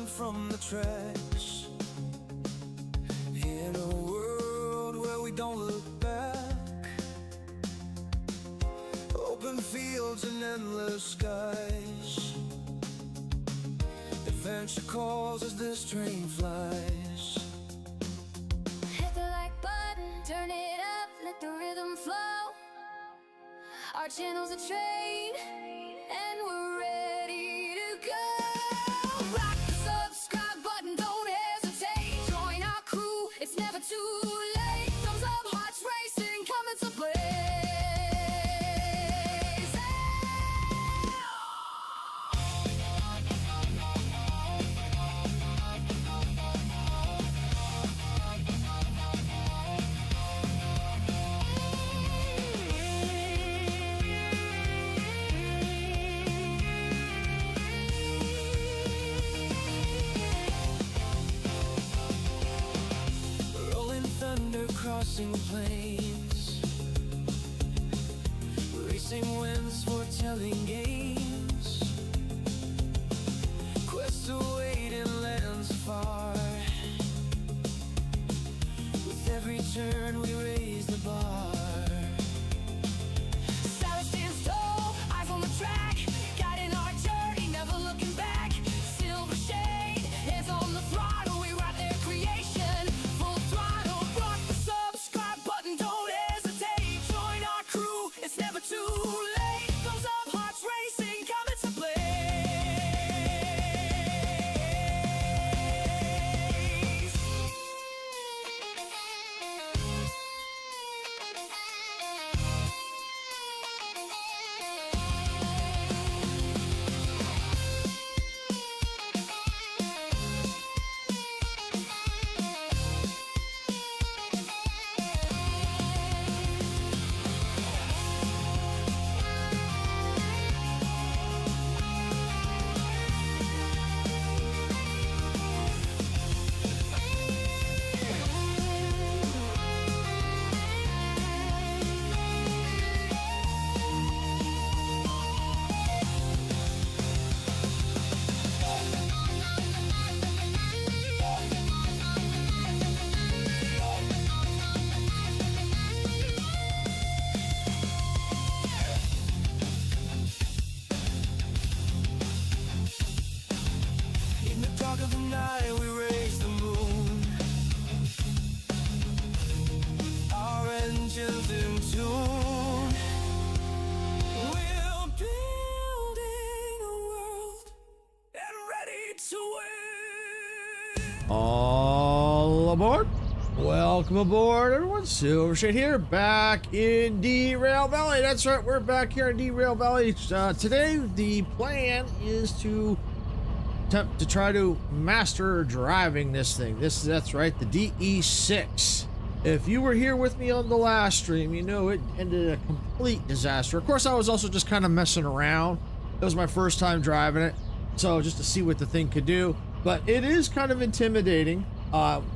from the tracks. In a world where we don't look back, open fields and endless skies. Adventure calls as this train flies. Hit the like button, turn it up, let the rhythm flow. Our channel's a train, and we're ready to go. Rock the subscribe button, don't hesitate. Join our crew, it's never too late. Thumbs up, hearts racing, coming to play. Crossing plains, racing winds, foretelling games, quests await in lands far. With every turn we raise the bar. Silence stands tall, eyes on the track, guiding our journey, never looking back. Silver shade, hands on the throttle, we ride their creation. Full throttle, rock the subscribe button, don't hesitate. Join our crew, it's never too late. Thumbs up, hearts racing, coming to play. In the dark of the night we raise the moon, our engines in tune. We're building a world and ready to win. All aboard! Welcome aboard, everyone. Silvershade here, back in Derail Valley. That's right, we're back here in Derail Valley. Today, the plan is to attempt to try to master driving this thing. That's right, the DE6. If you were here with me on the last stream, you know it ended a complete disaster. Of course, I was also just kind of messing around. It was my first time driving it, so just to see what the thing could do. But it is kind of intimidating.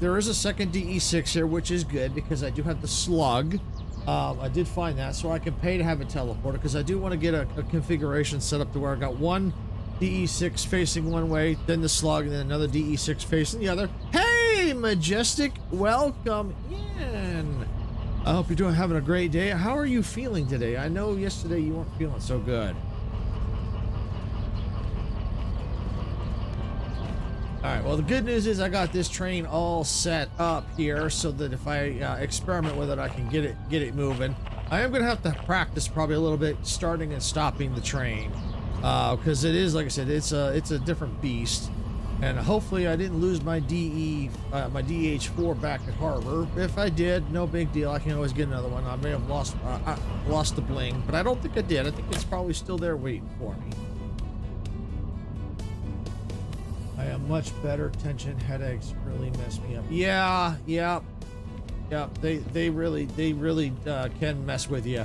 There is a second DE6 here, which is good because I do have the slug. I did find that, so I can pay to have a teleporter because I do want to get a configuration set up to where I got one DE6 facing one way, then the slug, and then another DE6 facing the other. Hey, Majestic, welcome in. I hope you're having a great day. How are you feeling today? I know yesterday you weren't feeling so good. All right, well, the good news is I got this train all set up here so that if I experiment with it, I can get it moving. I am going to have to practice probably a little bit starting and stopping the train because it is, like I said, it's a different beast. And hopefully I didn't lose my my DH4 back at harbor. If I did, no big deal. I can always get another one. I may have lost the bling, but I don't think I did. I think it's probably still there waiting for me. I have much better. Tension headaches really mess me up. Yeah. They really can mess with you.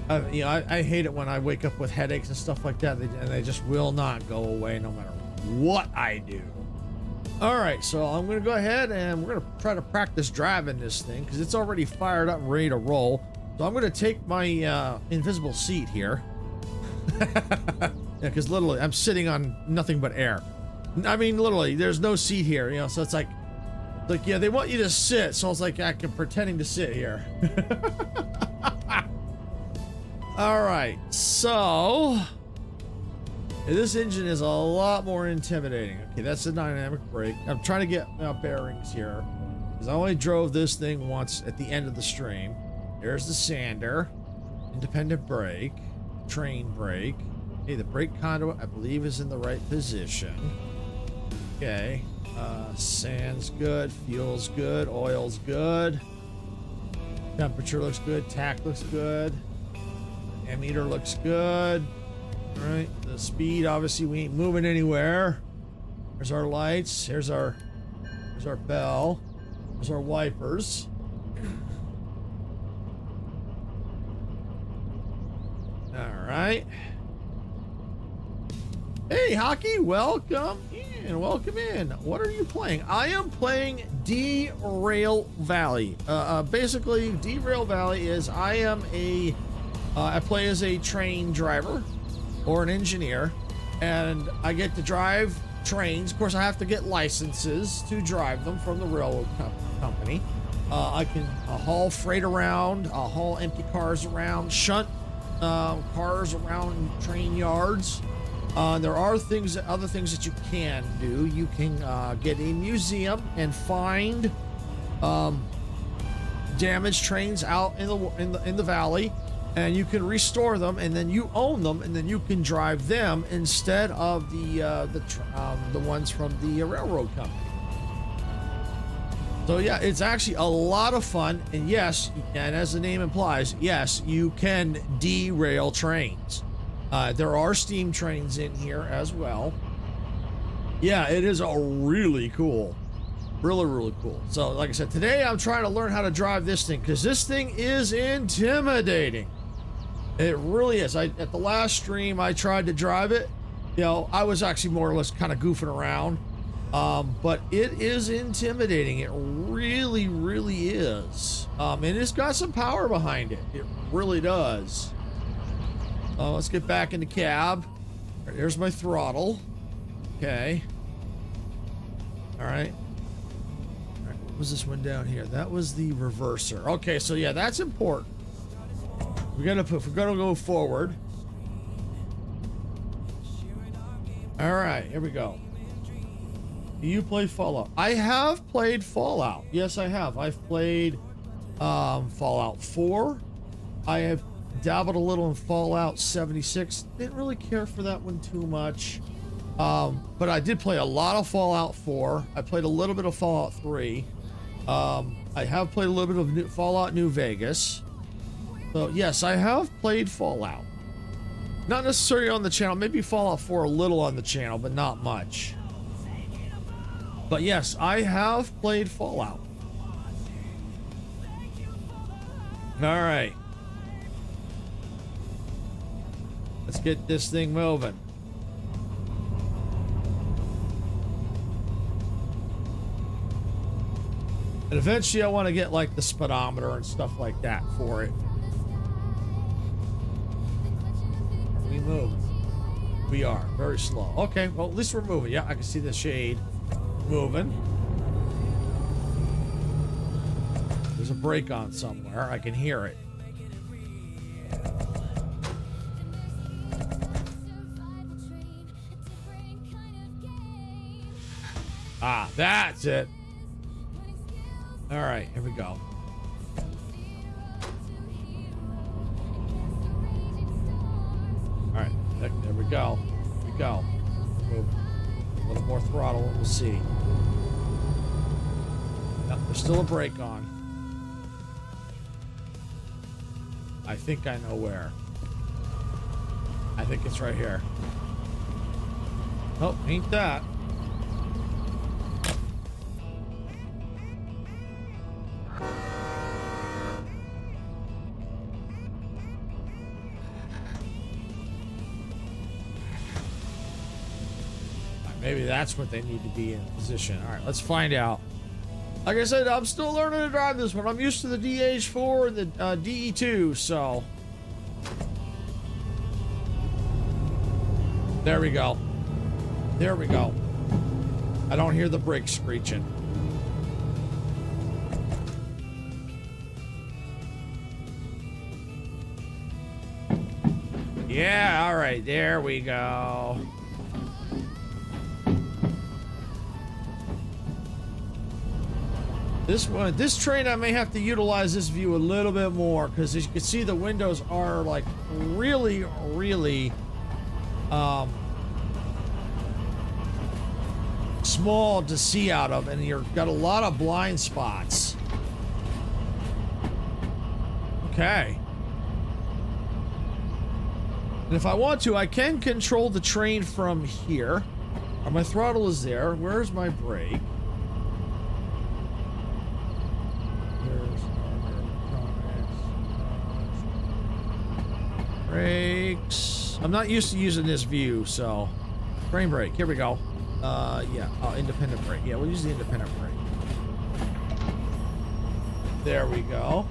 I hate it when I wake up with headaches and stuff like that, and they just will not go away no matter what I do. All right, so I'm gonna go ahead and we're gonna try to practice driving this thing because it's already fired up and ready to roll. So I'm gonna take my invisible seat here. Yeah, because literally I'm sitting on nothing but air. I mean, literally, there's no seat here, you know, so it's like, yeah, they want you to sit, so I was like, I'm pretending to sit here. All right, so this engine is a lot more intimidating. Okay, that's the dynamic brake. I'm trying to get bearings here because I only drove this thing once at the end of the stream. There's the sander, independent brake, train brake. Okay, the brake conduit I believe is in the right position. Okay, sand's good, fuel's good, oil's good, temperature looks good, tack looks good, ammeter looks good. All right, the speed, obviously we ain't moving anywhere. There's our lights, here's our bell, there's our wipers. All right. Hey, Hockey, welcome in, welcome in. What are you playing? I am playing Derail Valley. Basically, Derail Valley is I play as a train driver or an engineer, and I get to drive trains. Of course, I have to get licenses to drive them from the railroad company. I can haul freight around, haul empty cars around, shunt cars around train yards. There are other things that you can do. You can get a museum and find damaged trains out in the valley, and you can restore them, and then you own them, and then you can drive them instead of the ones from the railroad company. So yeah, it's actually a lot of fun, and yes, and as the name implies, yes, you can derail trains. There are steam trains in here as well. Yeah, it is a really cool. Really cool. So like I said, today I'm trying to learn how to drive this thing because this thing is intimidating. It really is. At the last stream I tried to drive it. You know, I was actually more or less kind of goofing around. But it is intimidating. It really is. And it's got some power behind it. It really does. Let's get back in the cab. Right, there's my throttle. Okay. All right. What was this one down here? That was the reverser. Okay, so yeah, that's important. If we're gonna go forward. All right, here we go. Do you play Fallout? I have played Fallout. Yes, I have. I've played Fallout 4. I have dabbled a little in Fallout 76. Didn't really care for that one too much. But I did play a lot of Fallout 4. I played a little bit of Fallout 3. I have played a little bit of Fallout New Vegas. So yes, I have played Fallout. Not necessarily on the channel. Maybe Fallout 4 a little on the channel, but not much. But yes, I have played Fallout. All right. Let's get this thing moving. And eventually I want to get like the speedometer and stuff like that for it. Are we moving? We are. Very slow. Okay, well at least we're moving. Yeah, I can see the shade moving. There's a brake on somewhere. I can hear it. Ah, that's it. All right, here we go. All right, there we go. Here we go. Move. A little more throttle and we'll see. Yep, there's still a brake on. I think I know where. I think it's right here. Oh, ain't that. Maybe that's what they need to be in position. All right, let's find out. Like I said, I'm still learning to drive this one. I'm used to the DH4 and the DE2, so. There we go. There we go. I don't hear the brakes screeching. Yeah, all right, there we go. This train, I may have to utilize this view a little bit more because as you can see, the windows are like really, really small to see out of, and you've got a lot of blind spots. Okay. And if I want to, I can control the train from here. My throttle is there. Where's my brake? Brakes. I'm not used to using this view, so train brake. Here we go. Yeah. Oh, independent brake. Yeah, we'll use the independent brake. There we go.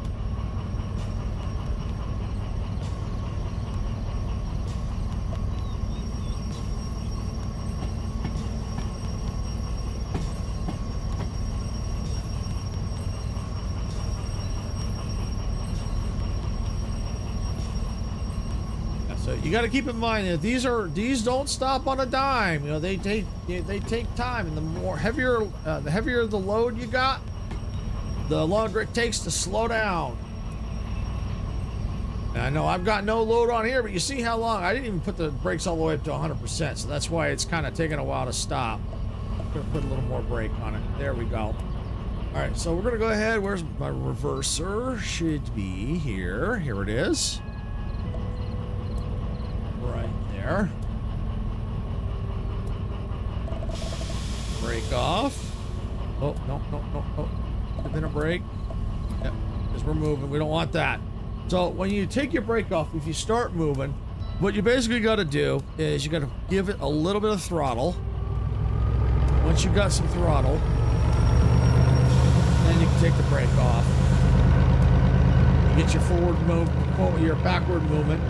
So you got to keep in mind that these don't stop on a dime. You know, they take time, and the heavier the load you got, the longer it takes to slow down. And I know I've got no load on here, but you see how long I didn't even put the brakes all the way up to 100%, so that's why it's kind of taking a while to stop. I'm gonna put a little more brake on it. There we go. All right, so we're gonna go ahead. Where's my reverser? Should be here. Here it is. Right there. Brake off. Oh, no. Within a brake. Yep, because we're moving. We don't want that. So when you take your brake off, if you start moving, what you basically got to do is you got to give it a little bit of throttle. Once you've got some throttle, then you can take the brake off. You get your forward move, your backward movement.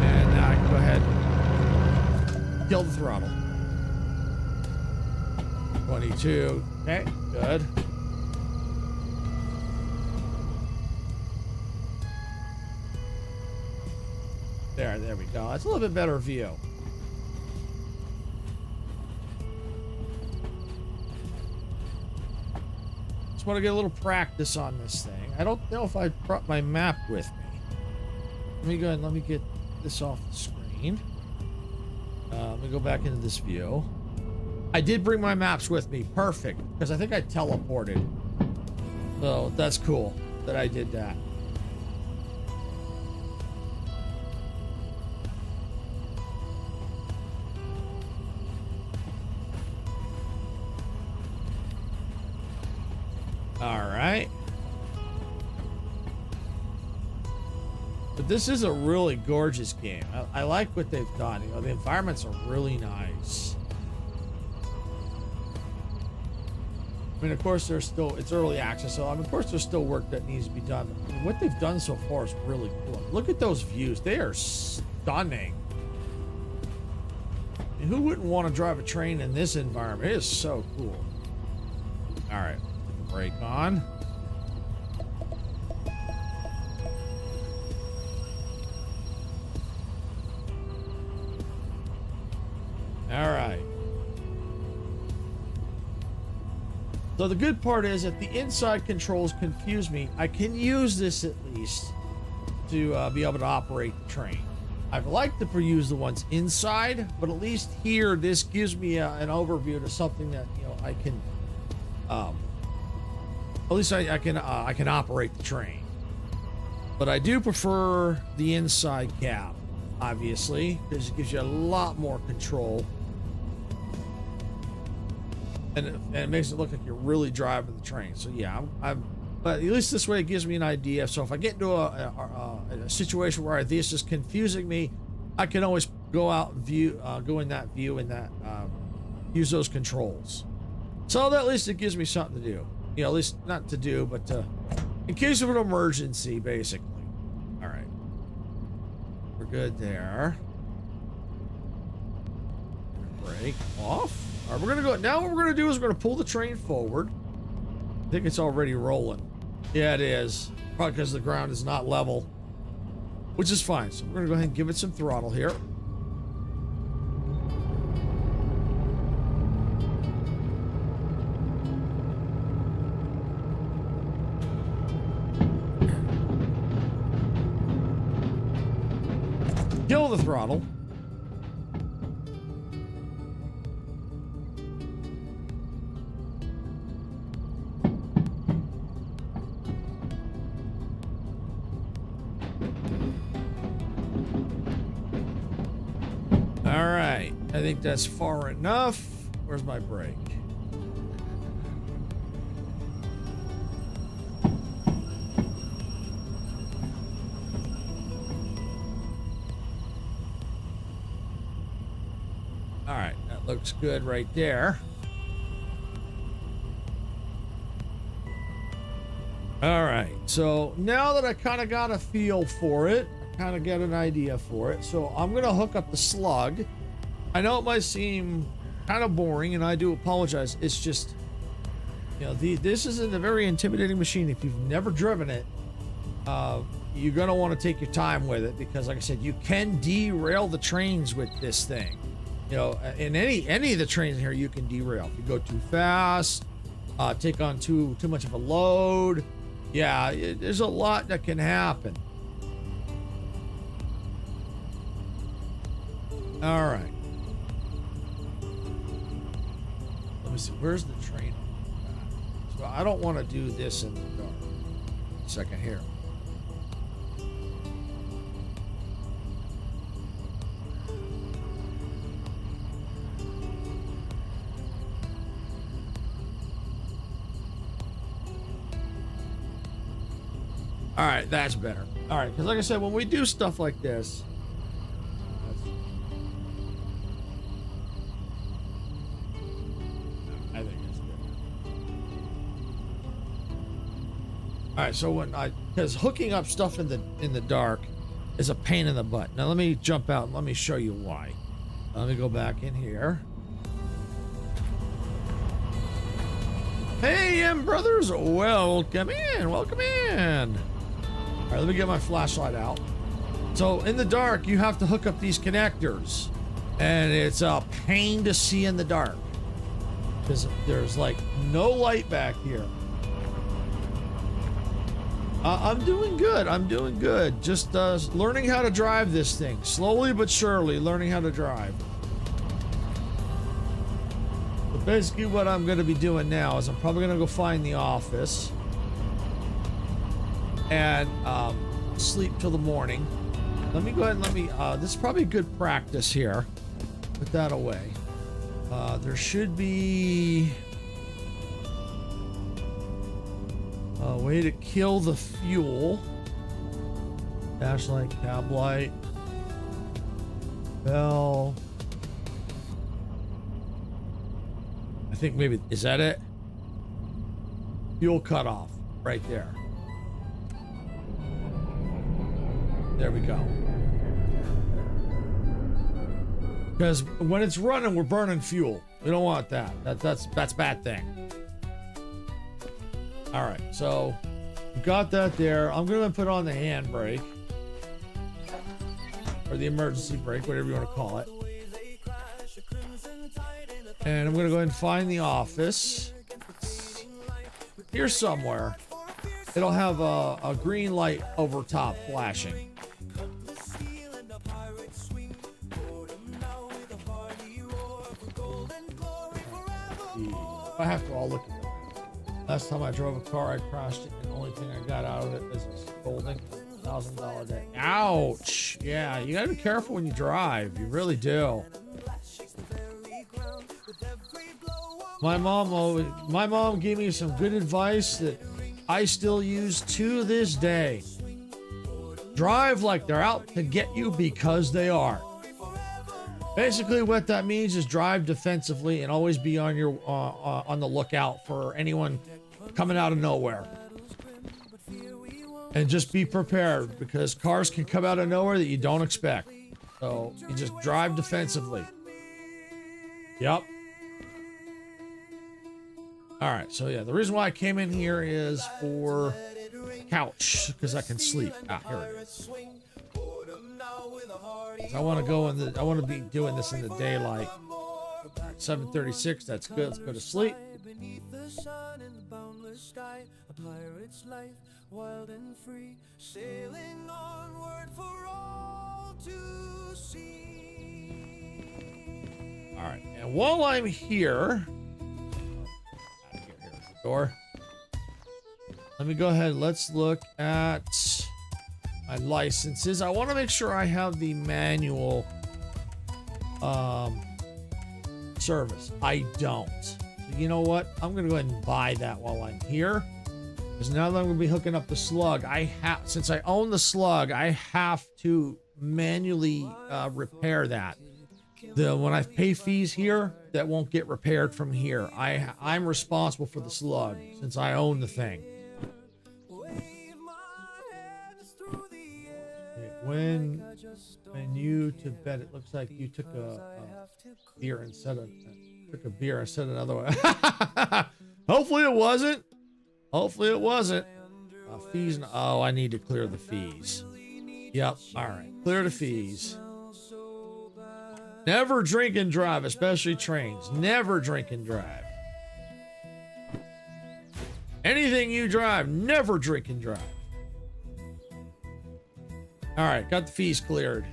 And now I can go ahead and kill the throttle. 22. Okay, good. There we go. It's a little bit better view. Just want to get a little practice on this thing. I don't know if I brought my map with me. Let me go ahead and let me get this off the screen. Let me go back into this view. I did bring my maps with me. Perfect. Because I think I teleported. So that's cool that I did that. All right. But this is a really gorgeous game. I like what they've done. You know, the environments are really nice. I mean, of course, it's early access, so I mean, of course, there's still work that needs to be done. But what they've done so far is really cool. Look at those views. They are stunning. And who wouldn't want to drive a train in this environment? It is so cool. All right, put the brake on. All right. So the good part is that the inside controls confuse me. I can use this at least to be able to operate the train. I'd like to use the ones inside, but at least here, this gives me an overview to something that, you know, I can, at least I can operate the train. But I do prefer the inside cab, obviously, because it gives you a lot more control. And it makes it look like you're really driving the train. So yeah, but at least this way it gives me an idea. So if I get into a situation where this is confusing me, I can always go out and go in that view and use those controls. So that at least it gives me something to do. You know, at least not to do, but in case of an emergency, basically. All right, we're good there. brake off. All right, we're gonna go now. What we're gonna do is we're gonna pull the train forward. I think it's already rolling. Yeah, it is. Probably because the ground is not level, which is fine. So we're gonna go ahead and give it some throttle here. Kill the throttle. All right, I think that's far enough. Where's my brake? All right, that looks good right there. All right, so now that I kind of got a feel for it, I kind of get an idea for it. So I'm gonna hook up the slug. I know it might seem kind of boring, and I do apologize. It's just, you know, this isn't a very intimidating machine. If you've never driven it, you're gonna want to take your time with it because, like I said, you can derail the trains with this thing. You know, in any of the trains here, you can derail. If you go too fast, take on too much of a load. Yeah, there's a lot that can happen. All right. Let me see. Where's the train? So I don't want to do this in the dark. Second here. All right, that's better. All right, because like I said, when we do stuff like this, I think it's good. All right, so because hooking up stuff in the dark is a pain in the butt. Now let me jump out and let me show you why. Let me go back in here. Hey, M brothers, welcome in, welcome in. All right, let me get my flashlight out. So in the dark, you have to hook up these connectors, and it's a pain to see in the dark because there's like no light back here. I'm doing good. I'm doing good. Just learning how to drive this thing. Slowly but surely learning how to drive. But basically what I'm going to be doing now is I'm probably going to go find the office and sleep till the morning. Let me go ahead and this is probably good practice here. Put that away. There should be a way to kill the fuel. Dash light, cab light, bell. I think maybe, is that it? Fuel cutoff right there. There we go. Because when it's running, we're burning fuel. We don't want that. That's a bad thing. All right, so we got that there. I'm gonna put on the handbrake or the emergency brake, whatever you want to call it. And I'm gonna go ahead and find the office. Here somewhere. It'll have a green light over top flashing. I have to all look at it. Last time I drove a car, I crashed it, and the only thing I got out of it is a scolding. $1,000 day. Ouch! Yeah, you gotta be careful when you drive. You really do. My mom gave me some good advice that I still use to this day. Drive like they're out to get you because they are. Basically, what that means is drive defensively and always be on your on the lookout for anyone coming out of nowhere. And just be prepared because cars can come out of nowhere that you don't expect. So you just drive defensively. Yep. All right, so yeah, the reason why I came in here is for couch, because I can sleep. Ah, here it is. I want to go in the, I want to be doing this in the daylight. 7:36, that's good. Let's go to sleep. Beneath the sun and the boundless sky, a pirate's life, wild and free, sailing onward for all to see. All right, and while I'm here, here's the door. Let me go ahead. Let's look at my licenses. I want to make sure I have the manual service. I don't. So you know what? I'm gonna go ahead and buy that while I'm here, because now that I'm gonna be hooking up the slug, I have, since I own the slug, I have to manually repair that. When I pay fees here, that won't get repaired from here. I'm responsible for the slug since I own the thing. When you to bed, it looks like you took a beer instead of another one. Hopefully it wasn't. Hopefully it wasn't. Fees. Oh, I need to clear the fees. Yep. All right. Clear the fees. Never drink and drive, especially trains. Never drink and drive. Anything you drive, never drink and drive. All right, got the fees cleared.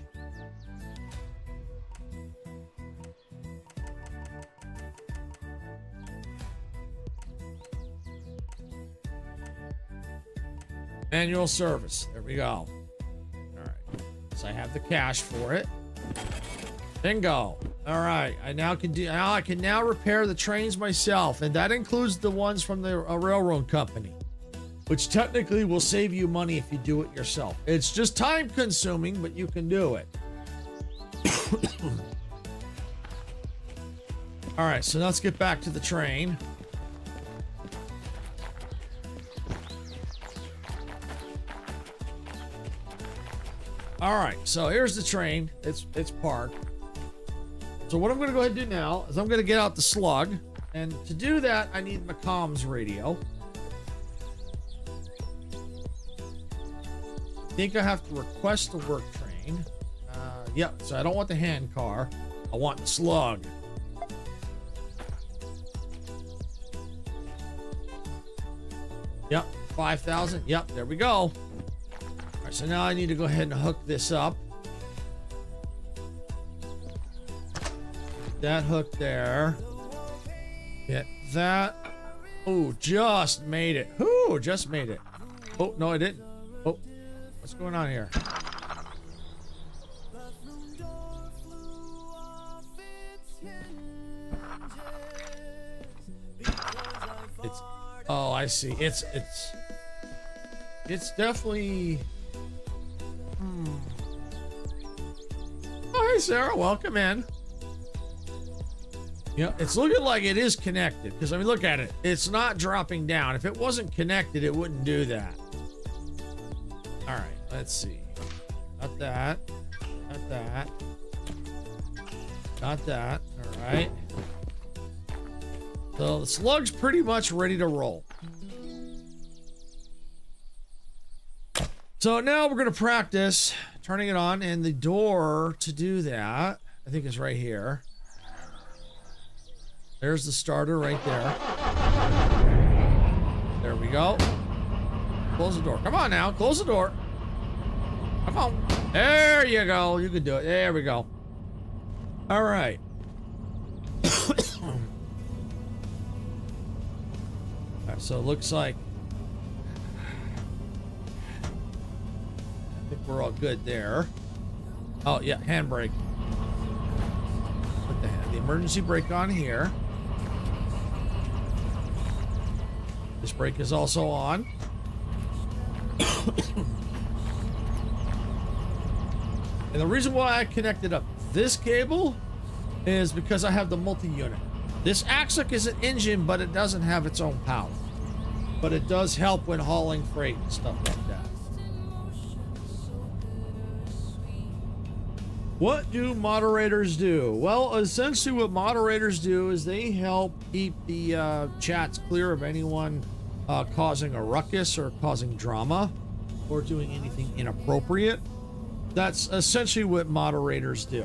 Manual service. There we go. All right. So I have the cash for it. Bingo. All right. I can now repair the trains myself, and that includes the ones from the railroad company, which technically will save you money if you do it yourself. It's just time consuming, but you can do it. All right, so let's get back to the train. All right, so here's the train. It's parked. So what I'm gonna go ahead and do now is I'm gonna get out the slug. And to do that, I need my comms radio. I think I have to request the work train. Yep, so I don't want the hand car. I want the slug. Yep, 5,000. Yep, there we go. All right, so now I need to go ahead and hook this up. That hook there. Get that. Oh, just made it. Ooh, just made it. Oh, no, I didn't. Oh, what's going on here? It's, oh, I see. It's definitely. Oh, hey, Sarah, welcome in. Yeah, it's looking like it is connected, because I mean, look at it. It's not dropping down. If it wasn't connected, it wouldn't do that. All right, let's see. Got that. Got that. Got that. All right. So the slug's pretty much ready to roll. So now we're going to practice turning it on, and the door to do that, I think, is right here. There's the starter right there. There we go. Close the door. Come on now. Close the door. Come on. There you go. You can do it. There we go. All right. All right, so it looks like I think we're all good there. Oh, yeah. Handbrake. Put the emergency brake on here. This brake is also on. And the reason why I connected up this cable is because I have the multi-unit. This axle is an engine, but it doesn't have its own power. But it does help when hauling freight and stuff like that. What do moderators do? Well, essentially what moderators do is they help keep the chats clear of anyone causing a ruckus or causing drama or doing anything inappropriate. That's essentially what moderators do.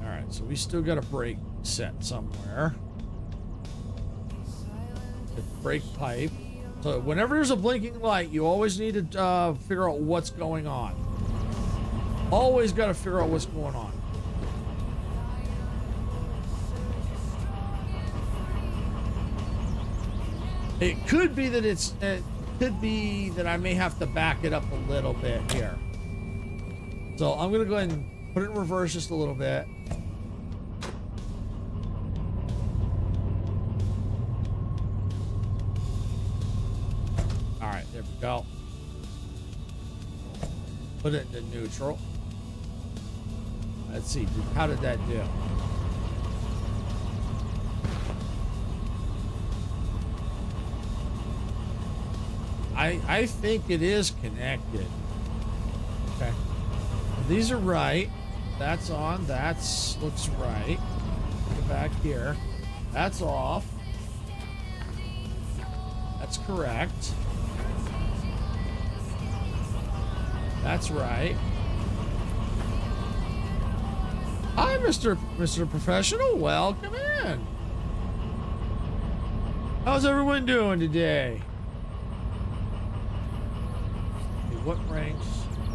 All right, so we still got a break set somewhere. The brake pipe. So whenever there's a blinking light, you always need to figure out what's going on. Always got to figure out what's going on. It could be that it could be that I may have to back it up a little bit here. So I'm gonna go ahead and put it in reverse just a little bit. All right, there we go. Put it into neutral. Let's see, how did that do? I think it is connected. Okay. These are right. That's on. That's looks right. Go back here. That's off. That's correct. That's right. Hi, Mr. Professional. Welcome in. How's everyone doing today? What ranks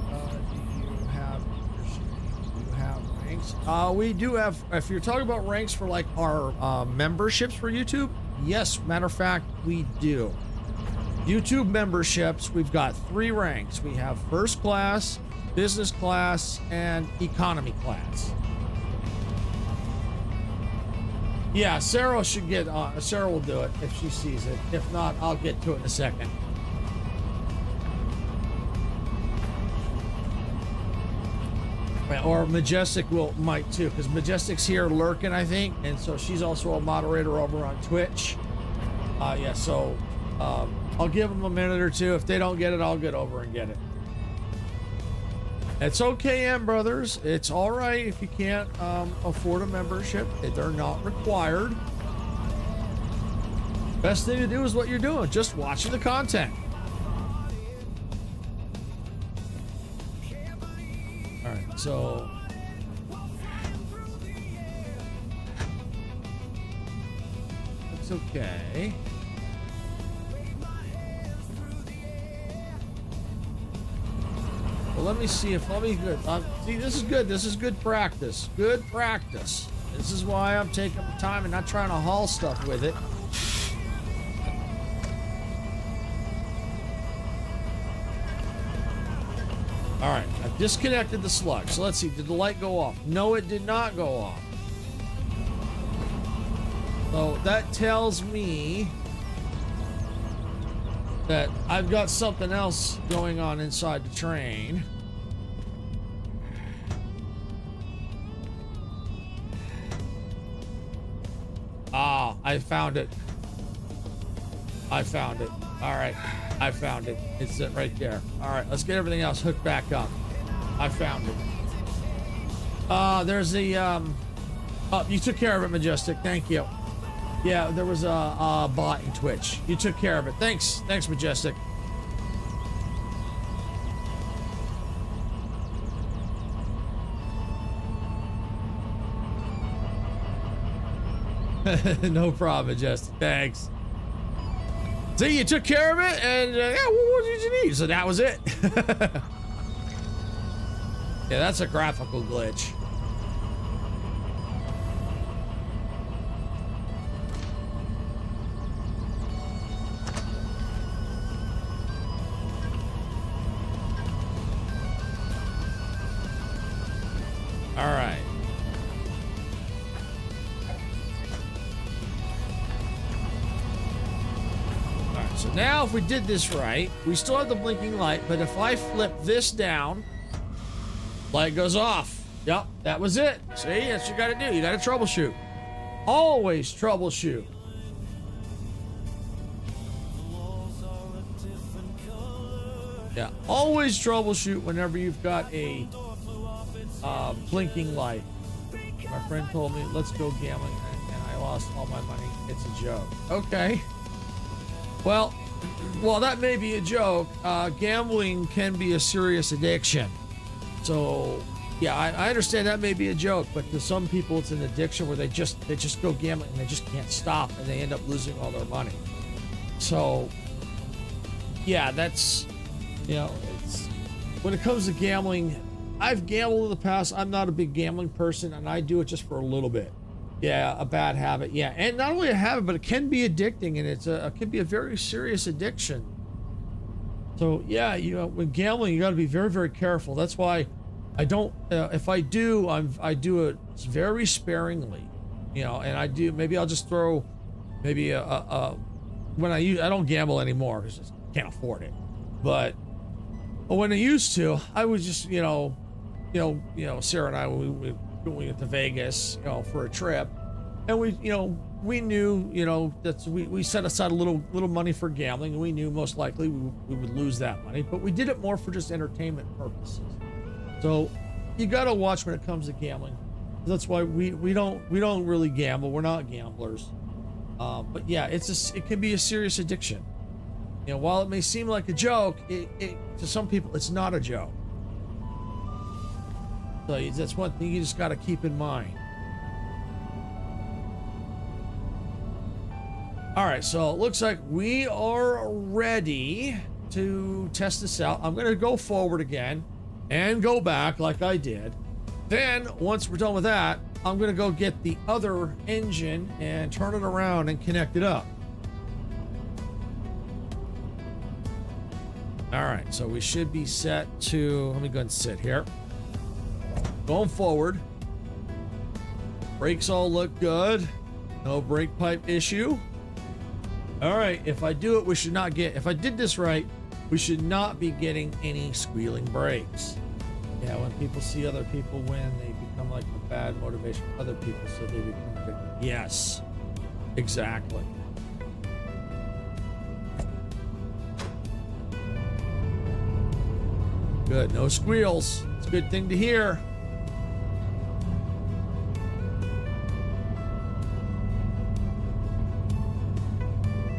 do you have in your stream? Do you have ranks? We do have, if you're talking about ranks for like our memberships for YouTube, yes, matter of fact, we do. YouTube memberships, we've got 3 ranks. We have first class, business class, and economy class. Yeah, Sarah should get, Sarah will do it if she sees it. If not, I'll get to it in a second. Or Majestic might too, because Majestic's here lurking, I think, and so she's also a moderator over on Twitch. Yeah, so I'll give them a minute or two. If they don't get it, I'll get over and get it. It's okay, M brothers. It's all right if you can't afford a membership. They're not required. Best thing to do is what you're doing, just watching the content. All right, so it's okay. Well, let me see if good. See, this is good. This is good practice. Good practice. This is why I'm taking the time and not trying to haul stuff with it. All right, I've disconnected the slug. So let's see, did the light go off? No, it did not go off. So that tells me that I've got something else going on inside the train. Ah, I found it. I found it. All right, I found it. It's it right there. All right, let's get everything else hooked back up. I found it. There's the oh, you took care of it, Majestic. Thank you. Yeah, there was a bot in Twitch. You took care of it. Thanks, Majestic. No problem, Majestic. Thanks. See, you took care of it, and yeah, what did you need? So that was it. Yeah, that's a graphical glitch. All right. So now if we did this right, we still have the blinking light, but if I flip this down, light goes off. Yep, that was it. See, that's what you gotta do. You gotta troubleshoot. Always troubleshoot. Always troubleshoot whenever you've got a blinking light. My friend told me, let's go gambling, and I lost all my money. It's a joke. Okay. Well, while that may be a joke, gambling can be a serious addiction. So, yeah, I understand that may be a joke, but to some people it's an addiction where they just go gambling and they just can't stop, and they end up losing all their money. So, yeah, that's, you know, it's, when it comes to gambling, I've gambled in the past. I'm not a big gambling person, and I do it just for a little bit. Yeah, a bad habit. Yeah, and not only a habit, but it can be addicting, and it can be a very serious addiction. So yeah, you know, when gambling, you got to be very, very careful. That's why I don't. If I do, I do it very sparingly. You know, and I do. Maybe I'll just throw, maybe when I don't gamble anymore because I can't afford it. But when I used to, I would just, you know, Sarah and I, we went to Vegas, you know, for a trip, and we knew, you know, that we set aside a little money for gambling, and we knew most likely we would lose that money, but we did it more for just entertainment purposes. So you got to watch when it comes to gambling. That's why we don't really gamble. We're not gamblers. But yeah, it can be a serious addiction. You know, while it may seem like a joke, it to some people it's not a joke. So that's one thing you just got to keep in mind. All right, so it looks like we are ready to test this out. I'm going to go forward again and go back like I did. Then once we're done with that, I'm going to go get the other engine and turn it around and connect it up. All right, so we should be set to, let me go ahead and sit here. Going forward. Brakes all look good. No brake pipe issue. All right, if I do it, we should not get, if I did this right, we should not be getting any squealing brakes. Yeah, when people see other people win, they become like a bad motivation for other people, so they become good. Yes, exactly. Good, no squeals. It's a good thing to hear.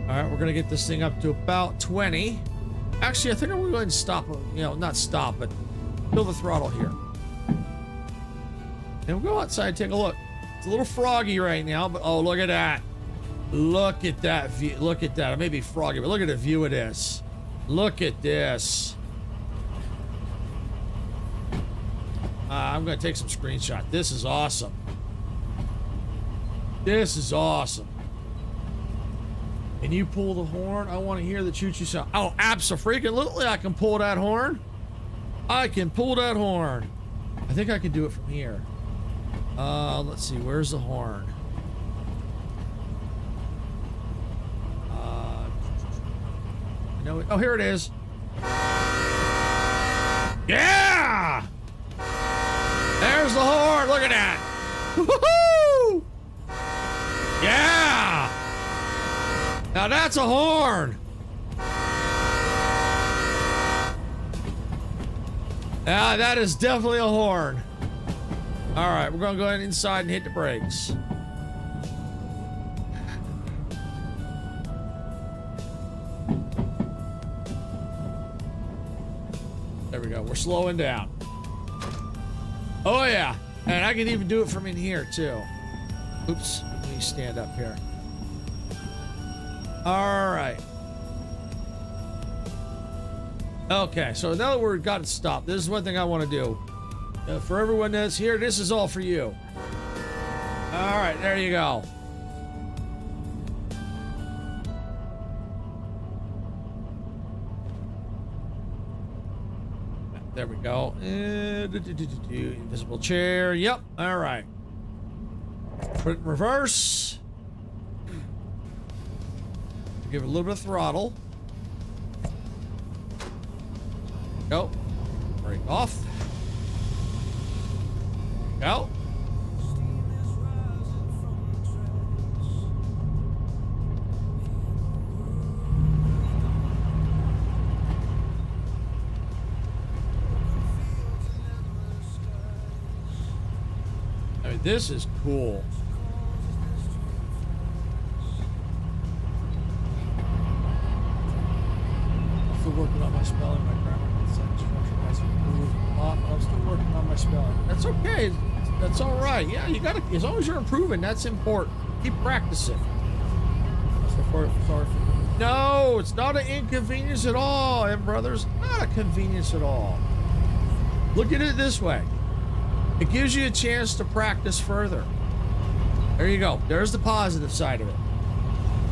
All right, we're gonna get this thing up to about 20. Actually, I think I'm gonna go ahead and stop, you know, not stop, but fill the throttle here. And we'll go outside and take a look. It's a little froggy right now, but oh, look at that. Look at that view. Look at that. It may be froggy, but look at the view of this. Look at this. I'm gonna take some screenshots. This is awesome. This is awesome. Can you pull the horn? I want to hear the choo-choo sound. Oh, abso-freaking-lutely, I can pull that horn. I can pull that horn. I think I can do it from here. Let's see. Where's the horn? Oh, here it is. Yeah! There's the horn. Look at that. Woohoo! Yeah! Now that's a horn. Yeah, that is definitely a horn. All right, we're gonna go ahead inside and hit the brakes. There we go. We're slowing down. Oh yeah, and I can even do it from in here too. Oops, let me stand up here. All right. Okay, so now that we've got it stopped, this is one thing I want to do. For everyone that's here, this is all for you. All right, there you go. There we go. Invisible chair. Yep. All right. Put it in reverse. Give it a little bit of throttle. Go. Brake off. Go. mean, this is cool. I'm still working on my spelling, my grammar, my sentence structure has improved a lot, but I'm still working on my spelling. That's okay. That's all right. Yeah, you gotta, as long as you're improving, that's important. Keep practicing. Sorry. No, it's not an inconvenience at all, and brothers, not a convenience at all. Look at it this way. It gives you a chance to practice further. There you go. There's the positive side of it.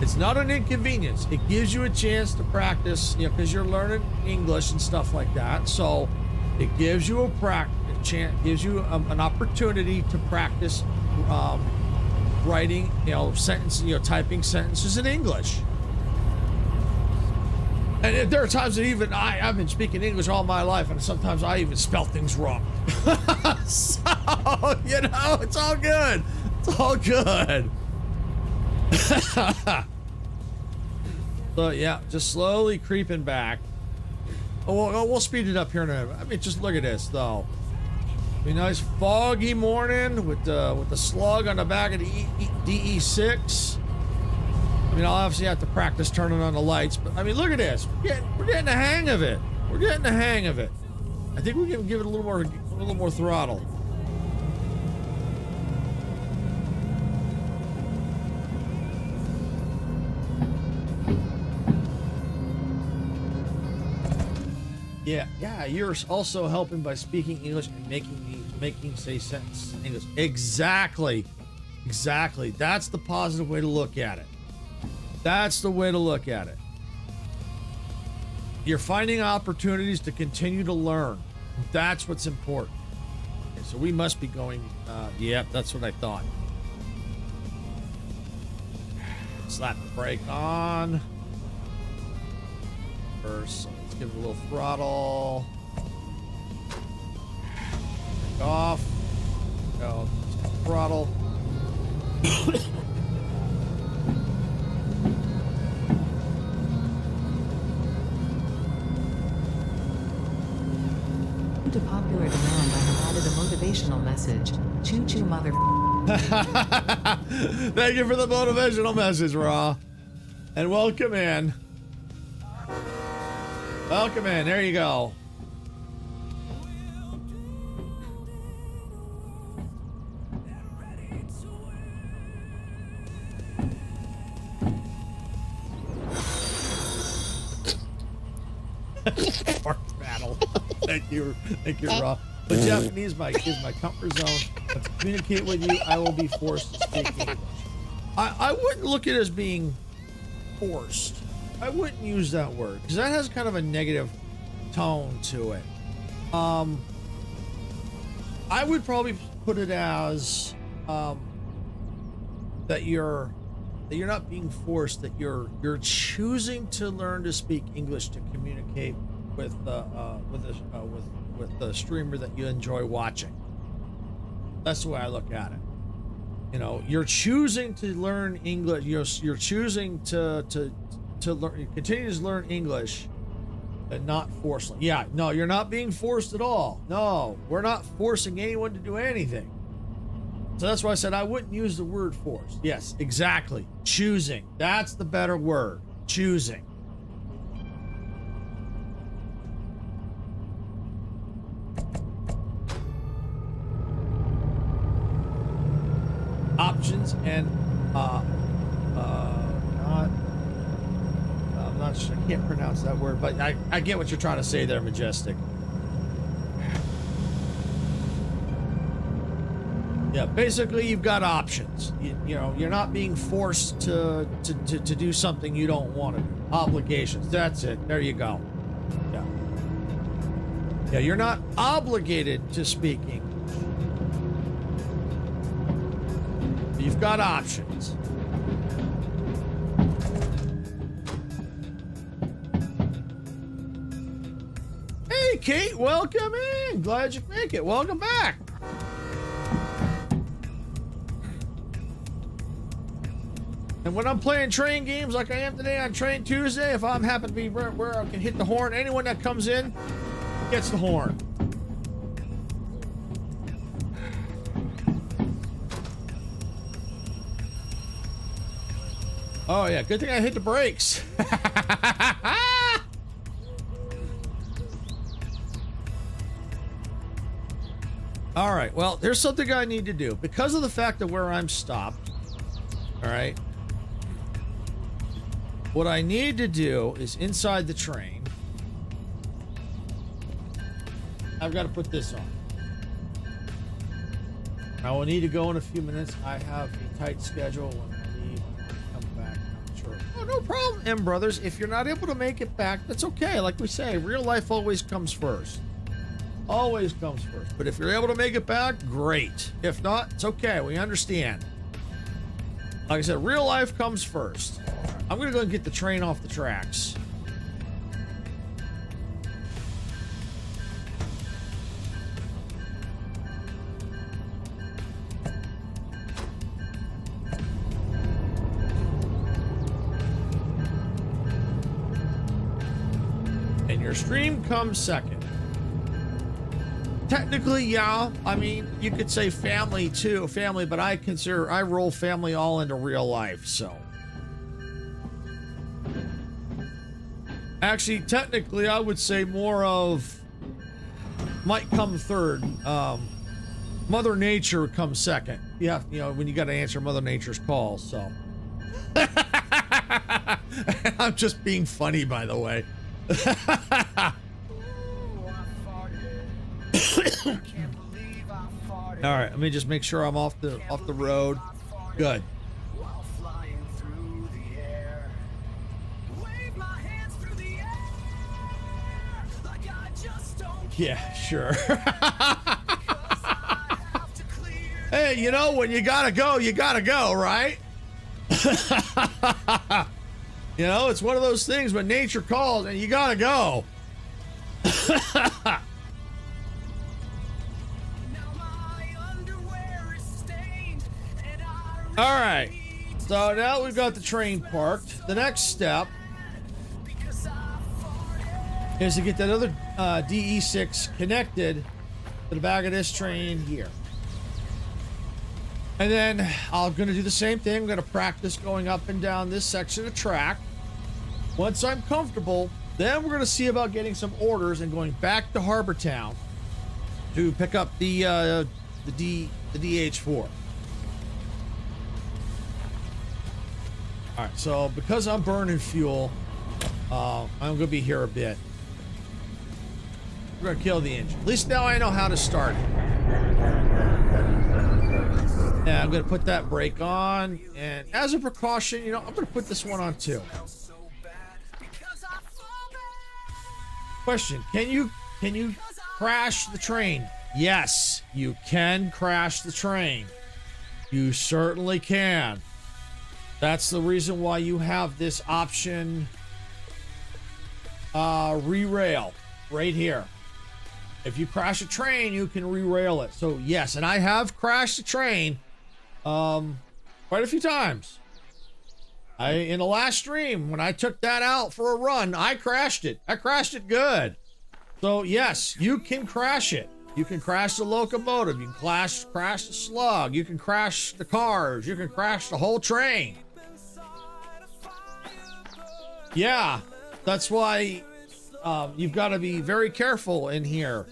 It's not an inconvenience. It gives you a chance to practice, you know, because you're learning English and stuff like that. So it gives you a chance, gives you an opportunity to practice writing, you know, sentences, you know, typing sentences in English. And there are times that even I've been speaking English all my life, and sometimes I even spell things wrong. So, you know, it's all good. It's all good. So, yeah, just slowly creeping back. Oh, we'll speed it up here in a minute. I mean, just look at this, though. Be a nice foggy morning with the slug on the back of the DE6. I mean, I'll obviously have to practice turning on the lights, but I mean, look at this. We're getting the hang of it. We're getting the hang of it. I think we can give it a little more throttle. Yeah. You're also helping by speaking English and making say sentences in English. Exactly. That's the positive way to look at it. That's the way to look at it. You're finding opportunities to continue to learn. That's what's important. Okay, so we must be going. Yep, that's what I thought. Slap the brake on. First, so let's give it a little throttle. Brake off. Go. Throttle. To popular demand, I have added a motivational message. Choo choo, mother. Thank you for the motivational message, Raw. And welcome in. Welcome in. There you go. Park battle. Thank you, Raw. But Japanese is my comfort zone. But to communicate with you, I will be forced to speak English. I wouldn't look at it as being forced. I wouldn't use that word because that has kind of a negative tone to it. I would probably put it as that you're not being forced, that you're choosing to learn to speak English to communicate with the streamer that you enjoy watching. That's the way I look at it. You know, you're choosing to learn English. You're choosing to learn, continue to learn English, and not forcefully. Yeah, no, you're not being forced at all. No, we're not forcing anyone to do anything. So that's why I said I wouldn't use the word forced. Yes, exactly. Choosing. That's the better word. Choosing. Options and I'm not sure, I can't pronounce that word, but I get what you're trying to say there, Majestic. Yeah, basically you've got options. You know, you're not being forced to do something you don't want to do. Obligations. That's it. There you go. Yeah. Yeah, you're not obligated to speak English. You've got options. Hey, Kate, welcome in. Glad you could make it. Welcome back. And when I'm playing train games like I am today on Train Tuesday, if I'm happen to be where I can hit the horn, anyone that comes in gets the horn. Oh yeah, good thing I hit the brakes. All right, well, there's something I need to do because of the fact of where I'm stopped. All right. What I need to do is inside the train. I've got to put this on. I will need to go in a few minutes. I have a tight schedule when I leave. I come back. I'm sure. Oh, no problem, M Brothers. If you're not able to make it back, that's okay. Like we say, real life always comes first. Always comes first. But if you're able to make it back, great. If not, it's okay. We understand. Like I said, real life comes first. I'm going to go and get the train off the tracks. And your stream comes second. Technically, yeah. I mean, you could say family too, family, but I roll family all into real life, so. Actually, technically, I would say more of might come third. Mother Nature comes second. Yeah, you know, when you got to answer Mother Nature's call, so. I'm just being funny, by the way. All right, let me just make sure I'm off the road. Good. Yeah, sure. Hey, you know, when you gotta go, right? You know, it's one of those things when nature calls and you gotta go. All right, so now we've got the train parked. The next step is to get that other DE6 connected to the back of this train here. And then I'm going to do the same thing. I'm going to practice going up and down this section of track. Once I'm comfortable, then we're going to see about getting some orders and going back to Harbor Town to pick up the DH4. All right, so because I'm burning fuel, I'm going to be here a bit. We're going to kill the engine. At least now I know how to start it. Yeah, I'm going to put that brake on. And as a precaution, you know, I'm going to put this one on too. Question, can you crash the train? Yes, you can crash the train. You certainly can. That's the reason why you have this option, re-rail right here. If you crash a train, you can re-rail it. So yes, and I have crashed a train quite a few times. In the last stream, when I took that out for a run, I crashed it. I crashed it good. So yes, you can crash it. You can crash the locomotive. You can crash the slug. You can crash the cars. You can crash the whole train. Yeah, that's why you've got to be very careful in here.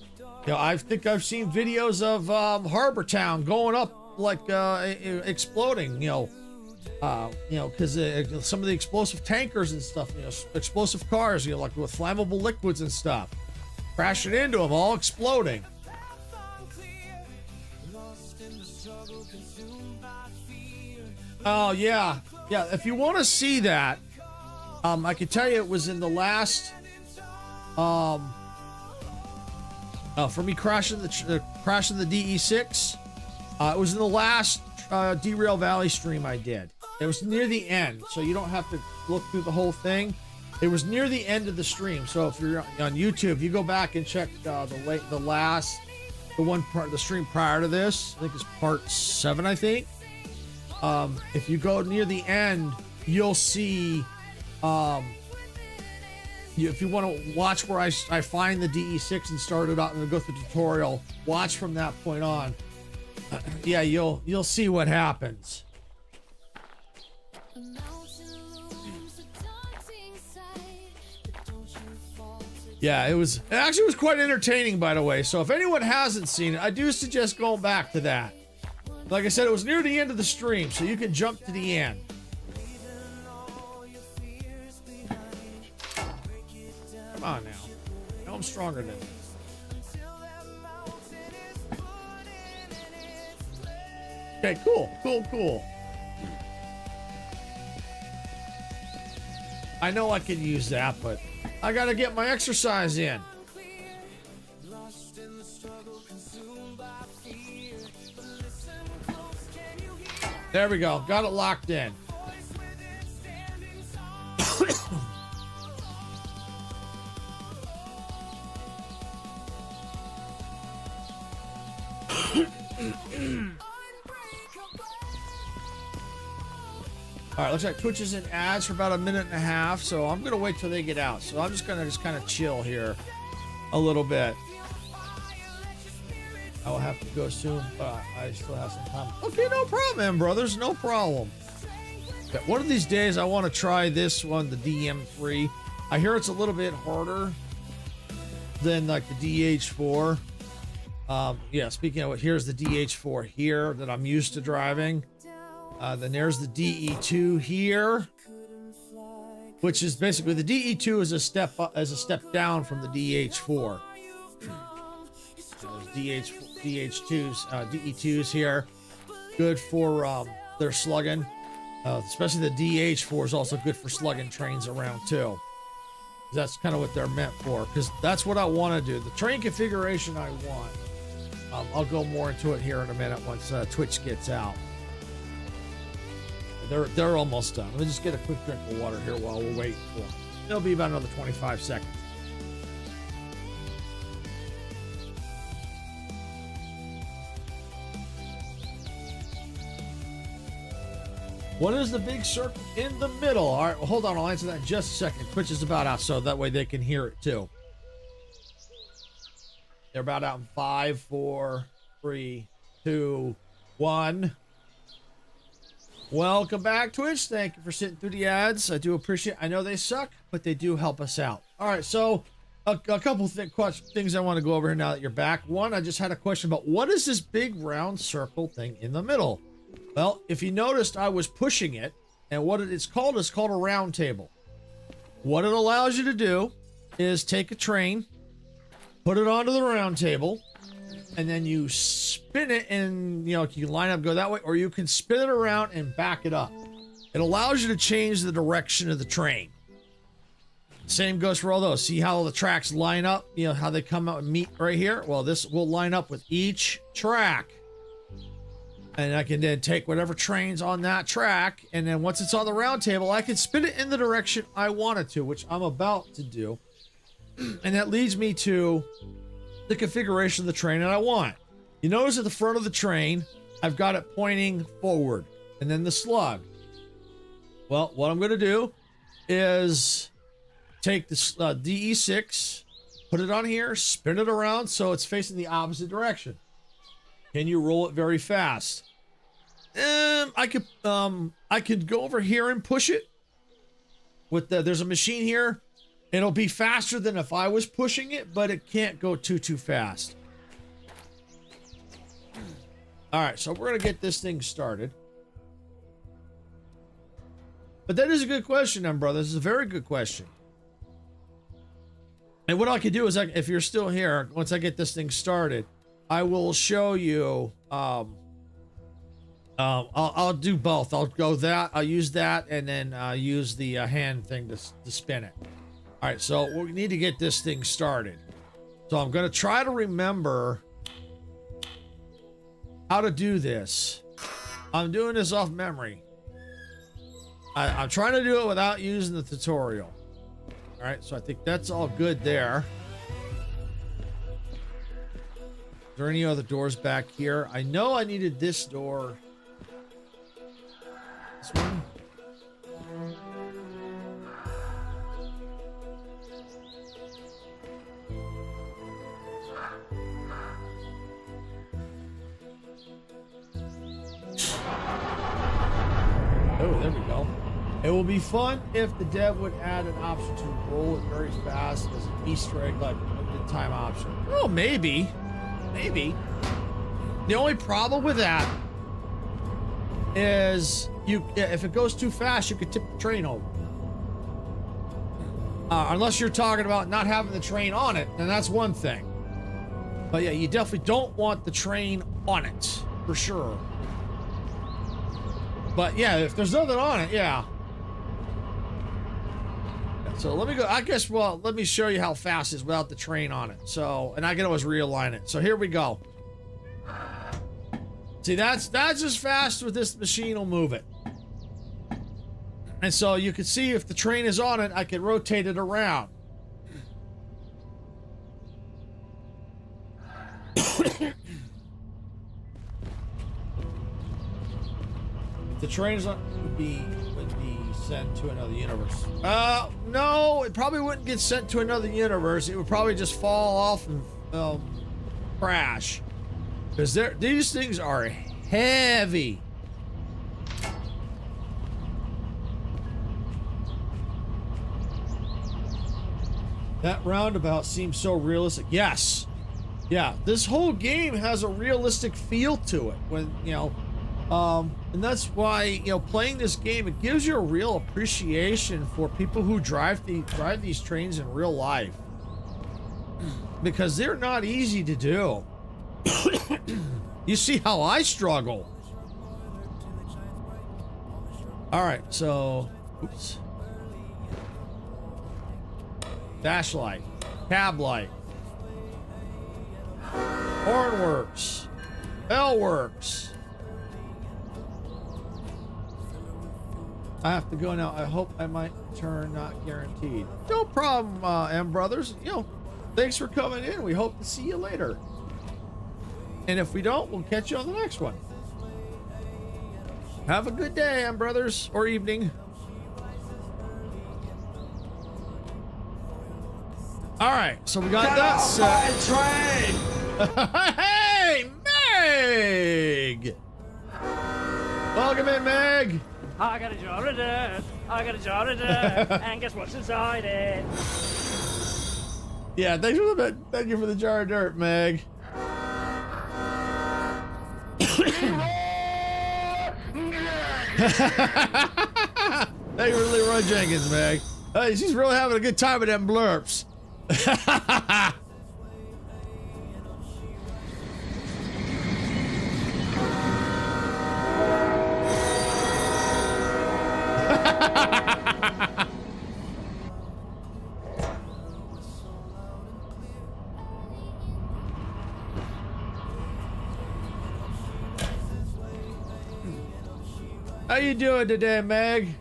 You know, I think I've seen videos of Harbor Town going up like exploding. You know, because some of the explosive tankers and stuff. You know, explosive cars. You know, like with flammable liquids and stuff, crashing into them, all exploding. Oh yeah, yeah. If you want to see that. I can tell you it was in the last, for me crashing the DE6. It was in the last Derail Valley stream I did. It was near the end, so you don't have to look through the whole thing. It was near the end of the stream, so if you're on YouTube, you go back and check the stream prior to this. I think it's part 7. I think. If you go near the end, you'll see. If you want to watch where I find the DE6 and start it out and go through the tutorial, watch from that point on. Yeah, you'll see what happens. Yeah, it actually was quite entertaining, by the way. So if anyone hasn't seen it, I do suggest going back to that. Like I said, it was near the end of the stream, so you can jump to the end. Come on now. I know I'm stronger than this. Okay, cool. I know I could use that, but I gotta get my exercise in. There we go. Got it locked in. All right, looks like Twitch is in ads for about 1.5 minutes, so I'm gonna wait till they get out. So I'm just gonna kind of chill here a little bit. I will have to go soon, but I still have some time. Okay, no problem, man, brothers, no problem. Okay, one of these days, I want to try this one, the DM3. I hear it's a little bit harder than like the DH4. Yeah, speaking of what, here's the DH4 here that I'm used to driving. Then there's the DE2 here, which is basically the DE2 is a step up, as a step down from the DH4. There's DH2s, DE2s here, good for their slugging. Especially the DH4 is also good for slugging trains around too. That's kind of what they're meant for, because that's what I want to do. The train configuration I want. I'll go more into it here in a minute once Twitch gets out. They're almost done. Let me just get a quick drink of water here while we're waiting for them. It'll be about another 25 seconds. What is the big circle in the middle? All right, well, hold on. I'll answer that in just a second. Twitch is about out, so that way they can hear it too. They're about out in 5, 4, 3, 2, 1. Welcome back, Twitch. Thank you for sitting through the ads. I do appreciate it. I know they suck, but they do help us out. All right, so a couple things I want to go over here now that you're back. One, I just had a question about what is this big round circle thing in the middle? Well, if you noticed, I was pushing it, and what it's called is called a round table. What it allows you to do is take a train, put it onto the round table, and then you spin it, and you can line up, go that way, or you can spin it around and back it up. It allows you to change the direction of the train. Same goes for all those. See how the tracks line up? How they come out and meet right here? Well, this will line up with each track. And I can then take whatever train's on that track, and then once it's on the round table, I can spin it in the direction I want it to, which I'm about to do. And that leads me to the configuration of the train that I want. You notice at the front of the train, I've got it pointing forward, and then the slug. Well, what I'm going to do is take this DE6, put it on here, spin it around so it's facing the opposite direction. Can you roll it very fast? I could go over here and push it. There's a machine here. It'll be faster than if I was pushing it, but it can't go too fast. All right, so we're gonna get this thing started. But that is a good question, then, brother. This is a very good question. And what I could do is, if you're still here, once I get this thing started, I will show you. I'll do both. I'll go that. I'll use that, and then use the hand thing to spin it. All right. So we need to get this thing started. So I'm going to try to remember how to do this. I'm doing this off memory. I'm trying to do it without using the tutorial. All right. So I think that's all good there. Is there any other doors back here? I know I needed this door. This one. Oh, there we go. It will be fun if the dev would add an option to roll it very fast as an Easter egg, like limited time option. Oh, maybe. Maybe. The only problem with that is if it goes too fast, you could tip the train over. Unless you're talking about not having the train on it, then that's one thing. But yeah, you definitely don't want the train on it, for sure. But yeah, if there's nothing on it, yeah. So let me go, I guess, well, let me show you how fast it is without the train on it. So, and I can always realign it. So here we go. See, that's as fast with this machine will move it. And so you can see if the train is on it, I can rotate it around. If the train is on, would be sent to another universe. No, it probably wouldn't get sent to another universe. It would probably just fall off and crash. Because these things are heavy. That roundabout seems so realistic. Yes. Yeah, this whole game has a realistic feel to it. When, you know, and that's why, you know, playing this game, it gives you a real appreciation for people who drive these trains in real life. Because they're not easy to do. You see how I struggle. All right, so, oops. Dash light, cab light, horn works, bell works. I have to go now. I hope I might return, not guaranteed. No problem, M Brothers. You know, thanks for coming in. We hope to see you later. And if we don't, we'll catch you on the next one. Have a good day, M Brothers, or evening. All right, so we got that set. Hey, Meg! Welcome in, Meg. I got a job to do. I got a job to do. And guess what's inside it? Yeah, thank you for the jar of dirt, Meg. Thank you for Leroy Jenkins, Meg. Hey, she's really having a good time with them blurps. How you doing today, Meg?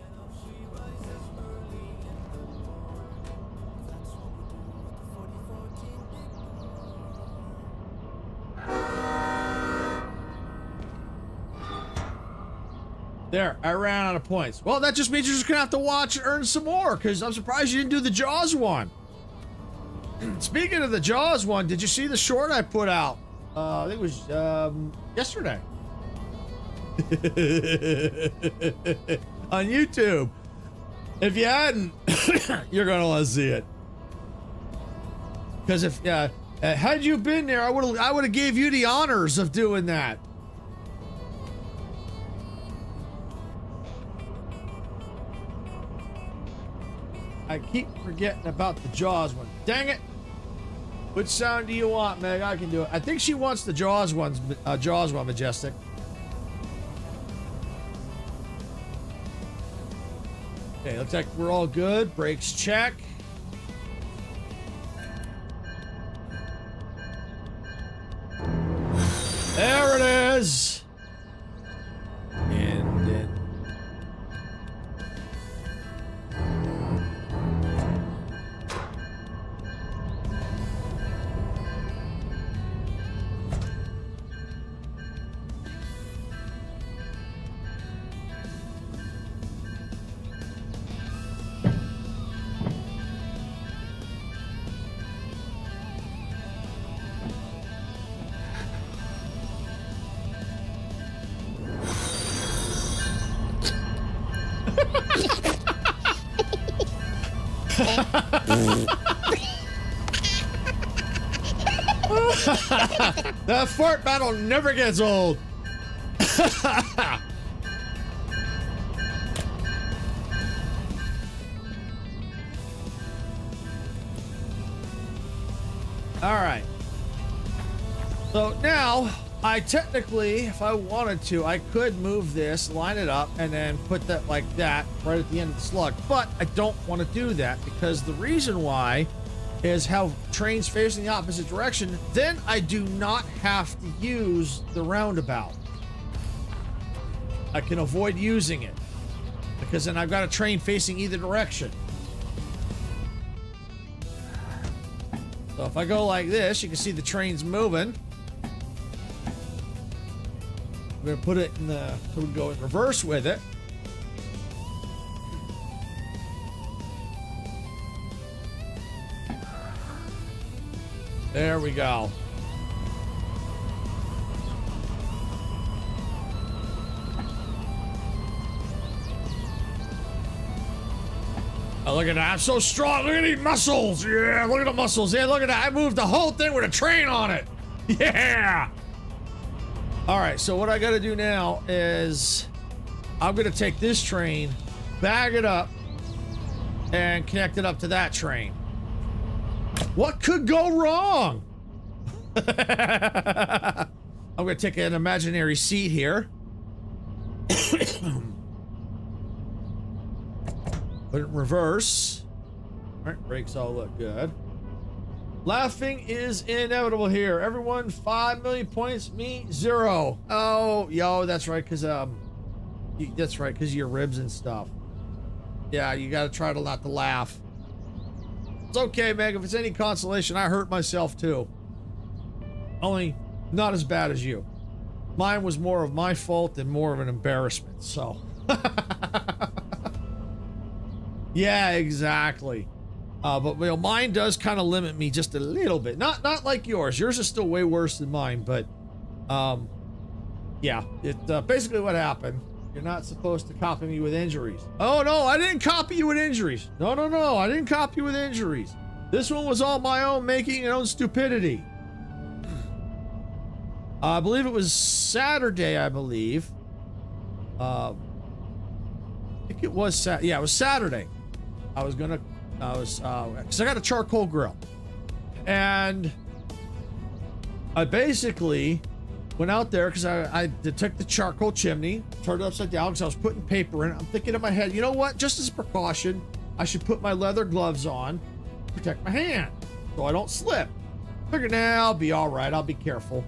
There, I ran out of points. Well, that just means you're just gonna have to watch and earn some more, because I'm surprised you didn't do the Jaws one. Speaking of the Jaws one, did you see the short I put out? I think it was yesterday. On YouTube. If you hadn't, you're gonna want to see it. Because if had you been there, I would have gave you the honors of doing that. I keep forgetting about the Jaws one. Dang it! Which sound do you want, Meg? I can do it. I think she wants the Jaws one, Majestic. Okay, looks like we're all good. Brakes check. There it is. And then. That fart battle never gets old. All right. So now, I technically, if I wanted to, I could move this, line it up, and then put that like that right at the end of the slug. But I don't want to do that because the reason why is how trains facing the opposite direction. Then I do not have to use the roundabout. I can avoid using it because then I've got a train facing either direction. So if I go like this, you can see the train's moving. I'm gonna put it in the, so we can go in reverse with it. There we go. Oh, look at that. I'm so strong. Look at these muscles. Yeah, look at the muscles. Yeah, look at that. I moved the whole thing with a train on it. Yeah. All right, so what I got to do now is I'm going to take this train, bag it up, and connect it up to that train. What could go wrong? I'm going to take an imaginary seat here. Put it in reverse. All right, brakes all look good. Laughing is inevitable here. Everyone, 5 million points, me 0. Oh, yo, that's right, because that's right, because of your ribs and stuff. Yeah, you got to try to not to laugh. It's okay, Meg. If it's any consolation, I hurt myself too. Only not as bad as you. Mine was more of my fault and more of an embarrassment. So, yeah, exactly. But you know, mine does kind of limit me just a little bit. Not like yours. Yours is still way worse than mine. But, yeah, it basically what happened. You're not supposed to copy me with injuries. Oh, no, I didn't copy you with injuries. No, I didn't copy you with injuries. This one was all my own making and own stupidity. I believe it was Saturday, I believe. I think it was yeah, it was Saturday. Because I got a charcoal grill. And I basically went out there because I took the charcoal chimney, turned it upside down because I was putting paper in it. I'm thinking in my head, you know what? Just as a precaution, I should put my leather gloves on to protect my hand so I don't slip. Figured, nah, I'll be all right. I'll be careful.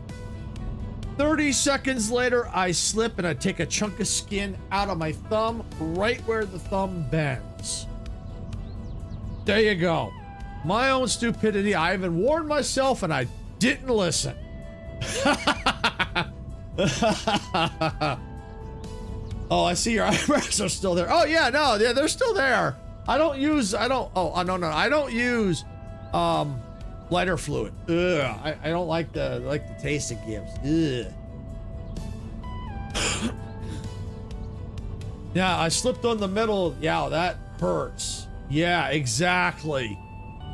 30 seconds later, I slip and I take a chunk of skin out of my thumb, right where the thumb bends. There you go. My own stupidity. I even warned myself and I didn't listen. Oh, I see your eyebrows are still there. Oh yeah, no, yeah, they're still there. I don't use lighter fluid. Ugh, I don't like the taste it gives. Ugh. Yeah, I slipped on the middle. Yeah, that hurts. Yeah, exactly.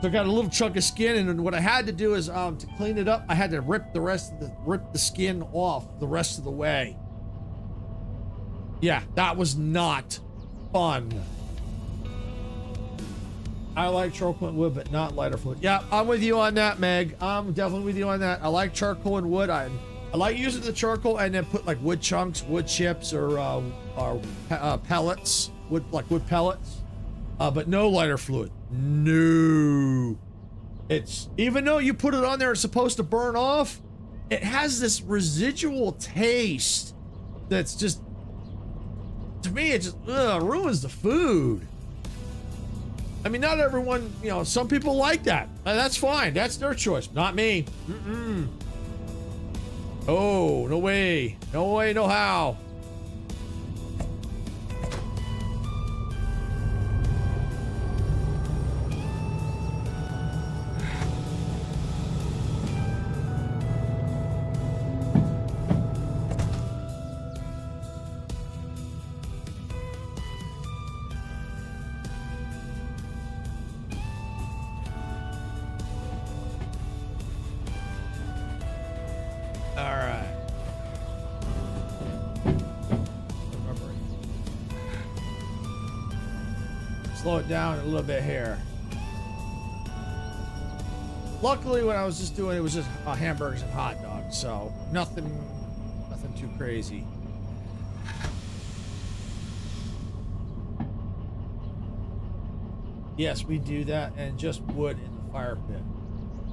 So I got a little chunk of skin, and what I had to do is to clean it up, I had to rip the skin off the rest of the way. Yeah, that was not fun. I like charcoal and wood, but not lighter fluid. Yeah, I'm with you on that, Meg. I'm definitely with you on that. I like charcoal and wood. I like using the charcoal and then put like wood chunks, wood chips, or pellets, wood pellets. But no lighter fluid. No. It's, even though you put it on there, it's supposed to burn off. It has this residual taste that's just, to me, it just ruins the food. I mean, not everyone, you know, some people like that. That's fine. That's their choice. Not me. Mm-mm. Oh, no way. No way, no how. slow it down a little bit here. Luckily, when I was just doing it, was just hamburgers and hot dogs, so nothing too crazy. Yes, we do that, and just wood in the fire pit.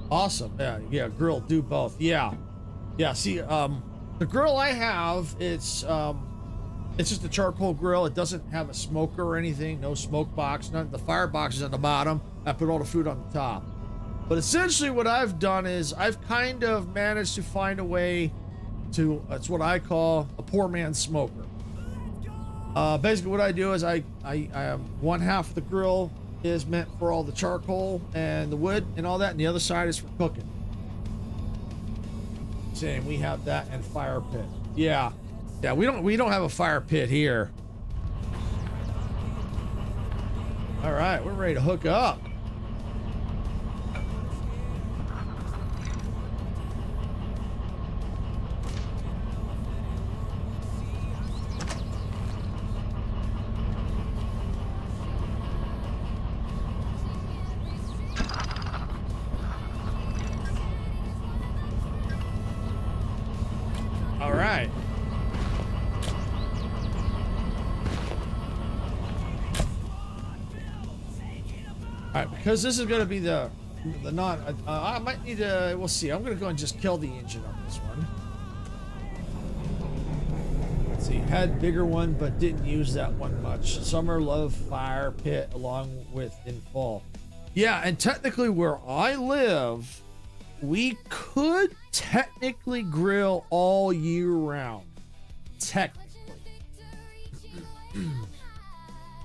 Awesome. Yeah, grill, do both. Yeah. See, the grill I have, it's just a charcoal grill. It doesn't have a smoker or anything. No smoke box. None. The fire box is on the bottom. I put all the food on the top. But essentially, what I've done is I've kind of managed to find a way to. It's what I call a poor man's smoker. Basically, what I do is I one half of the grill is meant for all the charcoal and the wood and all that, and the other side is for cooking. Same, we have that and fire pit. Yeah, we don't have a fire pit here. All right, we're ready to hook up. All right. All right, because this is going to be the non. I might need to. We'll see. I'm going to go and just kill the engine on this one. Let's see. Had bigger one, but didn't use that one much. Summer love fire pit along with in fall. Yeah, and technically where I live, we could technically grill all year round. Technically.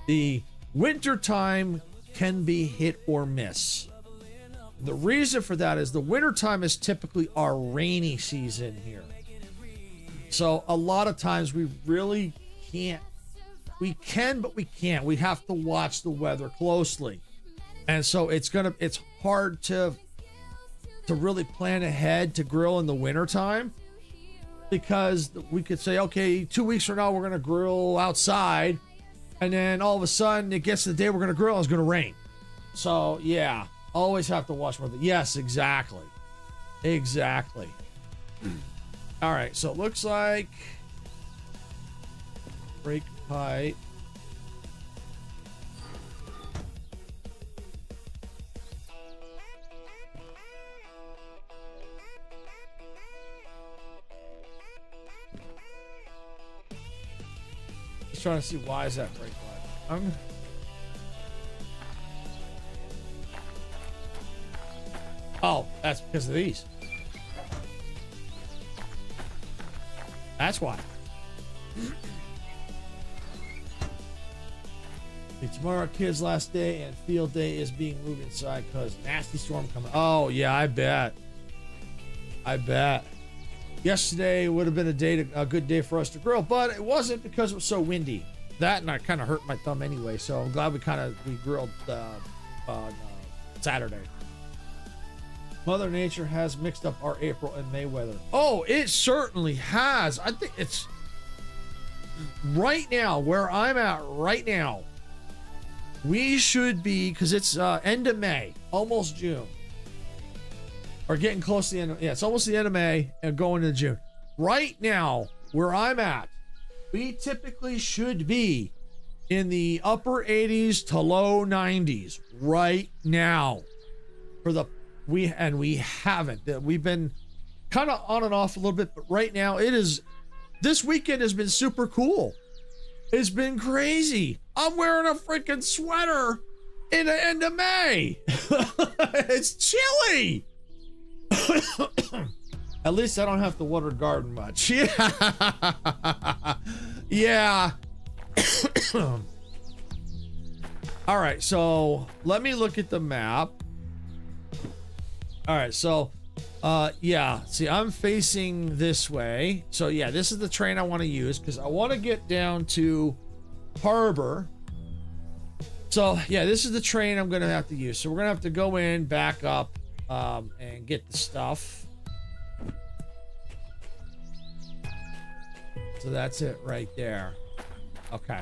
The winter time can be hit or miss. The reason for that is the winter time is typically our rainy season here. So a lot of times we really can't. We can, but we can't. We have to watch the weather closely. And so it's hard to really plan ahead to grill in the winter time, because we could say, okay, 2 weeks from now we're going to grill outside, and then all of a sudden it gets to the day we're going to grill and it's going to rain. So yeah, always have to watch weather. Yes, exactly. All right, so it looks like brake pipe. Trying to see why is that brake light. Oh, that's because of these. That's why. Tomorrow our kids' last day and field day is being moved inside because nasty storm coming. Oh yeah, I bet. Yesterday would have been a good day for us to grill, but it wasn't because it was so windy. That and I kind of hurt my thumb anyway, so I'm glad we grilled on Saturday. Mother Nature has mixed up our April and May weather. Oh, it certainly has. I think it's right now where I'm at right now. We should be, because it's end of May, almost June. Or getting close to the end of, it's almost the end of May and going into June. Right now, where I'm at, we typically should be in the upper 80s to low 90s right now. We haven't. We've been kind of on and off a little bit, but right now this weekend has been super cool. It's been crazy. I'm wearing a freaking sweater in the end of May. It's chilly. At least I don't have to water garden much. Yeah. All right, so let me look at the map. All right, so yeah, see, I'm facing this way. So yeah, this is the train I want to use because I want to get down to Harbor. So yeah, this is the train I'm gonna have to use. So we're gonna have to go in, back up, and get the stuff. So that's it right there. Okay.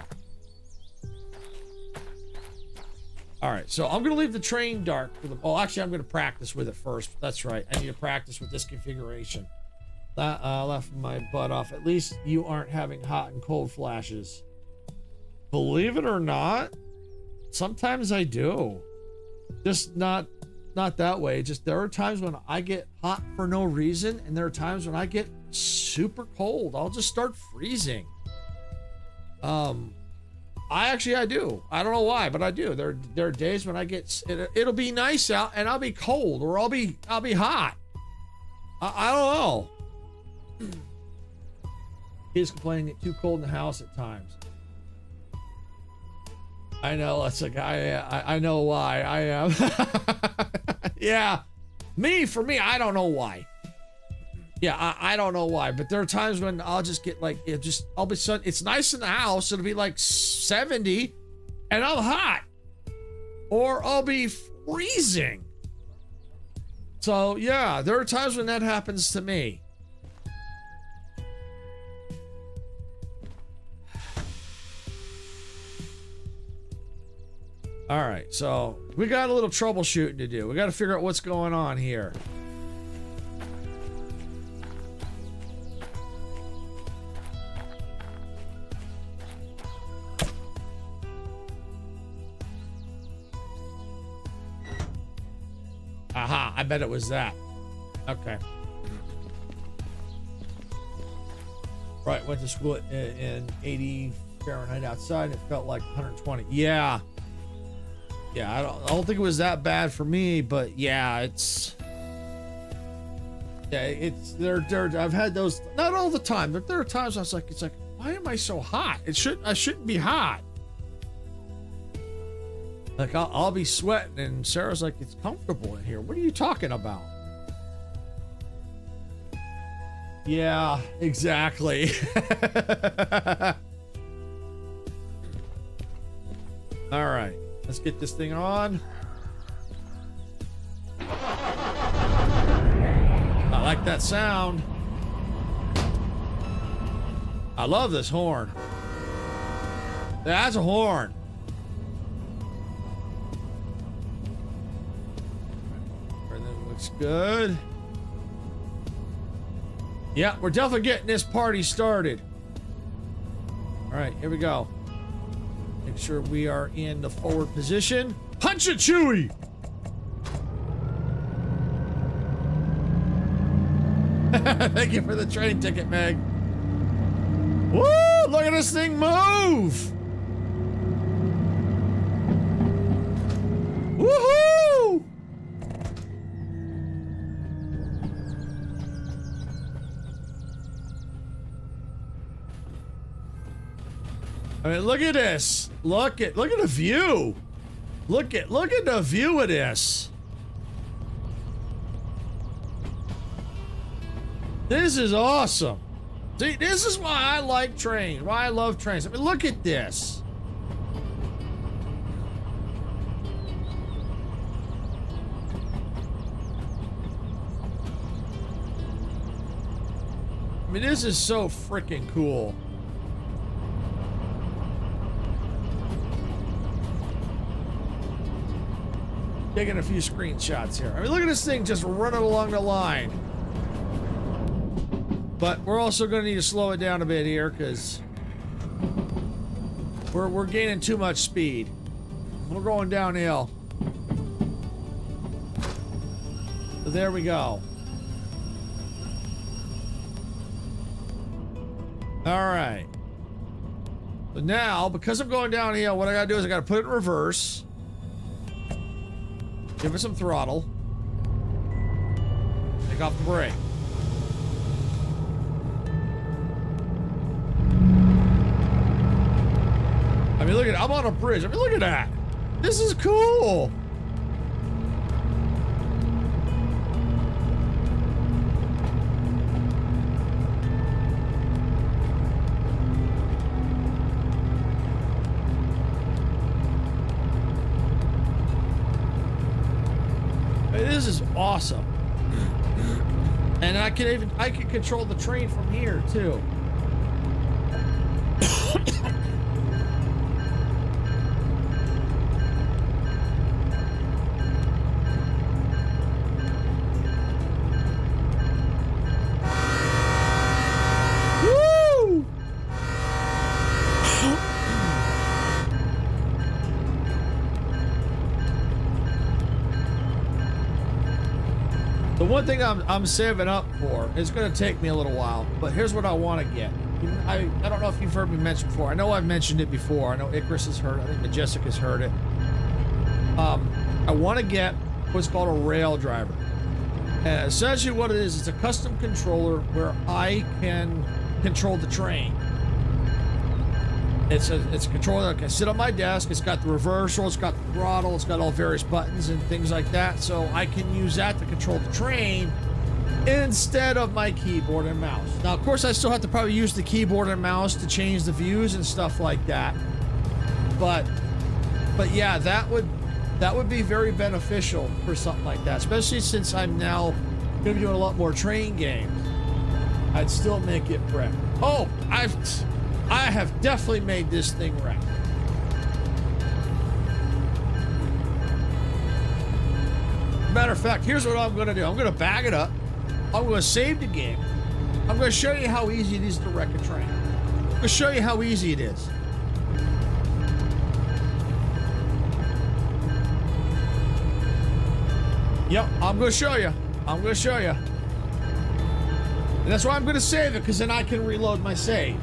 All right, so I'm gonna leave the train dark for the. Oh, actually, I'm gonna practice with it first. That's right. I need to practice with this configuration. That left my butt off. At least you aren't having hot and cold flashes. Believe it or not, sometimes I do. Just not that way. Just there are times when I get hot for no reason, and there are times when I get super cold. I'll just start freezing. I do. I don't know why, but I do. There are days when I get it'll be nice out and I'll be cold, or I'll be hot. I don't know. Kids complaining it's too cold in the house at times. I know, that's like I know why. I am. Yeah. For me, I don't know why. Yeah, I don't know why, but there are times when I'll just get like, all of a sudden, it's nice in the house, it'll be like 70, and I'm hot. Or I'll be freezing. So, yeah, there are times when that happens to me. All right, so we got a little troubleshooting to do. We got to figure out what's going on here. Aha, I bet it was that. Okay. Right, went to school in 80 Fahrenheit outside. It felt like 120. Yeah. Yeah, I don't think it was that bad for me, but yeah, it's I've had those, not all the time, but there are times I was like, it's like, why am I so hot? I shouldn't be hot. Like I'll be sweating, and Sarah's like, it's comfortable in here. What are you talking about? Yeah, exactly. All right, let's get this thing on. I like that sound. I love this horn. That's a horn. Everything looks good. Yeah, we're definitely getting this party started. All right, here we go. Make sure we are in the forward position. Punch it, Chewie! Thank you for the train ticket, Meg. Woo! Look at this thing move! Woohoo! I mean, look at this. Look at the view. Look at the view of this. This is awesome. See, this is why I like trains, why I love trains. I mean, look at this. I mean, this is so freaking cool. Taking a few screenshots here. I mean, look at this thing just running along the line. But we're also going to need to slow it down a bit here because we're gaining too much speed. We're going downhill. So there we go. All right. So now, because I'm going downhill, what I got to do is I got to put it in reverse. Give it some throttle. Take off the brake. I mean, look at it. I'm on a bridge. I mean, look at that. This is cool. This is awesome. And I can control the train from here too. one thing I'm saving up for is going to take me a little while, but here's what I want to get. I don't know if you've heard me mention before. I know I've mentioned it before. I know Icarus has heard it. I think Majestica's heard it. I want to get what's called a rail driver. And essentially what it is, it's a custom controller where I can control the train. It's a controller that can sit on my desk. It's got the reversal, it's got the throttle, it's got all various buttons and things like that. So I can use that to control the train instead of my keyboard and mouse. Now, of course, I still have to probably use the keyboard and mouse to change the views and stuff like that. But yeah, that would be very beneficial for something like that, especially since I'm now going to be doing a lot more train games. I'd still make it prep. Oh, I have definitely made this thing right. Matter of fact, here's what I'm going to do. I'm going to bag it up. I'm going to save the game. I'm going to show you how easy it is to wreck a train. I'm going to show you how easy it is. Yep, I'm going to show you. I'm going to show you. And that's why I'm going to save it, because then I can reload my save.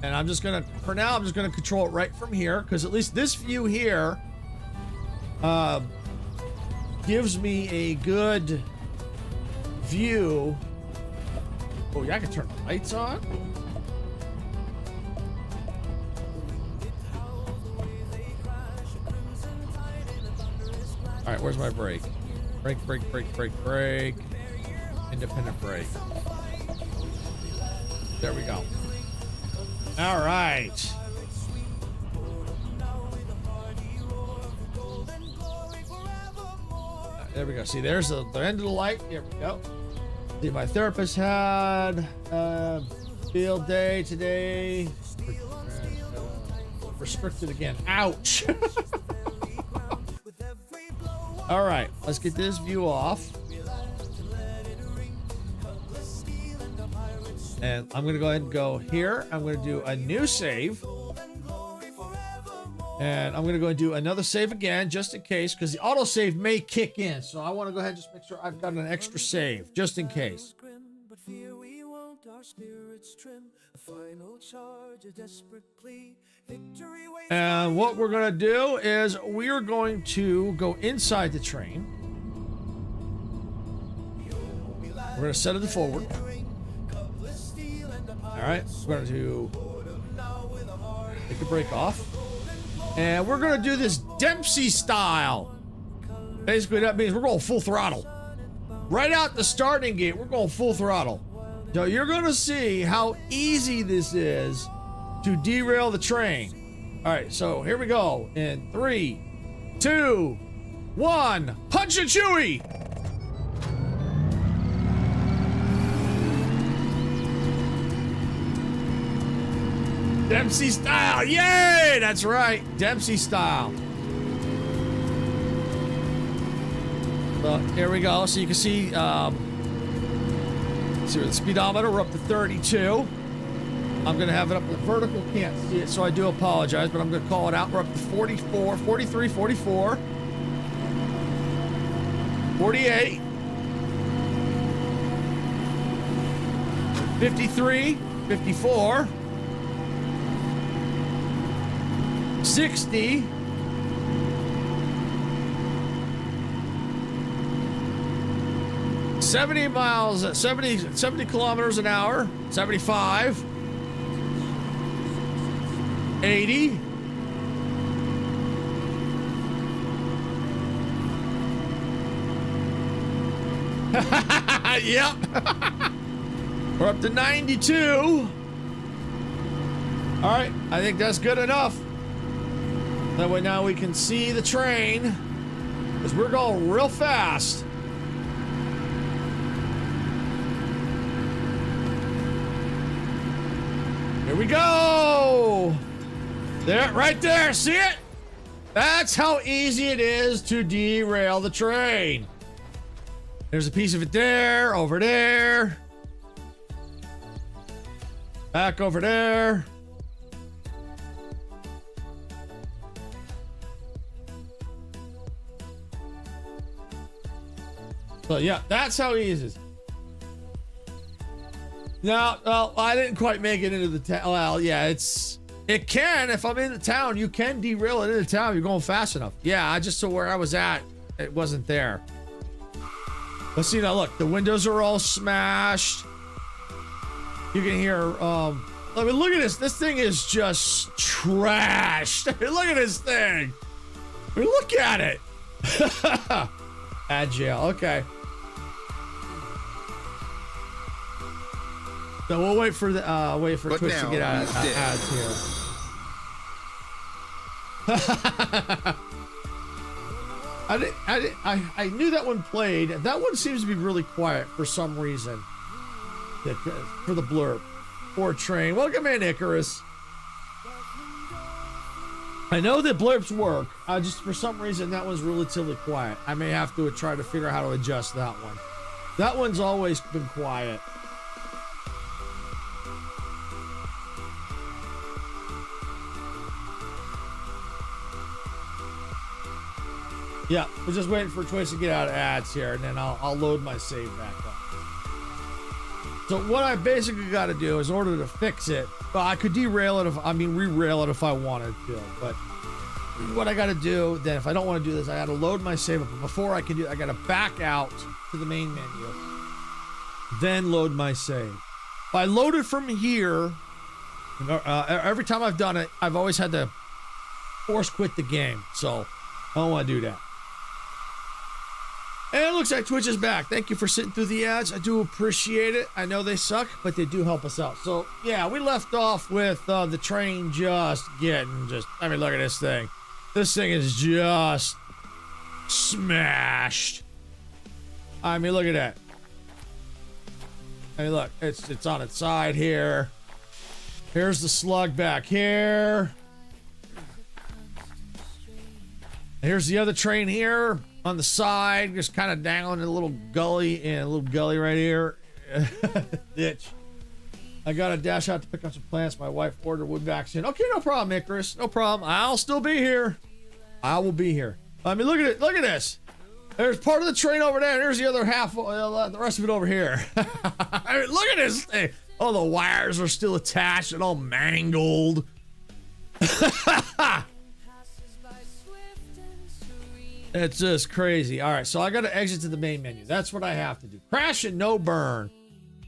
And I'm just gonna, for now, I'm just gonna control it right from here, because at least this view here gives me a good view. Oh yeah, I can turn the lights on. All right, where's my brake? Brake. Independent brake. There we go. All right. There we go. See, there's the end of the light. Here we go. See, my therapist had field day today. Restricted again. Ouch. All right, let's get this view off. And I'm going to go ahead and go here. I'm going to do a new save. And I'm going to go and do another save again, just in case, because the autosave may kick in. So I want to go ahead and just make sure I've got an extra save, just in case. And what we're going to do is we're going to go inside the train. We're going to set it forward. All right, we're going to take the brake off. And we're going to do this Dempsey style. Basically, that means we're going full throttle. Right out the starting gate, we're going full throttle. So you're going to see how easy this is to derail the train. All right, so here we go. In 3, 2, 1, punch and chewy. Dempsey style, yay! That's right, Dempsey style. So here we go. So you can see, see the speedometer. We're up to 32. I'm going to have it up to vertical. Can't see it, so I do apologize, but I'm going to call it out. We're up to 44, 43, 44, 48, 53, 54. 60, 70 miles, 70 kilometers an hour, 75, 80, 'Yep. We're up to 92. All right, I think that's good enough. That way now we can see the train, because we're going real fast. Here we go. There, right there, see it? That's how easy it is to derail the train. There's a piece of it there, over there. Back over there. So yeah, that's how he uses. No, well, I didn't quite make it into the town. Well, yeah, it can. If I'm in the town, you can derail it into town. You're going fast enough. Yeah, I just saw where I was at. It wasn't there. Let's see now. Look, the windows are all smashed. You can hear. I mean, look at this. This thing is just trashed. I mean, look at this thing. I mean, look at it. Agile. Okay. So we'll wait for Twitch to get out of here. I knew that one played. That one seems to be really quiet for some reason. For the blurb. Poor train. Welcome in, Icarus. I know that blurbs work. Just for some reason that one's relatively quiet. I may have to try to figure out how to adjust that one. That one's always been quiet. Yeah, we're just waiting for Twitch to get out of ads here, and then I'll load my save back up. So what I basically got to do is, in order to fix it, well, I could re-rail it if I wanted to, but what I got to do then, if I don't want to do this, I got to load my save up. But before I can do, I got to back out to the main menu, then load my save. If I load it from here, every time I've done it, I've always had to force quit the game, so I don't want to do that. And it looks like Twitch is back. Thank you for sitting through the ads. I do appreciate it. I know they suck, but they do help us out. So, yeah, we left off with the train I mean, look at this thing. This thing is just smashed. I mean, look at that. I mean, look, it's on its side here. Here's the slug back here. Here's the other train here on the side, just kind of down in a little gully right here. Ditch. I got to dash out to pick up some plants. My wife ordered wood vaccine. Okay, no problem, Icarus. No problem. I'll still be here. I will be here. I mean, look at it. Look at this. There's part of the train over there. And there's the other half, the rest of it over here. I mean, look at this thing. Oh, the wires are still attached and all mangled. It's just crazy. All right, so I got to exit to the main menu. That's what I have to do. Crash and no burn.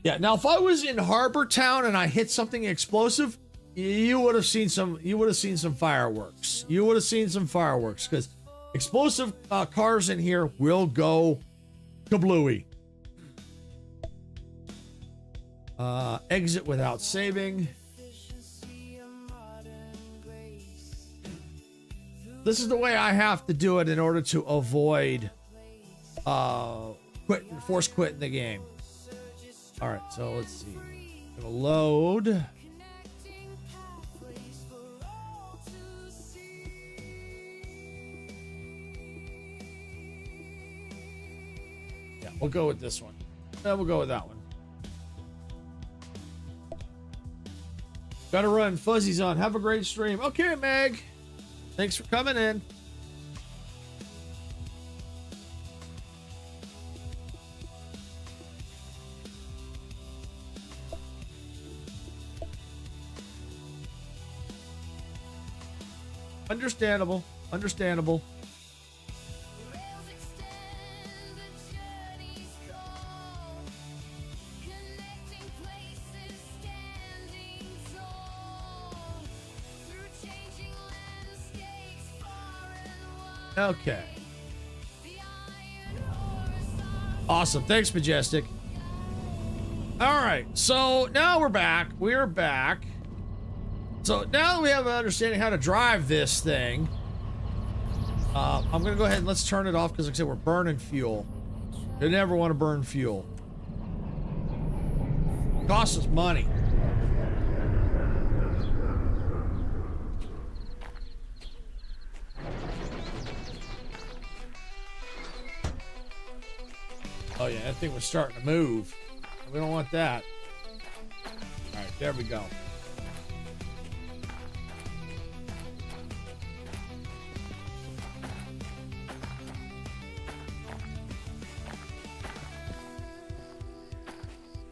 Yeah. Now, if I was in Harbor Town and I hit something explosive, you would have seen some. You would have seen some fireworks. You would have seen some fireworks because explosive cars in here will go kablooey. Exit without saving. This is the way I have to do it in order to avoid force quitting the game. All right, so let's see. I'm gonna load. Yeah, we'll go with this one. We'll go with that one. Gotta run. Fuzzy's on. Have a great stream. Okay, Meg. Thanks for coming in. Understandable. Understandable. Okay. Awesome. Thanks, Majestic. All right. So now we're back. We're back. So now that we have an understanding how to drive this thing, I'm going to go ahead and let's turn it off because, like I said, we're burning fuel. You never want to burn fuel. It costs us money. Oh yeah, that thing was starting to move. We don't want that. All right, there we go.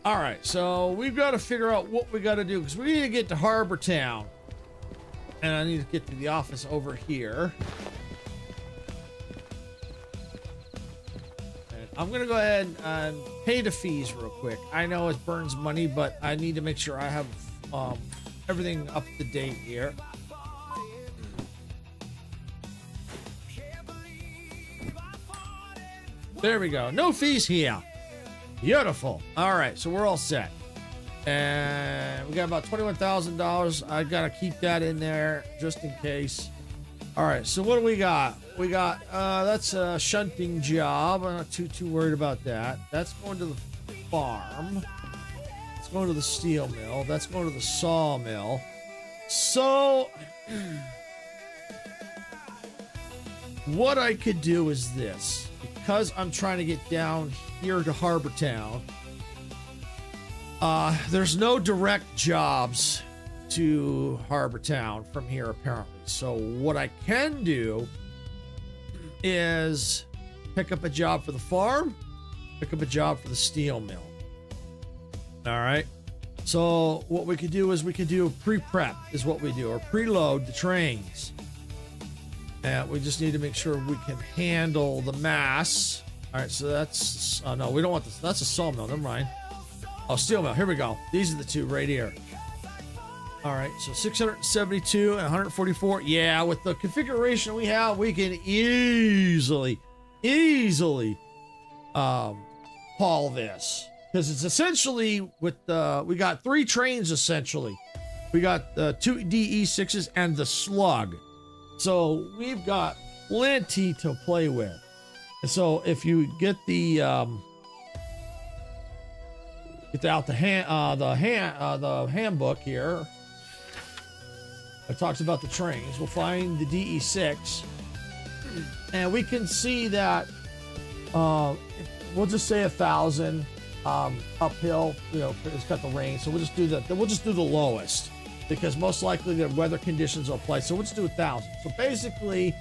All right, so we've got to figure out what we got to do because we need to get to Harbor Town. And I need to get to the office over here. And I'm going to go ahead and pay the fees real quick. I know it burns money, but I need to make sure I have everything up to date here. There we go. No fees here. Beautiful. All right, so we're all set. And we got about $21,000. I got to keep that in there just in case. All right, so what do we got? We got, that's a shunting job. I'm not too worried about that. That's going to the farm. It's going to the steel mill. That's going to the sawmill. So, what I could do is this. Because I'm trying to get down here to Harbor Town, there's no direct jobs to Harbor Town from here, apparently. So what I can do is pick up a job for the farm, pick up a job for the steel mill. All right. So what we could do is we could do a pre-prep is what we do, or preload the trains. And we just need to make sure we can handle the mass. All right, so that's, no, we don't want this. That's a sawmill, never mind. Oh, steel mill, here we go. These are the two right here. All right, so 672 and 144. Yeah, with the configuration we have, we can easily haul this. Because it's essentially with, we got 3 trains essentially. We got the 2 DE6s and the slug. So we've got plenty to play with. And so if you get the handbook here, it talks about the trains. We'll find the DE6, and we can see that we'll just say 1,000 uphill. You know, it's got the rain, so we'll just do that. We'll just do the lowest, because most likely the weather conditions will apply. So let's do 1,000. So basically,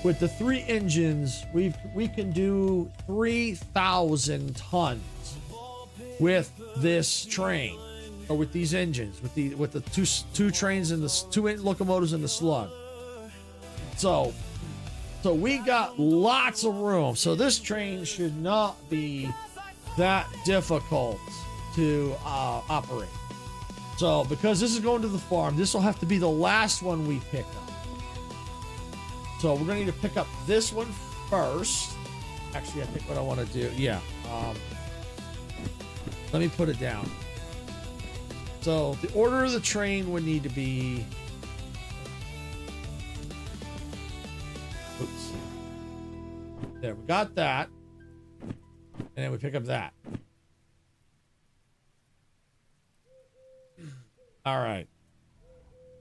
with the 3 engines, we can do 3,000 tons with this train, or with these engines, with the two trains and the 2 locomotives and the slug. So we got lots of room. So this train should not be that difficult to operate. So, because this is going to the farm, this will have to be the last one we pick up. So, we're going to need to pick up this one first. Actually, I think what I want to do, yeah. Let me put it down. So, the order of the train would need to be... Oops. There, we got that. And then we pick up that. All right.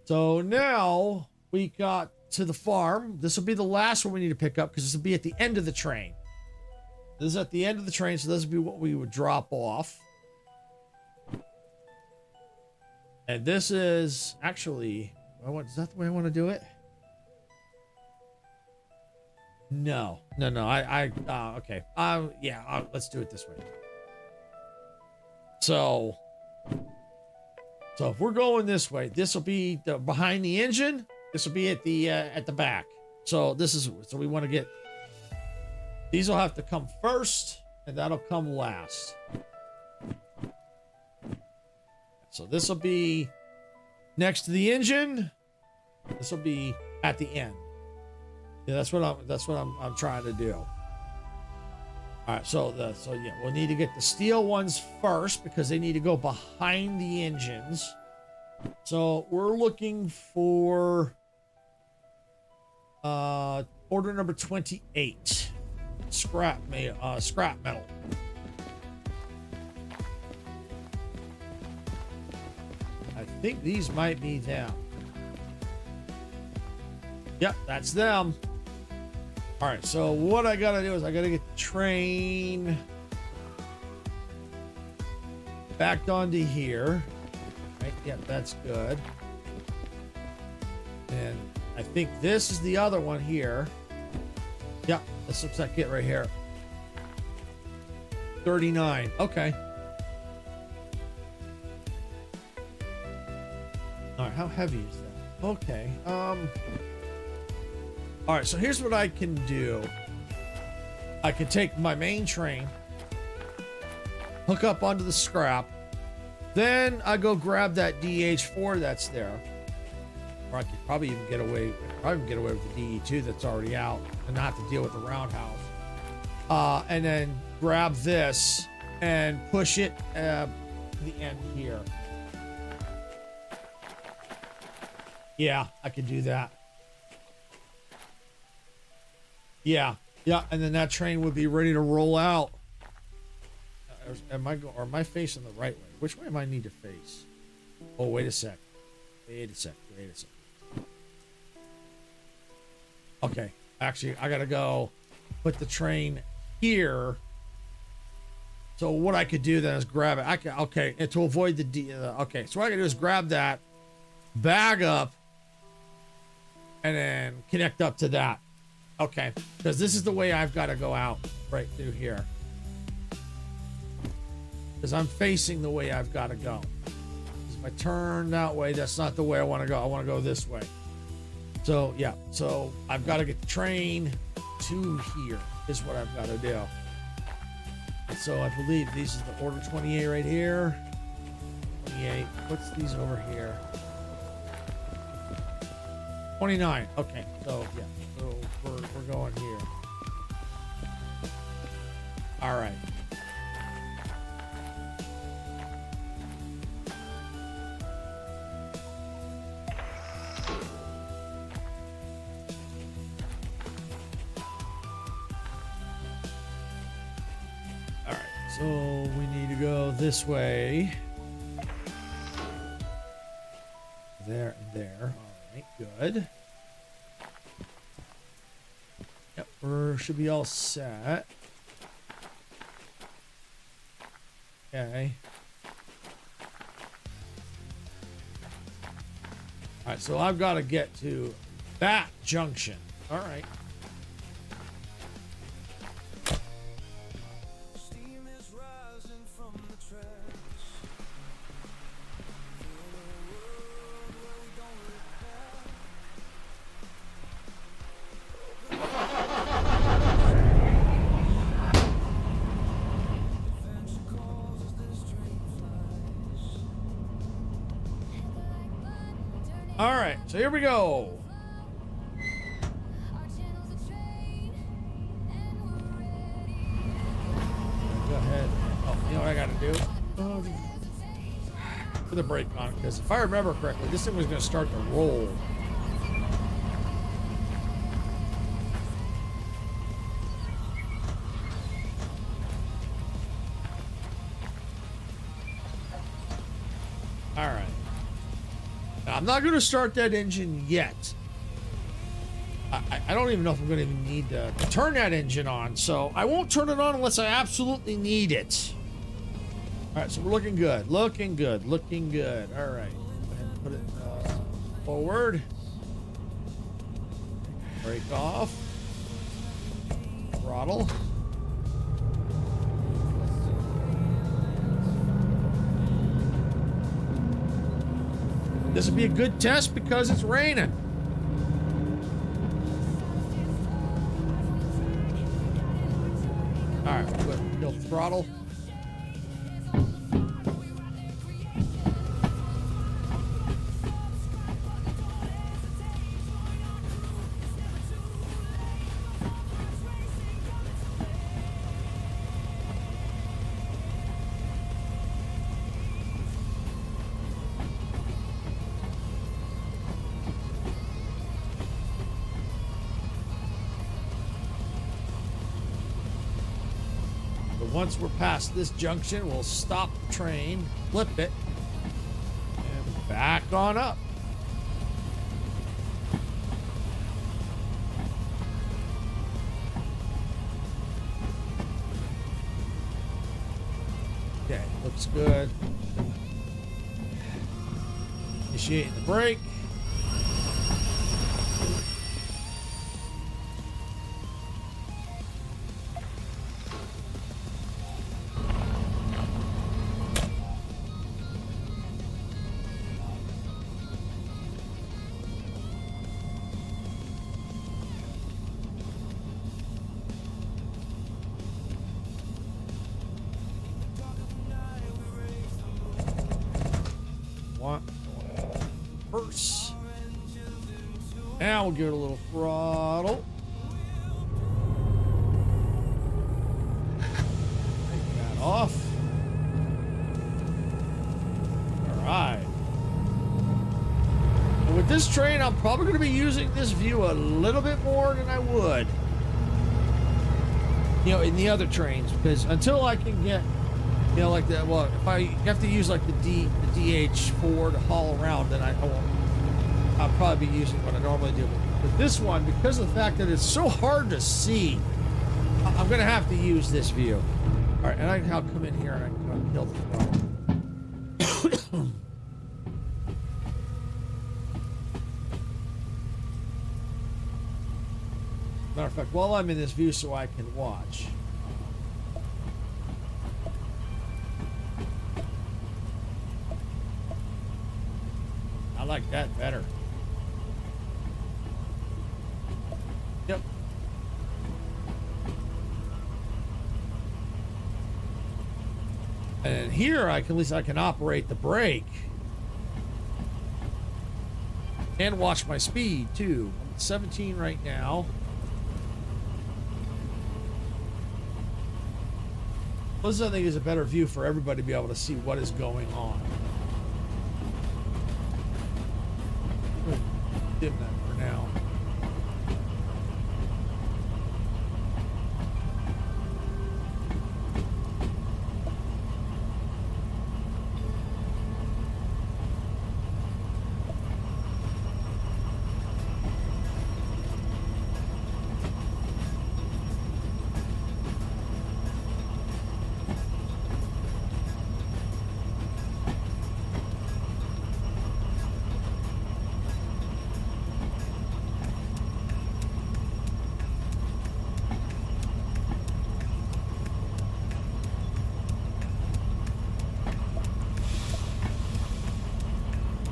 So now we got to the farm. This will be the last one we need to pick up because this will be at the end of the train. This is at the end of the train, so this will be what we would drop off. And this is actually, is that the way I want to do it? No. Okay. Let's do it this way. So if we're going this way, this will be behind the engine. This will be at the back. So we want to get, these will have to come first, and that'll come last. So this will be next to the engine. This will be at the end. Yeah, that's what I'm trying to do. All right, so we'll need to get the steel ones first because they need to go behind the engines. So we're looking for order number 28, scrap metal. I think these might be them. Yep, that's them. All right, so what I gotta do is I gotta get the train backed onto here. Right, yeah, that's good. And I think this is the other one here. Yeah, this looks like it right here. 39. Okay. All right, how heavy is that? Okay. All right, so here's what I can do. I can take my main train, hook up onto the scrap, then I go grab that DH4 that's there. Or I could probably even get away with the DE2 that's already out and not have to deal with the roundhouse. And then grab this and push it to the end here. Yeah, I could do that. Yeah, and then that train would be ready to roll out. Am I facing the right way? Which way am I need to face? Oh, wait a sec. Okay, actually, I gotta go put the train here. So what I could do then is grab it. Okay, and to avoid okay, so what I can do is grab that, bag up, and then connect up to that. Okay, because this is the way I've got to go out right through here. Because I'm facing the way I've got to go. If I turn that way, that's not the way I want to go. I want to go this way. So, yeah. So, I've got to get the train to here is what I've got to do. And so, I believe these is the order 28 right here. 28. What's these over here? 29. Okay. So, yeah. So, we're going here. All right. So we need to go this way. There and there. All right, good. Yep, we should be all set. Okay. All right, so I've got to get to that junction. All right. All right, so here we go. Go ahead. Oh, you know what I got to do? Put the brake on, because if I remember correctly, this thing was going to start to roll. All right. I'm not going to start that engine yet. I don't even know if I'm going to even need to turn that engine on, so I won't turn it on unless I absolutely need it. All right, so we're looking good. Looking good. All right. Go ahead and put it forward. Brake off. Throttle. This would be a good test because it's raining. All right, we'll throttle. Once we're past this junction, we'll stop the train, flip it, and back on up. Okay, looks good. Initiating the brake. Reverse. Now we'll give it a little throttle. Take that off. All right. And with this train, I'm probably going to be using this view a little bit more than I would, you know, in the other trains, because until I can get, you know, like that. Well, if I have to use like the DH4 to haul around, then I won't. I'll probably be using what I normally do. But this one, because of the fact that it's so hard to see, I'm gonna have to use this view. All right, and I'll come in here and I can kill the throttle. Matter of fact, while I'm in this view, so I can watch. I like that better. Yep. And here, at least I can operate the brake and watch my speed too. I'm at 17 right now. This, I think, is a better view for everybody to be able to see what is going on. Dim that for now.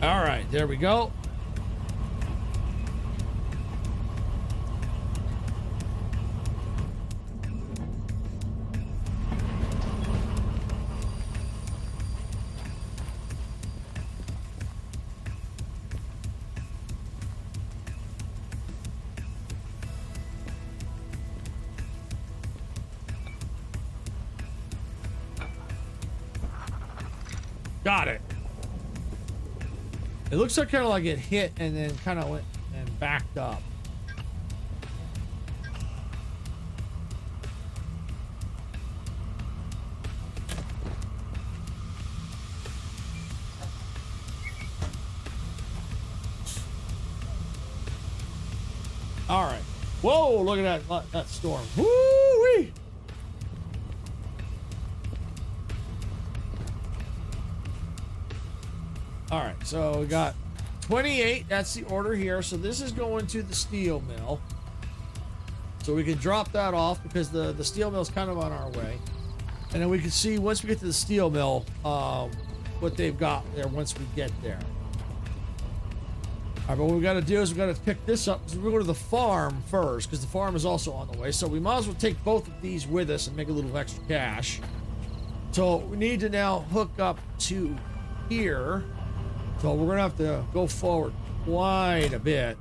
All right, there we go. Got it. It looks like kind of like it hit and then kind of went and backed up. All right. Whoa, look at that storm. Woo-wee! All right, so we got 28. That's the order here. So this is going to the steel mill. So we can drop that off because the steel mill is kind of on our way. And then we can see once we get to the steel mill what they've got there once we get there. All right, but what we got to do is we got to pick this up. We're going to the farm first because the farm is also on the way. So we might as well take both of these with us and make a little extra cash. So we need to now hook up to here. So we're going to have to go forward quite a bit.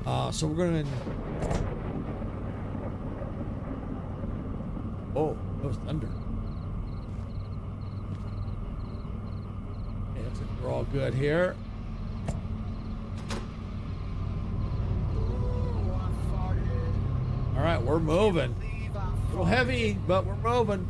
So we're going to... Oh, that was thunder. Okay, looks like we're all good here. All right, we're moving. A little heavy, but we're moving.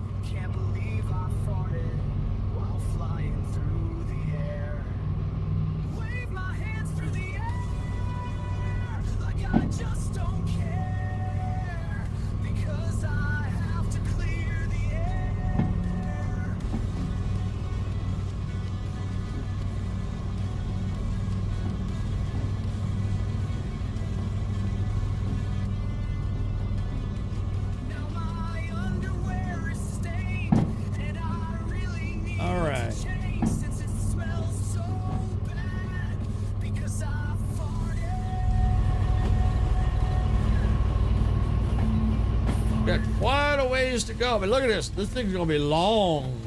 ways to go, but look at this. This thing's gonna be long.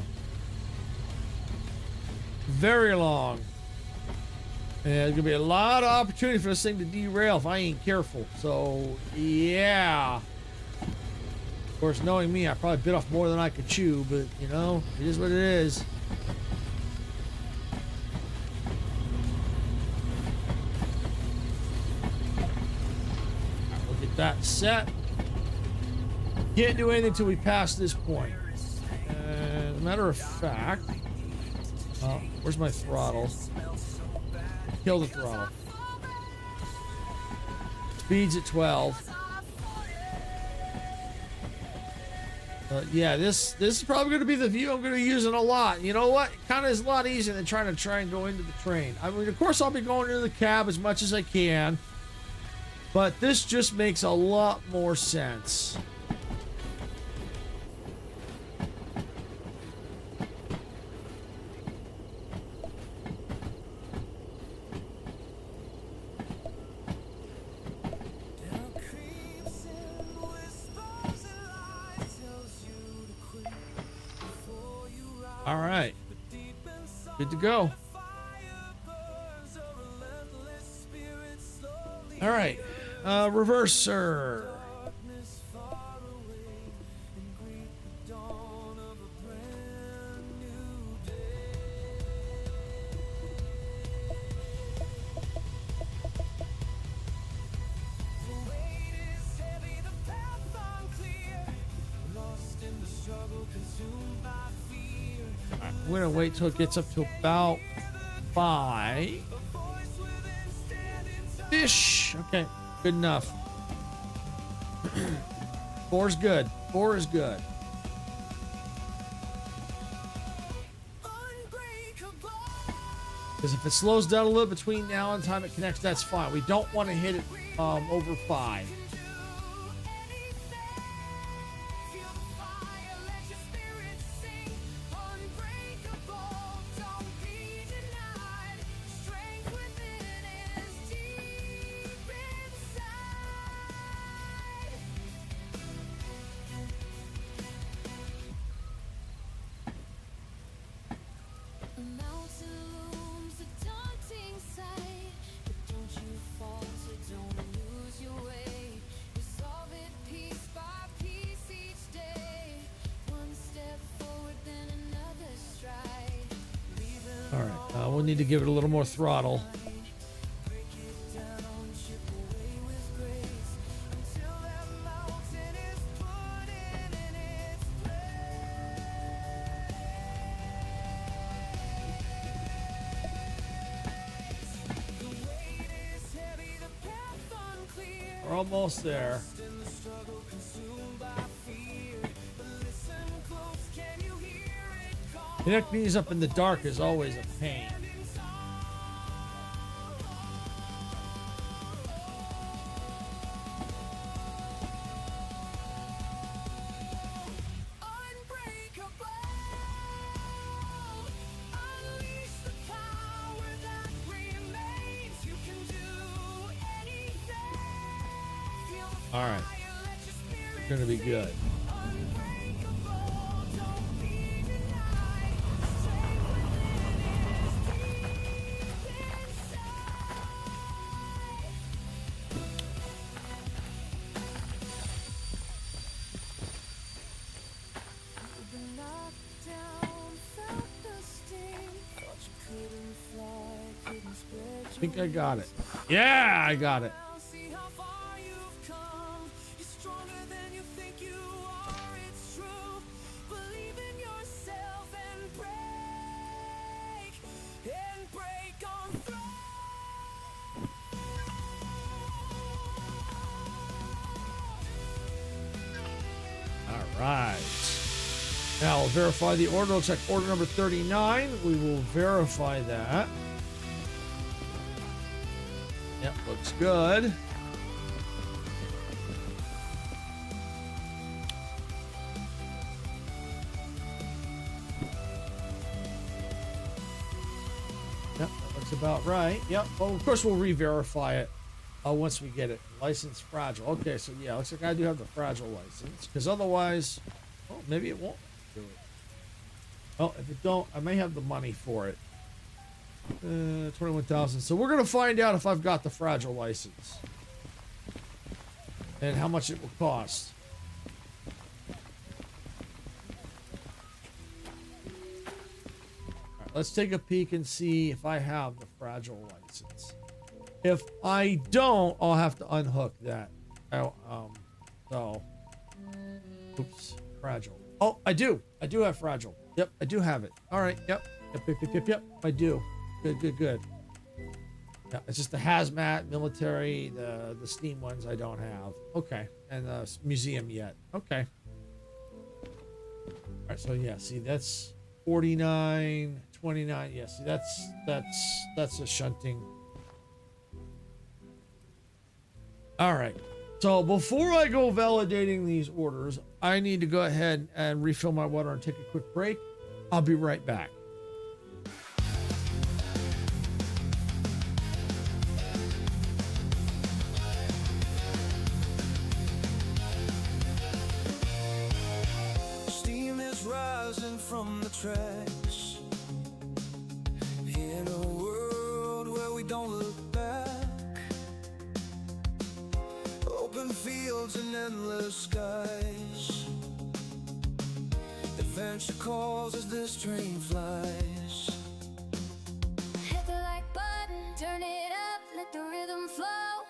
Very long. And there's gonna be a lot of opportunity for this thing to derail if I ain't careful. So, yeah. Of course, knowing me, I probably bit off more than I could chew, but, you know, it is what it is. We'll get that set. Can't do anything until we pass this point. As a matter of fact, where's my throttle? Kill the throttle. Speed's at 12. Yeah, this is probably going to be the view I'm going to be using a lot. You know what? It kind of is a lot easier than trying to go into the train. I mean, of course, I'll be going into the cab as much as I can, but this just makes a lot more sense. All right, good to go. All right, reverser. I'm gonna wait till it gets up to about 5-ish. Okay, good enough. 4's good. 4 is good. Because if it slows down a little between now and time it connects, that's fine. We don't want to hit it over 5. All right, we'll need to give it a little more throttle. We're almost there. Connecting these up in the dark is always a pain. All right, it's gonna be good. I think I got it. Yeah, I got it. All right. Now we'll verify the order. Looks like order number 39. We will verify that. Yep, looks good. Yep, that looks about right. Yep, well, of course we'll re-verify it Oh, once we get it. License fragile. Okay, so yeah, looks like I do have the fragile license. Because otherwise, oh, maybe it won't do it. Oh, if it don't, I may have the money for it. 21,000. So we're going to find out if I've got the fragile license. And how much it will cost. All right, let's take a peek and see if I have the fragile license. If I don't, I'll have to unhook that. So, oops, fragile. Oh, I do. I do have fragile. Yep, I do have it. All right. Yep. Yep. I do. Good. Yeah, it's just the hazmat, military, the steam ones I don't have. Okay, and the museum yet. Okay. All right. So yeah, see that's 49, 29. Yeah, see that's a shunting. All right. So before I go validating these orders, I need to go ahead and refill my water and take a quick break. I'll be right back. Steam is rising from the tracks in a world where we don't look back. Open fields and endless skies. Adventure calls as this train flies. Hit the like button, turn it up, let the rhythm flow.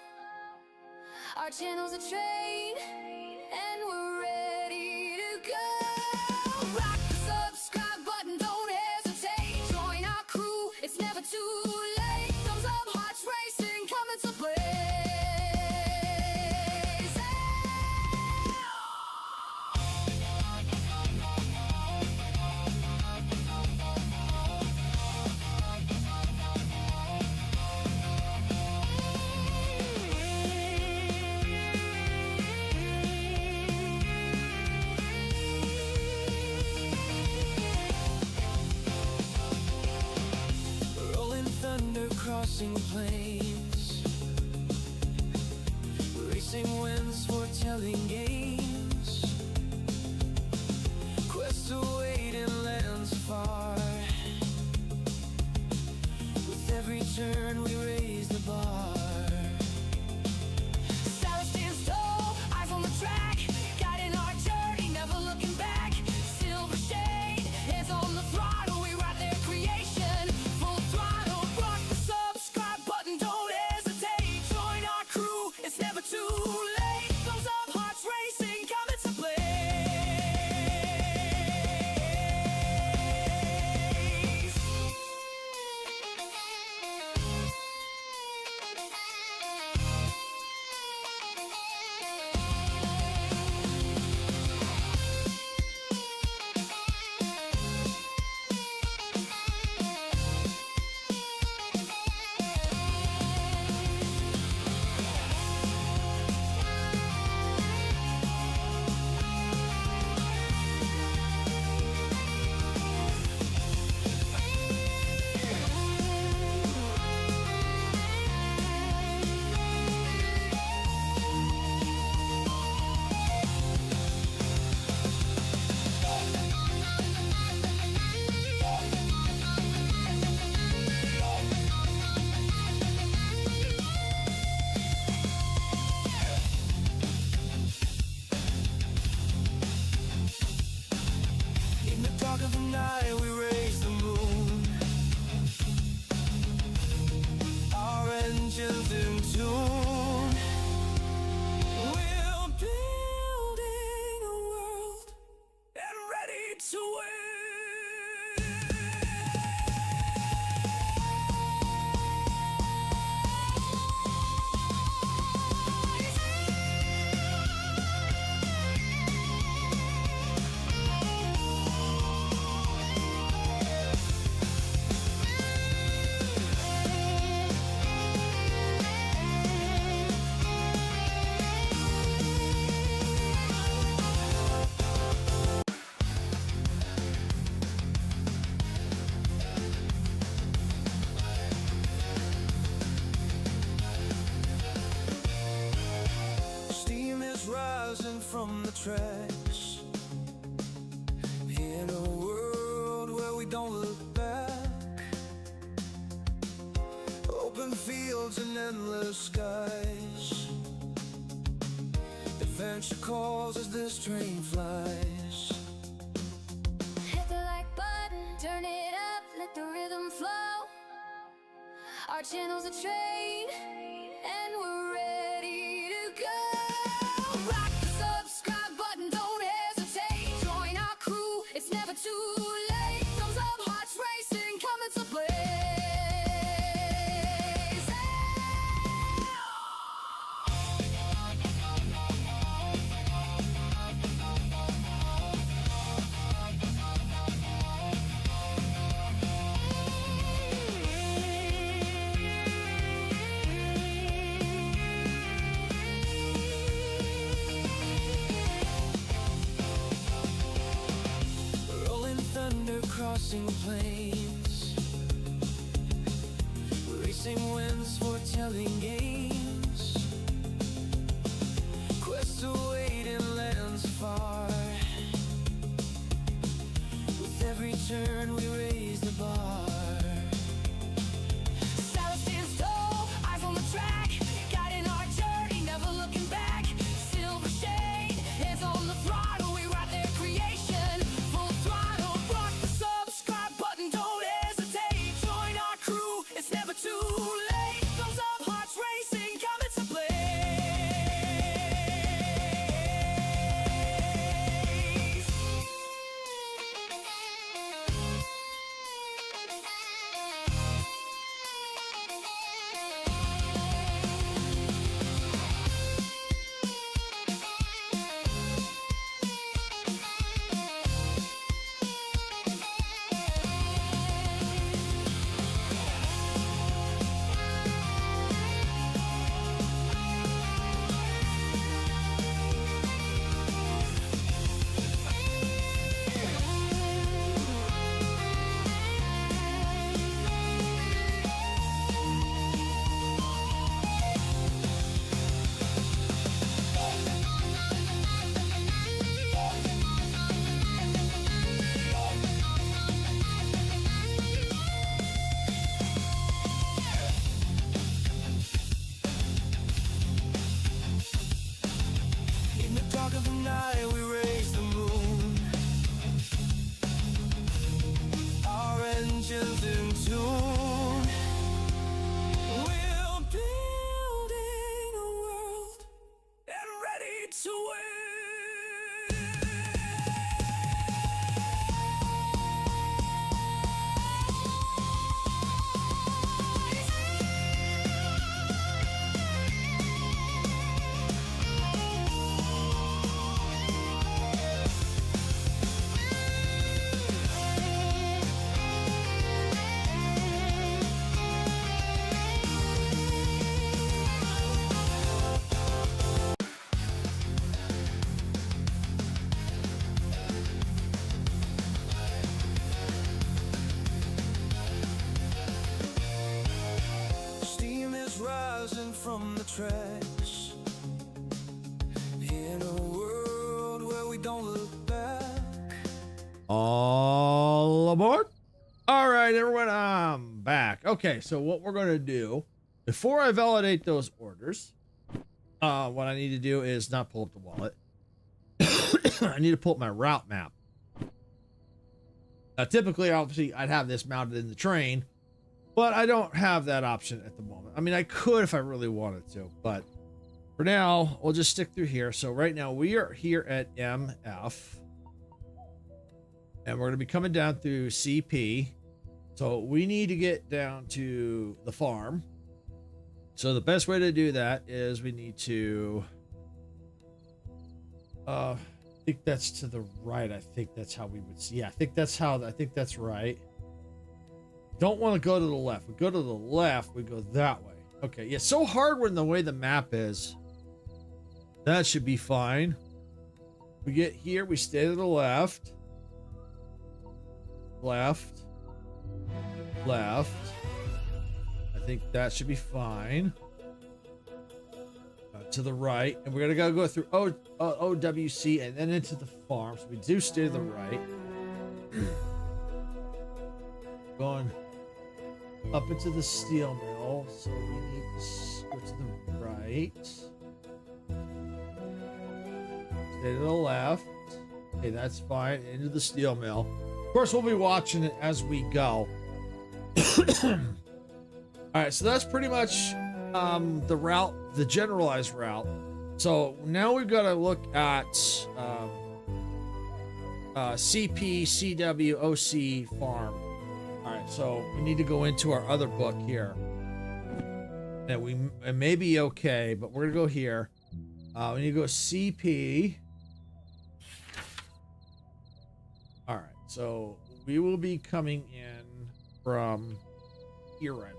Our channel's a train, and we're ready to go. Rock the subscribe button, don't hesitate. Join our crew, it's never too late. Thumbs up, hearts racing, coming to play. Rolling thunder crossing plains, racing winds foretelling games. Quests await in lands far. With every turn we raise the bar. Silence stands tall, eyes on the track, guiding our journey, never looking back. Silver shade, hands on the throttle, we ride their creation. Full throttle, rock the subscribe button, don't from the tracks. In a world where we don't look back, open fields and endless skies. Adventure calls as this train flies. Hit the like button, turn it up, let the rhythm flow. Our channel's a train, and we're ready to go. Rock the subscribe button, don't hesitate. Join our crew, it's never too late. Thumbs up, hearts racing, coming to play. Rolling thunder crossing plains, racing winds foretelling games. Quests await in lands far. With every turn we raise the bar. Saddle stands tall, eyes on the track, guiding our journey, never looking back. Silver shade, hands on the throttle, we ride their creation. Full throttle, rock the subscribe button, don't hesitate. Join our crew, it's never too late. Thumbs up, hearts racing, coming to play. In the dark of the night we raise the moon. Our engines in tune. We're building a world and ready to win. Steam is rising from the tracks. In a world where we don't look back. All aboard. All right, everyone, I'm back. Okay, so what we're going to do before I validate those orders, what I need to do is not pull up the wallet. I need to pull up my route map. Typically, obviously, I'd have this mounted in the train, but I don't have that option at the moment. I mean, I could if I really wanted to, but for now, we'll just stick through here. So right now, we are here at MF, and we're going to be coming down through CP. So we need to get down to the farm. So the best way to do that is we need to, I think that's to the right. I think that's how we would see. Yeah, I think that's right. Don't want to go to the left. We go to the left, we go that way. Okay, yeah, so hard when the way the map is. That should be fine. We get here, we stay to the left. Left. I think that should be fine. to the right, and we're gonna go through OWC and then into the farm. So we do stay to the right. Going up into the steel mill, so we need to go to the right. Stay to the left. Okay, that's fine. Into the steel mill. Of course, we'll be watching it as we go. All right, so that's pretty much the route, the generalized route. So now we've got to look at CP, CW, OC farm. All right, so we need to go into our other book here. And it may be okay, but we're gonna go here. We need to go CP. All right, so we will be coming in from here, right?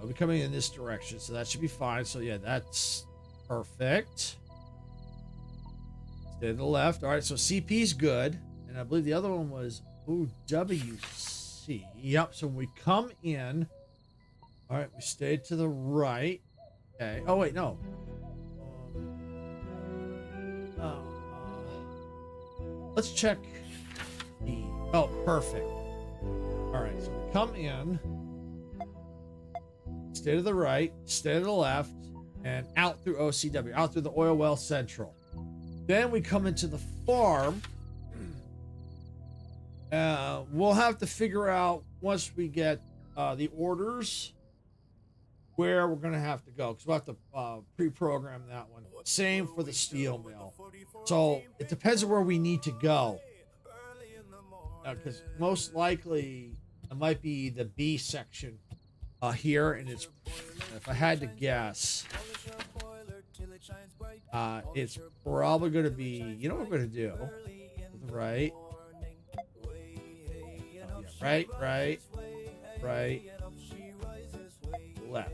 I'll be coming in this direction, so that should be fine. So yeah, that's perfect. Stay to the left. All right, so CP's good, and I believe the other one was OWC. Yep. So when we come in, all right, we stay to the right. Okay. Oh wait, no. Let's check the. Oh, perfect. All right, so we come in. Stay to the right, stay to the left, and out through OCW, out through the oil well central. Then we come into the farm. We'll have to figure out once we get the orders where we're going to have to go, because we'll have to pre-program that one. Same for the steel mill. So it depends on where we need to go. Because most likely it might be the B section here, and it's, if I had to guess, it's probably going to be, you know what we're going to do? Right. Right, left.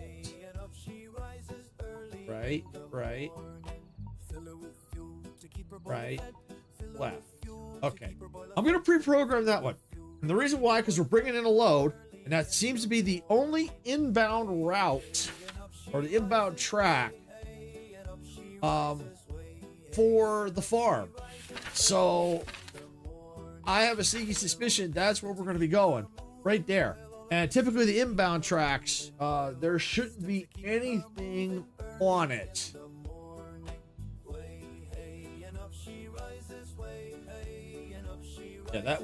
Right, left. Okay. I'm going to pre-program that one. And the reason why, because we're bringing in a load, and that seems to be the only inbound route, or the inbound track, for the farm. So I have a sneaky suspicion that's where we're going to be going, right there. And typically the inbound tracks, there shouldn't be anything on it. Yeah,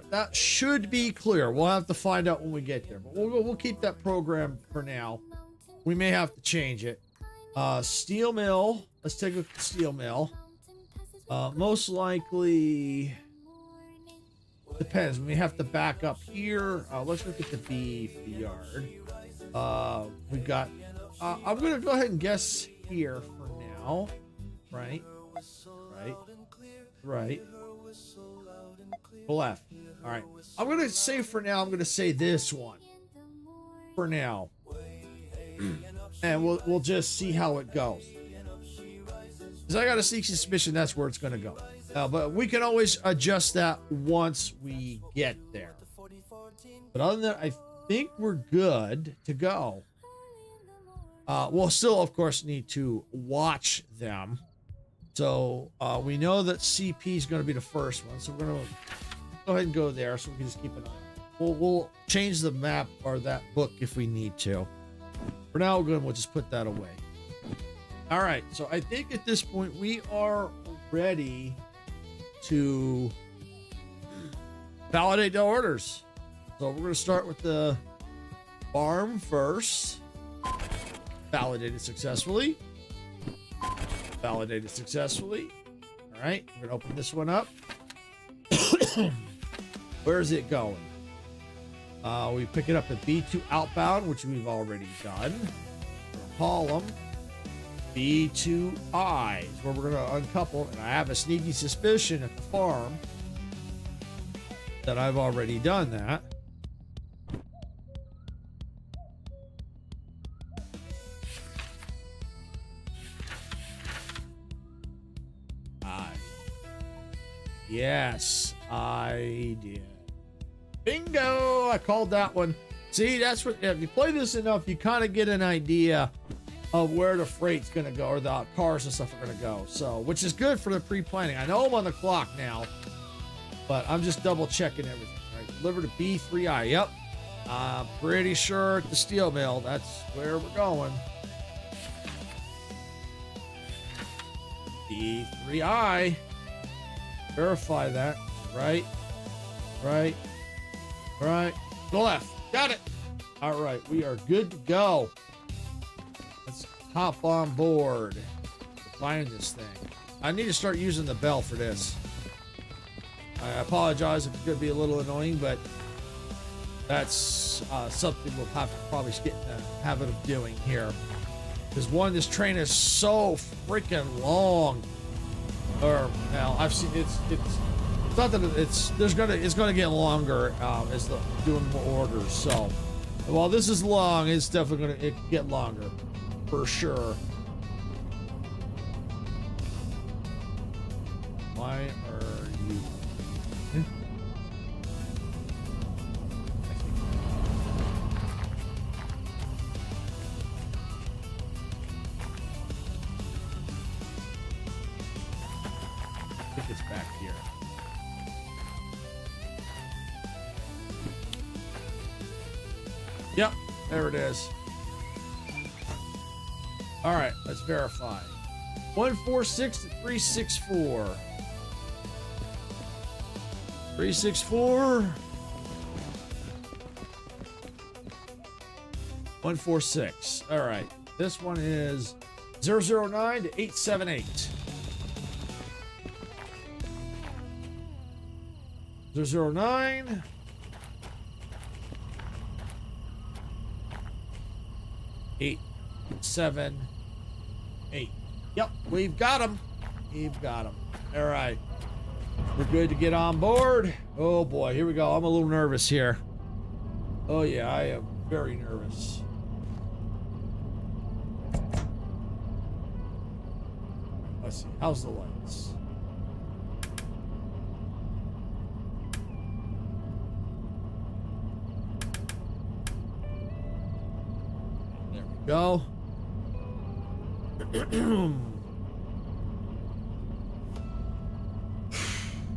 that should be clear. We'll have to find out when we get there, but we'll keep that program for now. We may have to change it. Steel mill. Let's take a look at the steel mill. Most likely, depends. We may have to back up here. Let's look at the B for the yard. We've got. I'm gonna go ahead and guess here for now. Right. Left. All right. I'm gonna say for now. I'm gonna say this one for now, and we'll just see how it goes. Because I got a sneaky suspicion that's where it's gonna go. But we can always adjust that once we get there. But other than that, I think we're good to go. We'll still, of course, need to watch them. So we know that CP is going to be the first one. So we're going to go ahead and go there so we can just keep an eye. We'll change the map or that book if we need to. For now, we'll just put that away. All right. So I think at this point we are ready to validate the orders. So we're going to start with the farm first. Validated successfully. Validated successfully. All right, we're gonna open this one up. Where is it going? We pick it up at B2 outbound, which we've already done. Column B2I is where we're gonna uncouple, and I have a sneaky suspicion at the farm that I've already done that. Yes, I did. Bingo! I called that one. See, that's what, if you play this enough, you kind of get an idea of where the freight's gonna go, or the cars and stuff are gonna go. So, which is good for the pre-planning. I know I'm on the clock now, but I'm just double checking everything. All right, deliver to B3I. Yep. I'm pretty sure at the steel mill, that's where we're going. B3I. Verify that. Right. Right. Right. To the left. Got it. All right. We are good to go. Let's hop on board. Find this thing. I need to start using the bell for this. I apologize if it's going to be a little annoying, but that's something we'll have to probably get in the habit of doing here. Because one, this train is so freaking long. Or now I've seen it's not that it's gonna get longer as the doing more orders. So while this is long, it's definitely gonna get longer for sure. Why are you? I think it's back here. Yep, there it is. All right, let's verify. 146 to 364. 364. 146. All right, this one is 009 to 878. 009. 878. Yep, we've got him. We've got him. All right. We're good to get on board. Oh boy, here we go. I'm a little nervous here. Oh yeah, I am very nervous. Let's see. How's the lights? There we go.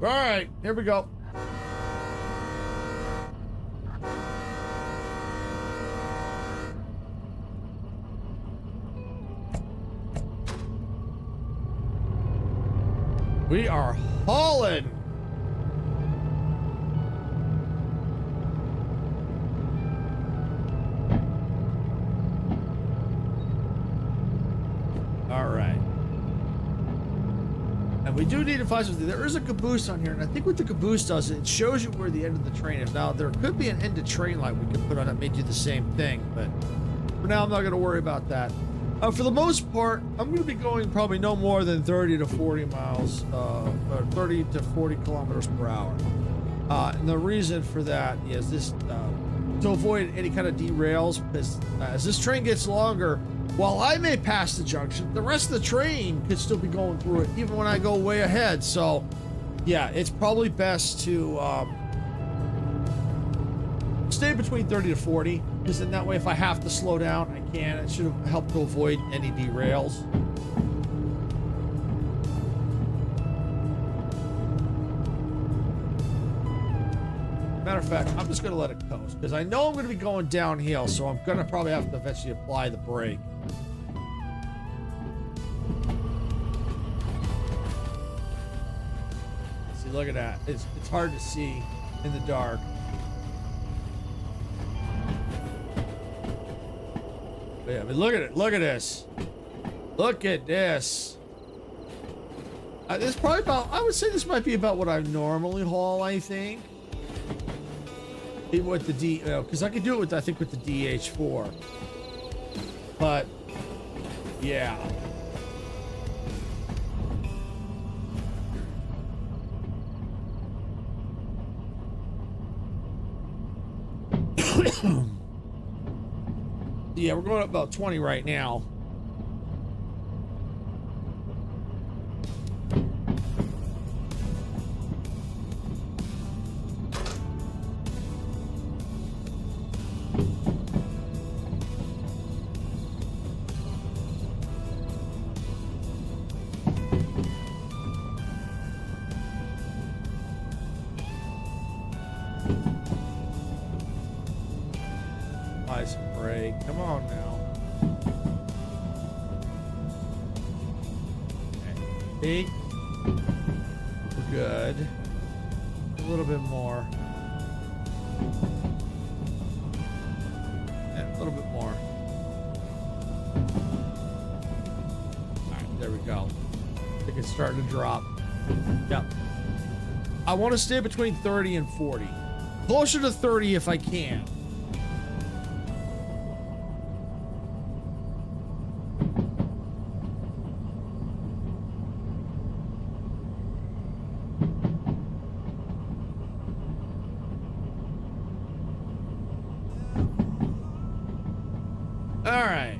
All right, here we go. We are hauling. All right. And we do need to find something. There is a caboose on here, and I think what the caboose does, it shows you where the end of the train is. Now, there could be an end of train light we could put on that may do the same thing, but for now, I'm not going to worry about that. For the most part, I'm going to be going probably no more than 30 to 40 miles, or 30 to 40 kilometers per hour. And the reason for that is this, to avoid any kind of derails, because as this train gets longer, while I may pass the junction, the rest of the train could still be going through it, even when I go way ahead. So, yeah, it's probably best to stay between 30 to 40, because then that way, if I have to slow down, I can. It should help to avoid any derails. Matter of fact, I'm just going to let it coast, because I know I'm going to be going downhill, so I'm going to probably have to eventually apply the brake. See, look at that. It's hard to see in the dark. But yeah, but look at it. Look at this. Look at this. This is probably about, I would say this might be about what I normally haul, I think. With the D, because I could do it with, I think, with the DH4. But, yeah. Yeah, we're going up about 20 right now. Come on now. Okay. We're good. A little bit more. Yeah, a little bit more. Alright, there we go. I think it's starting to drop. Yep. I want to stay between 30 and 40. Closer to 30 if I can. All right.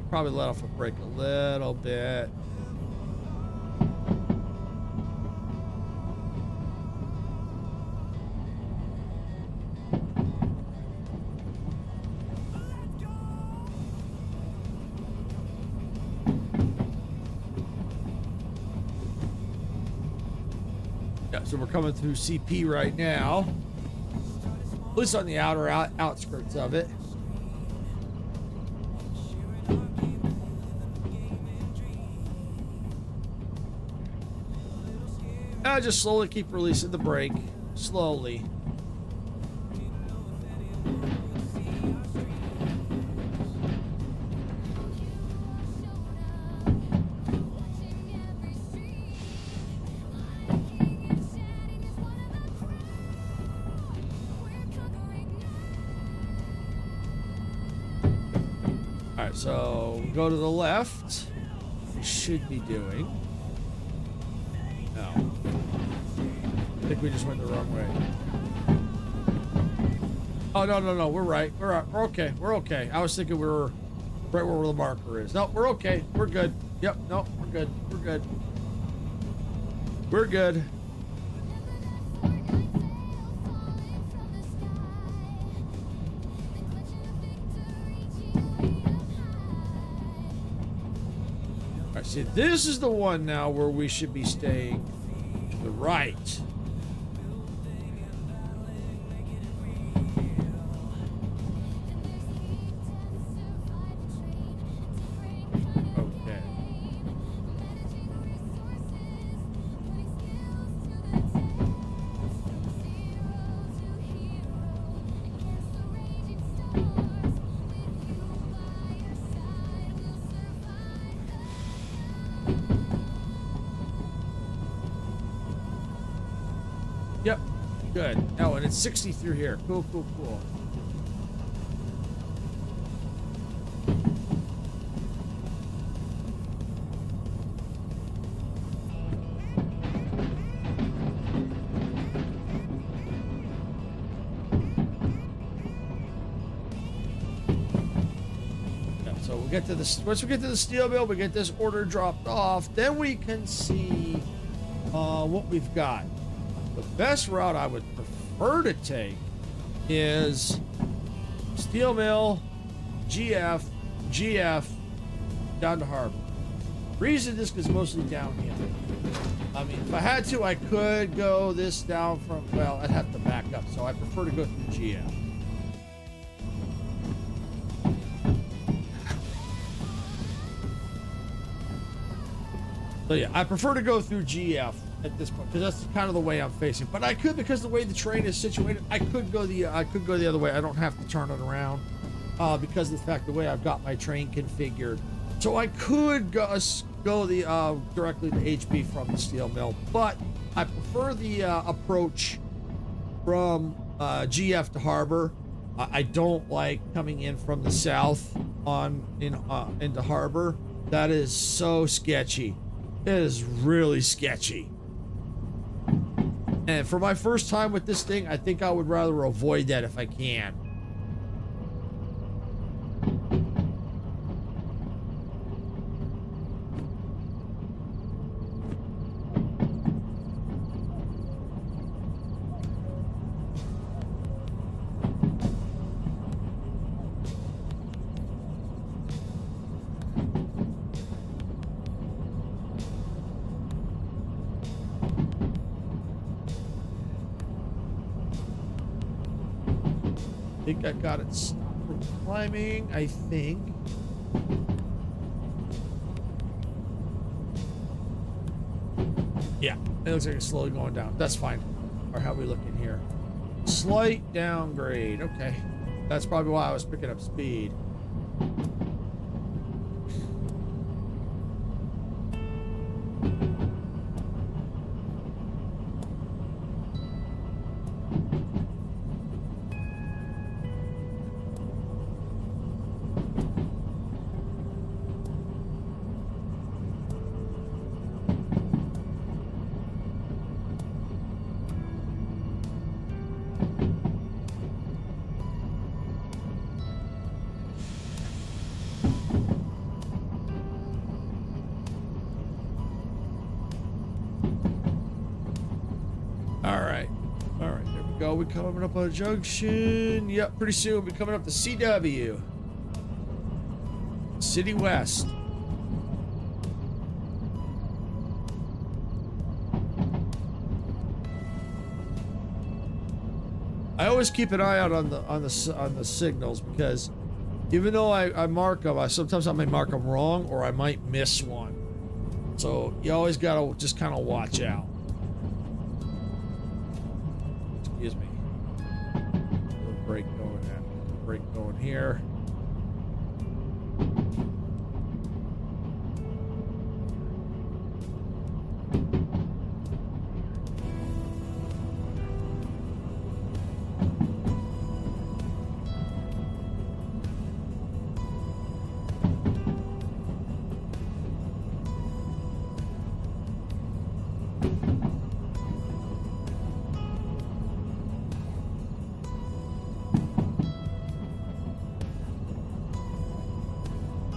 Probably let off a brake a little bit. Yeah, so we're coming through CP right now. At least on the outer outskirts of it. I just slowly keep releasing the brake. Slowly. Alright, so go to the left. We should be doing. No. I think we just went the wrong way. Oh, no. We're right. We're okay. We're okay. I was thinking we were right where the marker is. No, we're okay. We're good. Yep. No, we're good. We're good. We're good. All right, see, this is the one now where we should be staying to the right. Yep, good. Oh, and it's 60 through here. Cool. Yeah, so we'll get to this. Once we get to the steel mill, we get this order dropped off. Then we can see what we've got. The best route I would prefer to take is steel mill, GF, down to harbor. Reason this is mostly downhill. I mean, if I had to, I could go this down from, well, I'd have to back up, so I prefer to go through GF. So yeah, I prefer to go through GF at this point because that's kind of the way I'm facing. But I could, because the way the train is situated, I could go the other way. I don't have to turn it around because of the fact the way I've got my train configured. So I could go directly to HB from the steel mill, but I prefer the approach from GF to harbor. I don't like coming in from the south into harbor. That is so sketchy. It is really sketchy. And for my first time with this thing, I think I would rather avoid that if I can. think I got it stopped from climbing. I think. Yeah, it looks like it's slowly going down. That's fine. Or how are we looking here? Slight downgrade. Okay. That's probably why I was picking up speed. We're coming up on a junction. Yep, pretty soon we'll be coming up to CW. City West. I always keep an eye out on the signals, because even though I mark them, sometimes I may mark them wrong, or I might miss one. So you always gotta just kind of watch out. Excuse me. Little brake going there. Brake going here.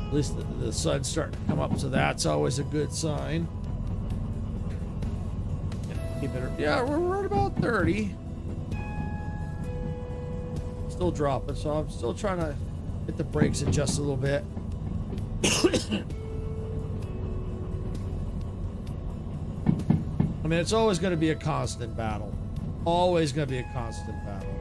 At least the sun's starting to come up, so that's always a good sign. Keep it, yeah, we're right about 30. Still dropping, so I'm still trying to hit the brakes and adjust a little bit. I mean, it's always going to be a constant battle. Always going to be a constant battle.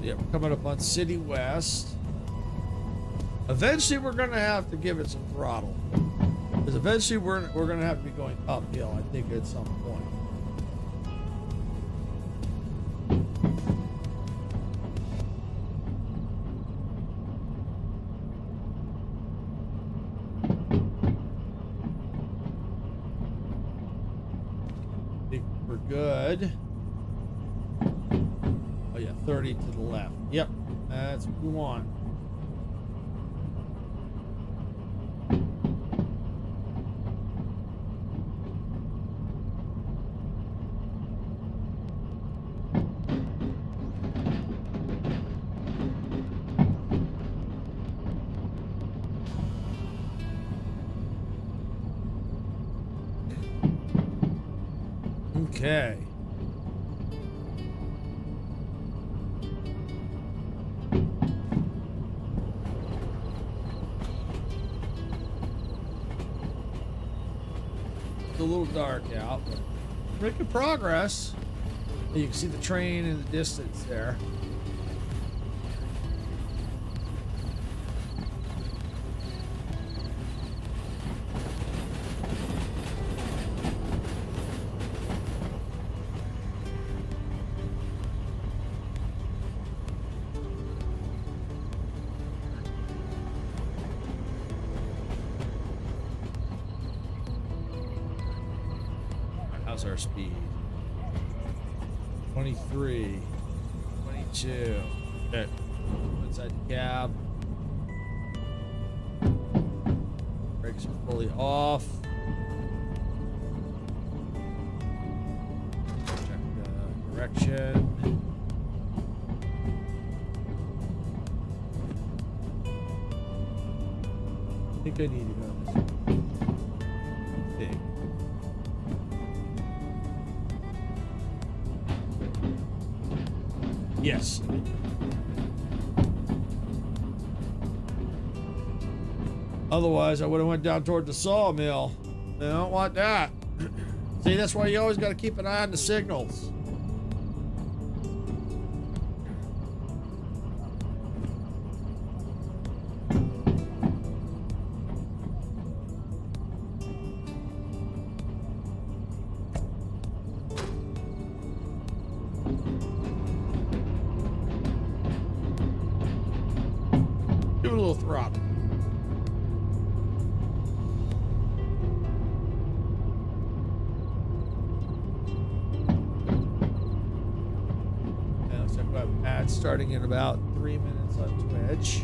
Yeah, we're coming up on City West. Eventually, we're going to have to give it some throttle, because eventually we're going to have to be going uphill, I think, at some point. I think we're good. 30 to the left. Yep, that's what we want. Okay. A little dark out, but making progress. You can see the train in the distance there. How's our speed? 23, 22. Okay. Inside the cab. Brakes are fully off. Check the direction. I think I need to go this way. I think. Yes. Otherwise, I would have went down toward the sawmill. I don't want that. See, that's why you always got to keep an eye on the signals. Give it a little throttle. Starting in about 3 minutes on Twitch.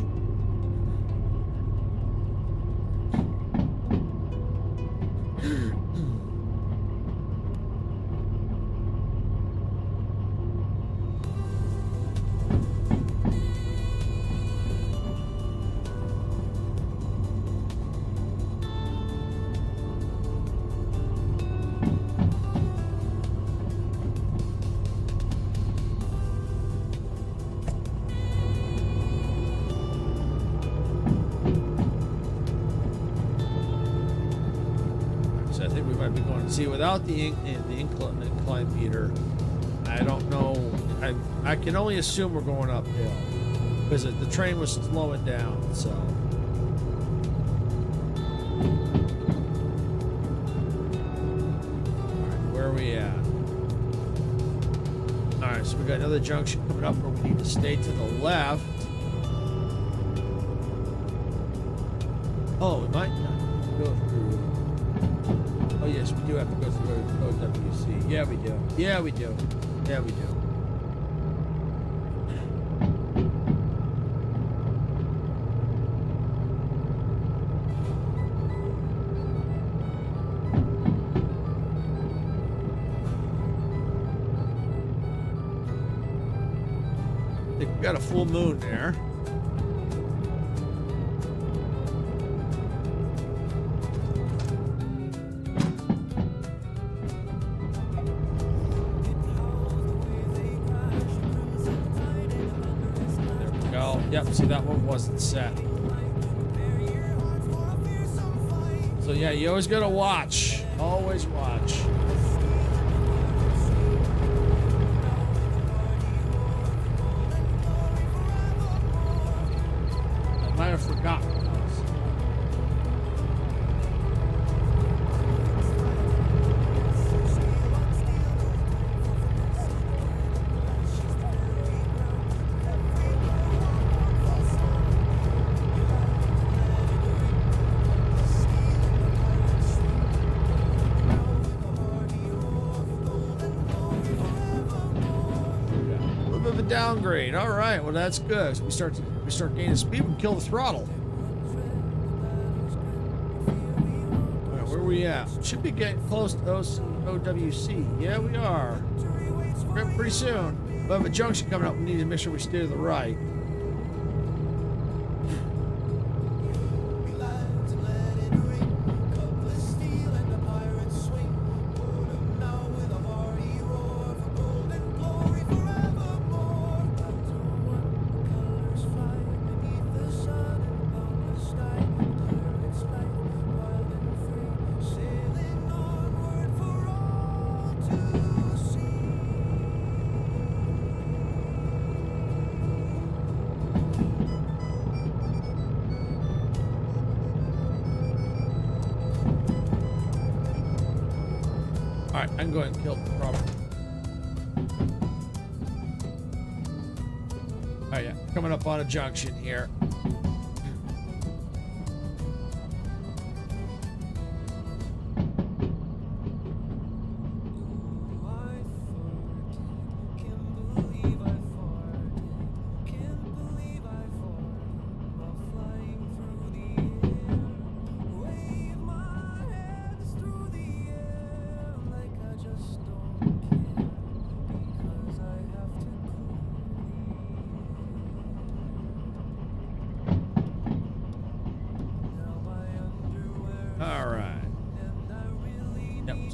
See, without the incline meter, I don't know. I can only assume we're going uphill because the train was slowing down. So, all right, where are we at? All right, so we got another junction coming up where we need to stay to the left. Oh, we might not go through. Oh yes, we do have to go through OWC. Yeah, we do. Yeah, we do. Yeah, we do. I think we got a full moon there. Yep, see that one wasn't set. So yeah, you always gotta watch. Always watch. I might have forgotten. Downgrade. All right. Well, that's good. So we start gaining speed. We can kill the throttle. All right, where are we at? Should be getting close to OWC. Yeah, we are. Pretty soon. We'll have a junction coming up. We need to make sure we stay to the right. Alright, I'm going to kill the problem. Alright, yeah, coming up on a junction here.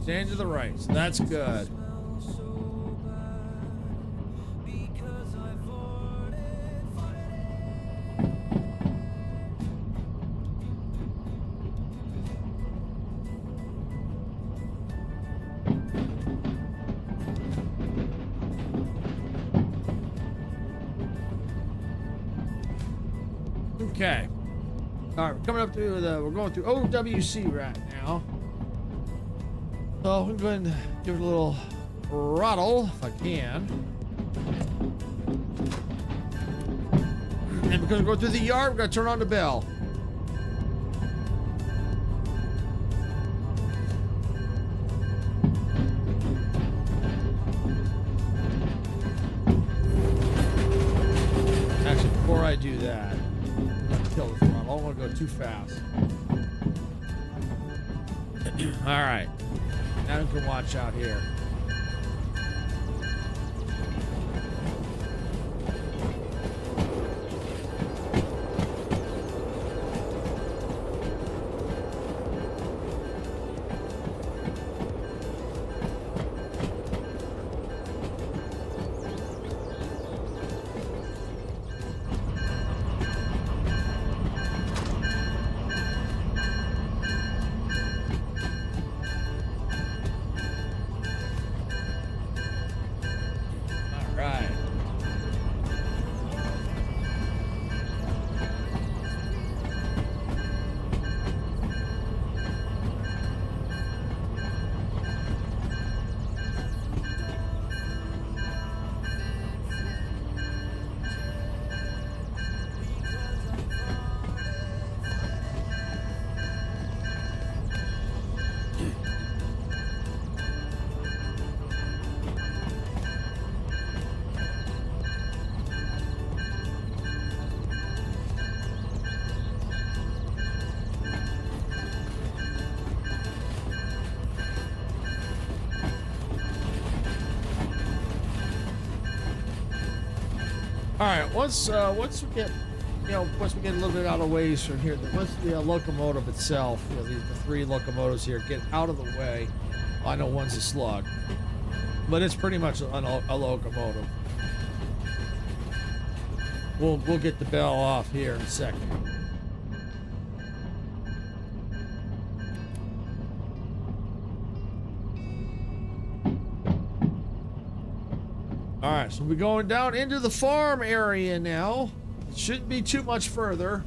Stand to the right, so that's good. Okay. All right, we're coming up to we're going through OWC right now. So I'm going to give it a little throttle if I can. And because we're going through the yard, we're going to turn on the bell. Actually, before I do that, I'm going to kill the throttle. I don't want to go too fast. All right. Now you can watch out here. All right, once we get, once we get a little bit out of ways from here, once the locomotive itself, the three locomotives here get out of the way. I know one's a slug, but it's pretty much a locomotive. We'll get the bell off here in a second. All right, so we're going down into the farm area now. It shouldn't be too much further.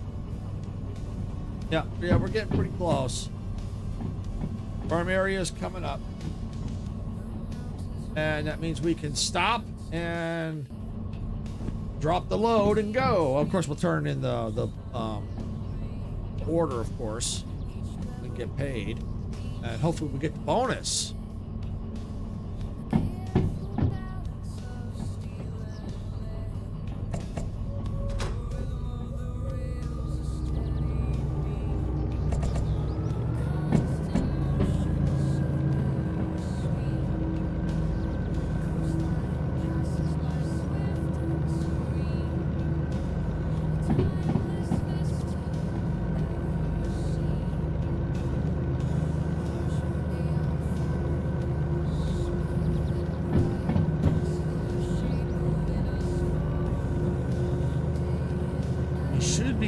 Yeah, we're getting pretty close. Farm area is coming up. And that means we can stop and drop the load and go. Of course, we'll turn in the order, of course, and get paid. And hopefully we'll get the bonus.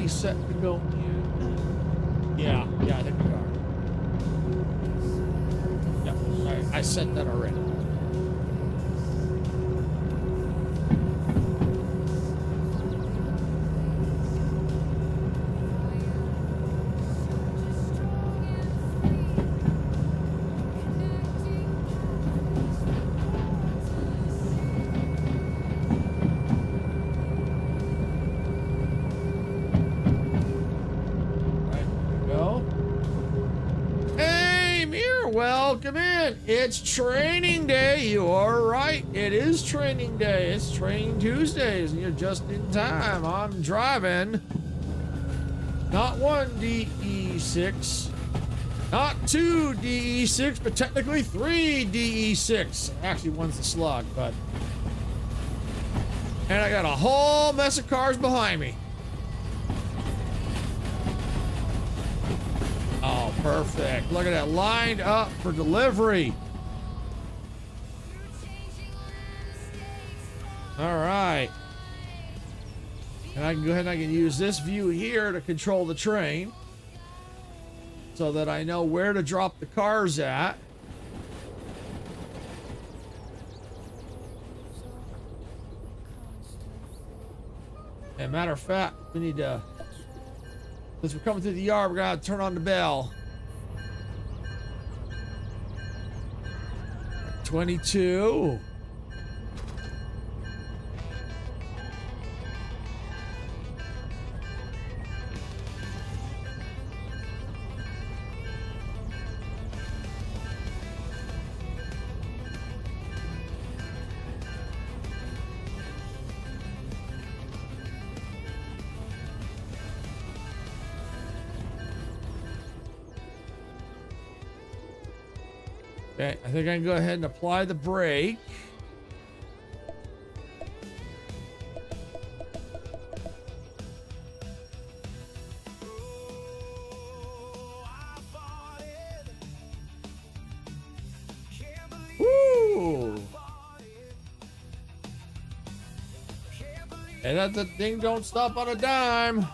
Set to go in. Yeah, I think we are. Yep, I set that already. Welcome in. It's training day. You are right. It is training day. It's training Tuesdays, and you're just in time. I'm driving not one DE6, not two DE6, but technically three DE6. Actually, one's the slug, but. And I got a whole mess of cars behind me. Oh, perfect. Look at that. Lined up for delivery. All right. And I can go ahead and I can use this view here to control the train so that I know where to drop the cars at. And matter of fact, we need to Since we're coming through the yard, we're gonna have to turn on the bell. 22. Okay, I think I can go ahead and apply the brake. Woo! And that the thing don't stop on a dime.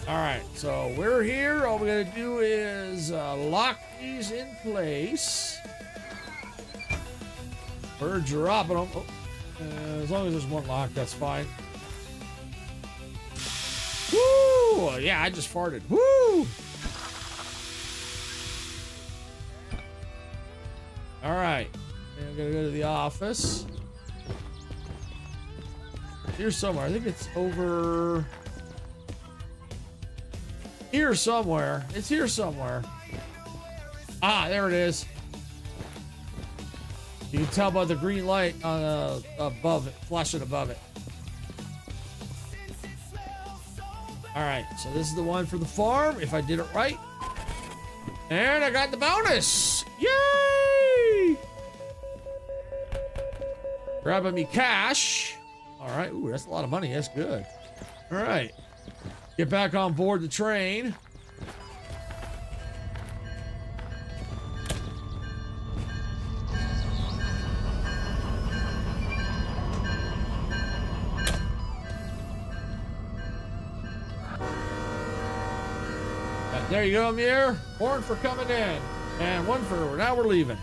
All right, so we're here. All we gotta do is lock these in place. We're dropping them. Oh, as long as there's one lock, that's fine. Woo! Yeah, I just farted. Woo! All right, and I'm gonna go to the office. Here somewhere. I think it's over here somewhere. It's here somewhere. Ah, there it is. You can tell by the green light on above it, flashing above it. All right, so this is the one for the farm, if I did it right. And I got the bonus. Yay! Grabbing me cash. All right, ooh, that's a lot of money. That's good. All right. Get back on board the train. There you go, Amir. Horn for coming in. And one for now we're leaving.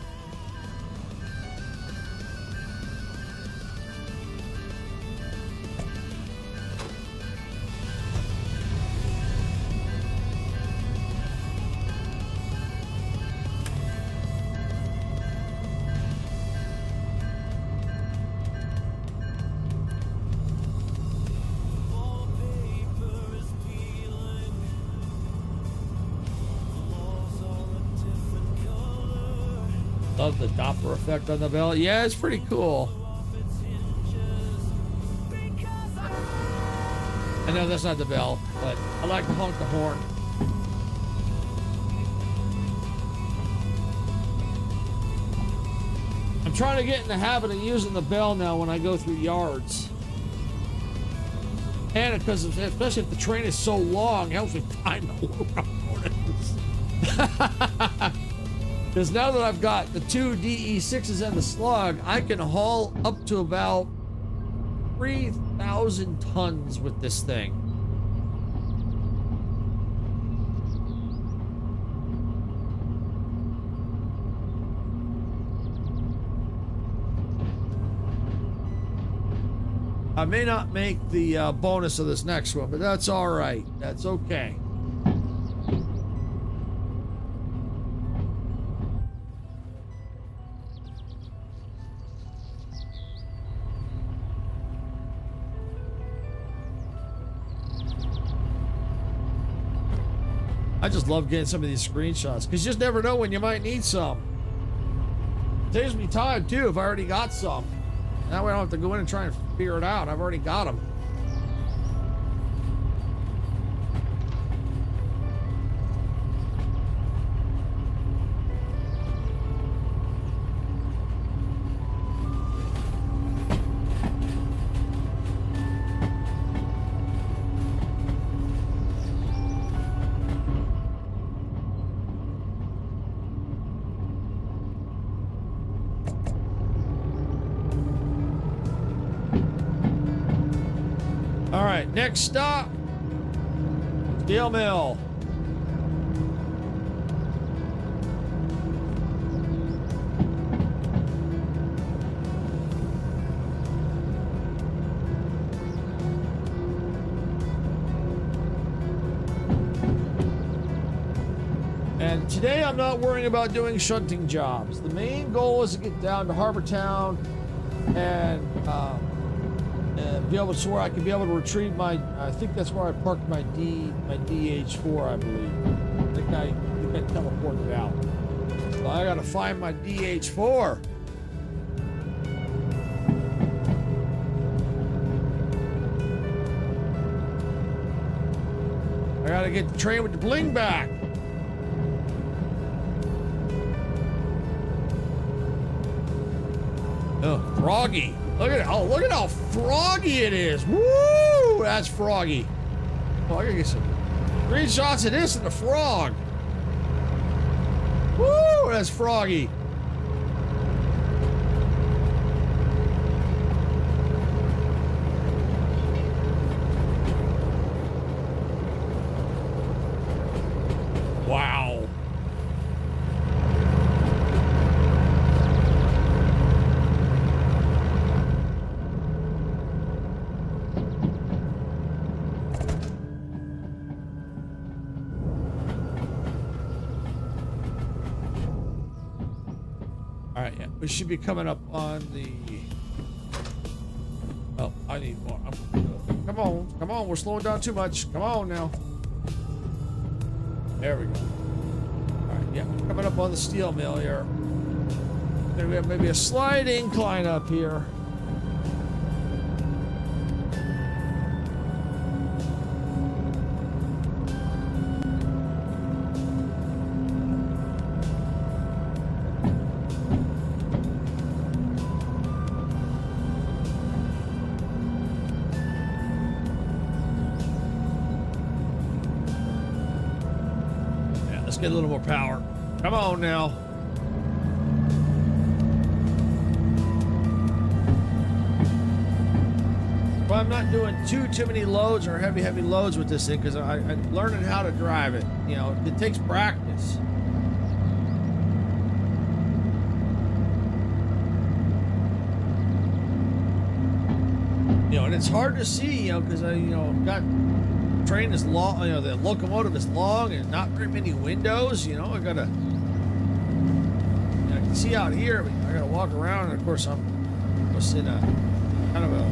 Love the Doppler effect on the bell. Yeah, it's pretty cool. I know that's not the bell, but I like to honk the horn. I'm trying to get in the habit of using the bell now when I go through yards. And because, especially if the train is so long, it helps me time the Because now that I've got the 2 DE6s and the slug, I can haul up to about 3,000 tons with this thing. I may not make the bonus of this next one, but that's all right. That's okay. I just love getting some of these screenshots because you just never know when you might need some. It saves me time too if I already got some. That way I don't have to go in and try and figure it out. I've already got them. right, next stop, steel mill. And today I'm not worrying about doing shunting jobs. The main goal is to get down to Harbor Town and be able to where I can be able to retrieve my. I think that's where I parked my DH4, I believe. I think I teleported out. So I gotta find my DH4. I gotta get the train with the bling back. Oh, froggy. Look at it. Oh, look at how froggy it is. Woo! That's froggy. Oh, I gotta get some screenshots of this and the frog. Woo! That's froggy. Wow. All right, yeah, we should be coming up on the. Oh, I need more. Come on, we're slowing down too much. Come on now. There we go. All right, yeah, coming up on the steel mill here. Then we have maybe a slight incline up here. Let's get a little more power. Come on now. Well, I'm not doing too many loads or heavy loads with this thing because I'm learning how to drive it. You know, it takes practice. You know, and it's hard to see, you know, because I, got train is long, the locomotive is long and not very many windows. You know, I gotta, I can see out here, but I gotta walk around, and of course I'm just in a kind of a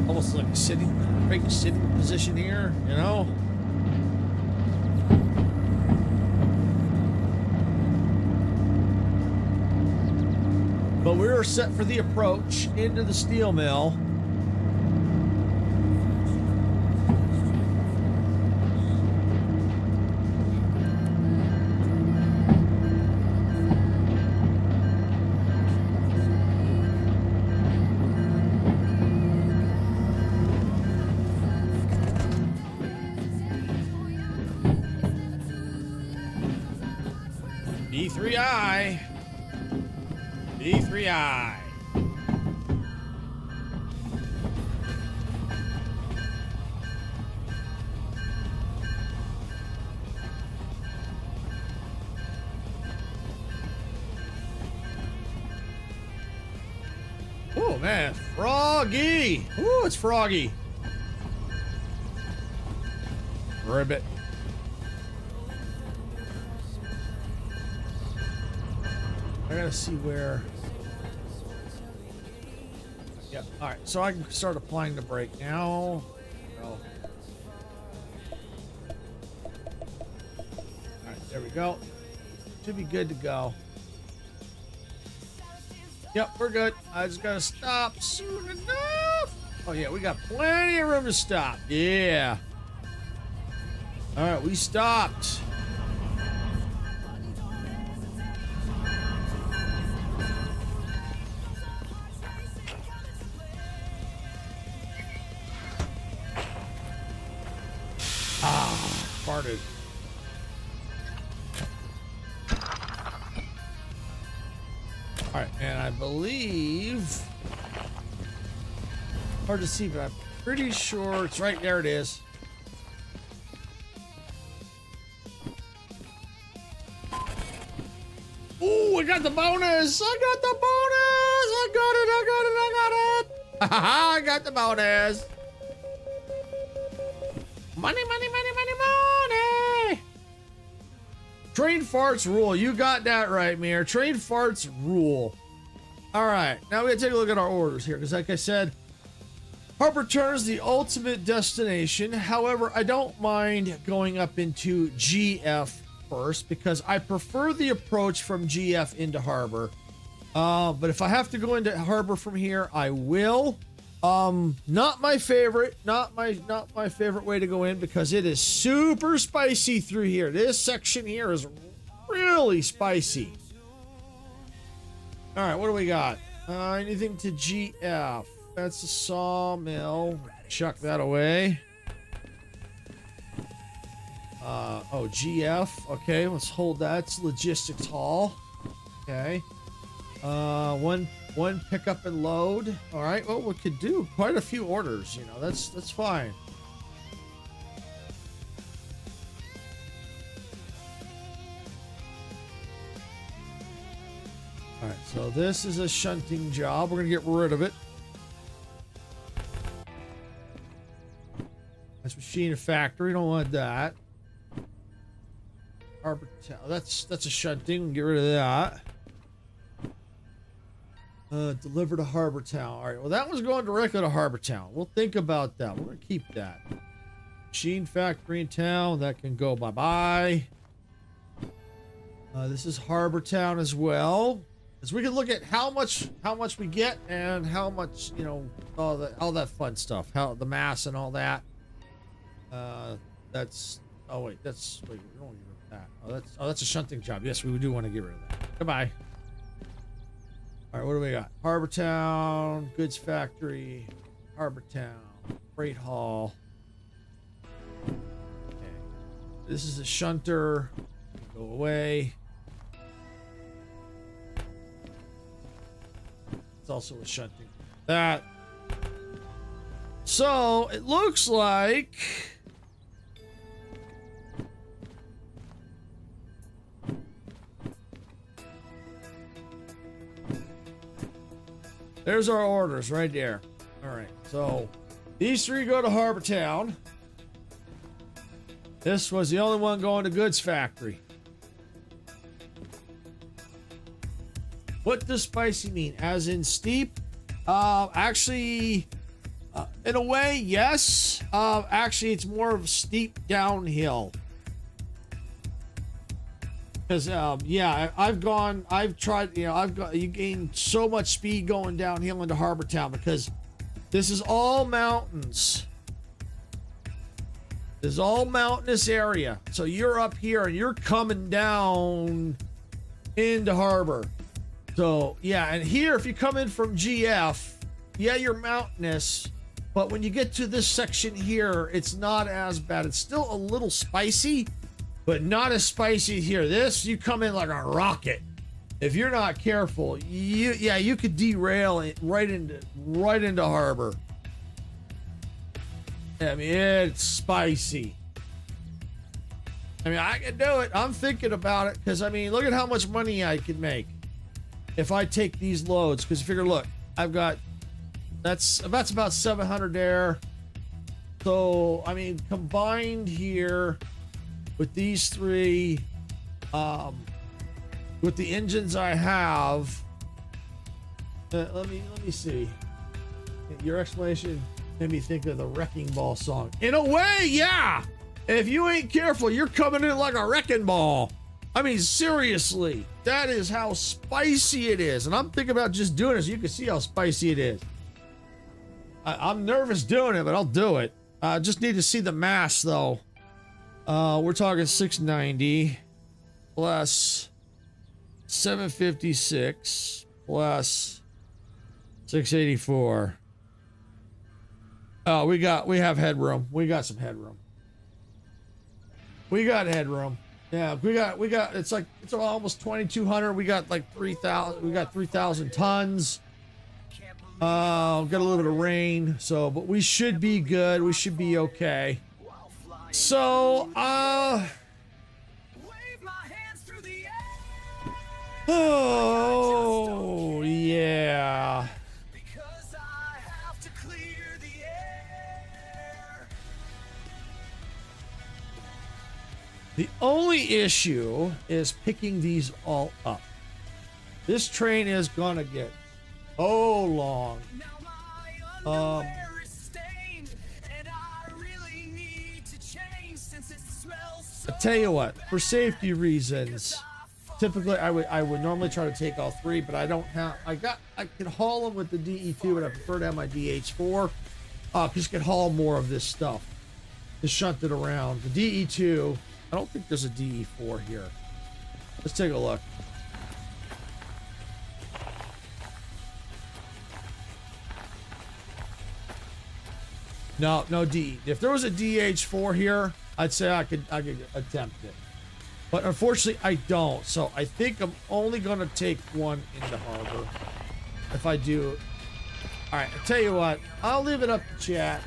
almost like a sitting position here, you know. But we were set for the approach into the steel mill. D3I. D3I. Oh man, froggy. Ooh, it's froggy. Ribbit. I gotta see where. Yeah, all right, so I can start applying the brake now. All right, there we go. Should be good to go. Yep, we're good. I just gotta stop soon enough. Oh yeah, we got plenty of room to stop. Yeah. All right, we stopped. Farted. All right, and I believe hard to see, but pretty sure it's right there. It is. Ooh, I got the bonus! I got the bonus! I got it! I got it! I got it! I got the bonus! Money, money, money, money, money! Train farts rule. You got that right, Mir. Train farts rule. All right, now we gotta take a look at our orders here, because like I said, Harbor Turn is the ultimate destination. However, I don't mind going up into GF first because I prefer the approach from GF into Harbor. But if I have to go into Harbor from here, I will. Not my favorite, not my favorite way to go in because it is super spicy through here. This section here is really spicy. All right, what do we got? Anything to GF? That's a sawmill. Chuck that away. Oh, GF. Okay, let's hold that. It's logistics hall. Okay. One pickup and load. All right. Well, we could do quite a few orders. You know, that's fine. All right. So this is a shunting job. We're gonna get rid of it. That's machine factory. Don't want that. Harbor Town. That's a shunting. We can get rid of that. Deliver to Harbor Town. All right. Well, that one's going directly to Harbor Town. We'll think about that. We're gonna keep that. Machine factory in town. That can go bye-bye. This is Harbor Town as well. As we can look at how much we get and how much, you know, all that fun stuff. How the mass and all that. That's. Oh wait, that's. Wait, we don't want to get rid of that. Oh, that's a shunting job. Yes, we do want to get rid of that. Goodbye. All right, what do we got? Harbor Town, goods factory, Harbor Town, freight hall. Okay, this is a shunter. Go away. It's also a shunting. That. So it looks like. There's our orders right there. All right, so these three go to Harbor Town. This was the only one going to goods factory. What does spicy mean? As in steep? Actually, in a way, yes. Actually, it's more of a steep downhill. Because, yeah, I've tried, you know, you gain so much speed going downhill into Harbor Town because this is all mountains. This is all mountainous area. So you're up here and you're coming down into Harbor. So, yeah, and here, if you come in from GF, yeah, you're mountainous, but when you get to this section here, it's not as bad. It's still a little spicy, but not as spicy here. This, you come in like a rocket. If you're not careful, you could derail it right into Harbor. I mean, it's spicy. I mean, I can do it. I'm thinking about it because, I mean, look at how much money I could make if I take these loads. Because you figure, look, I've got, that's about 700 there. So, I mean, combined here with these three, with the engines I have, let me see. Your explanation made me think of the Wrecking Ball song. In a way, yeah. If you ain't careful, you're coming in like a wrecking ball. I mean, seriously, that is how spicy it is. And I'm thinking about just doing it so you can see how spicy it is. I'm nervous doing it, but I'll do it. I just need to see the mass, though. We're talking 690 plus 756 plus 684. Oh, we have headroom. We got some headroom. We got headroom. Yeah, we got. It's almost 2,200. We got like 3,000. We got 3,000 tons. Got a little bit of rain, so, but we should be good. We should be okay. So, oh, yeah. The only issue is picking these all up. This train is gonna get so long. I tell you what, for safety reasons, typically I would normally try to take all three, but I don't have. I can haul them with the DE2, but I prefer to have my DH4 because you can haul more of this stuff to shunt it around. The DE2, I don't think there's a DE4 here. Let's take a look. No DE. If there was a DH4 here, I'd say I could attempt it. But unfortunately, I don't. So I think I'm only going to take one into harbor. If I do. All right, I'll tell you what. I'll leave it up to chat.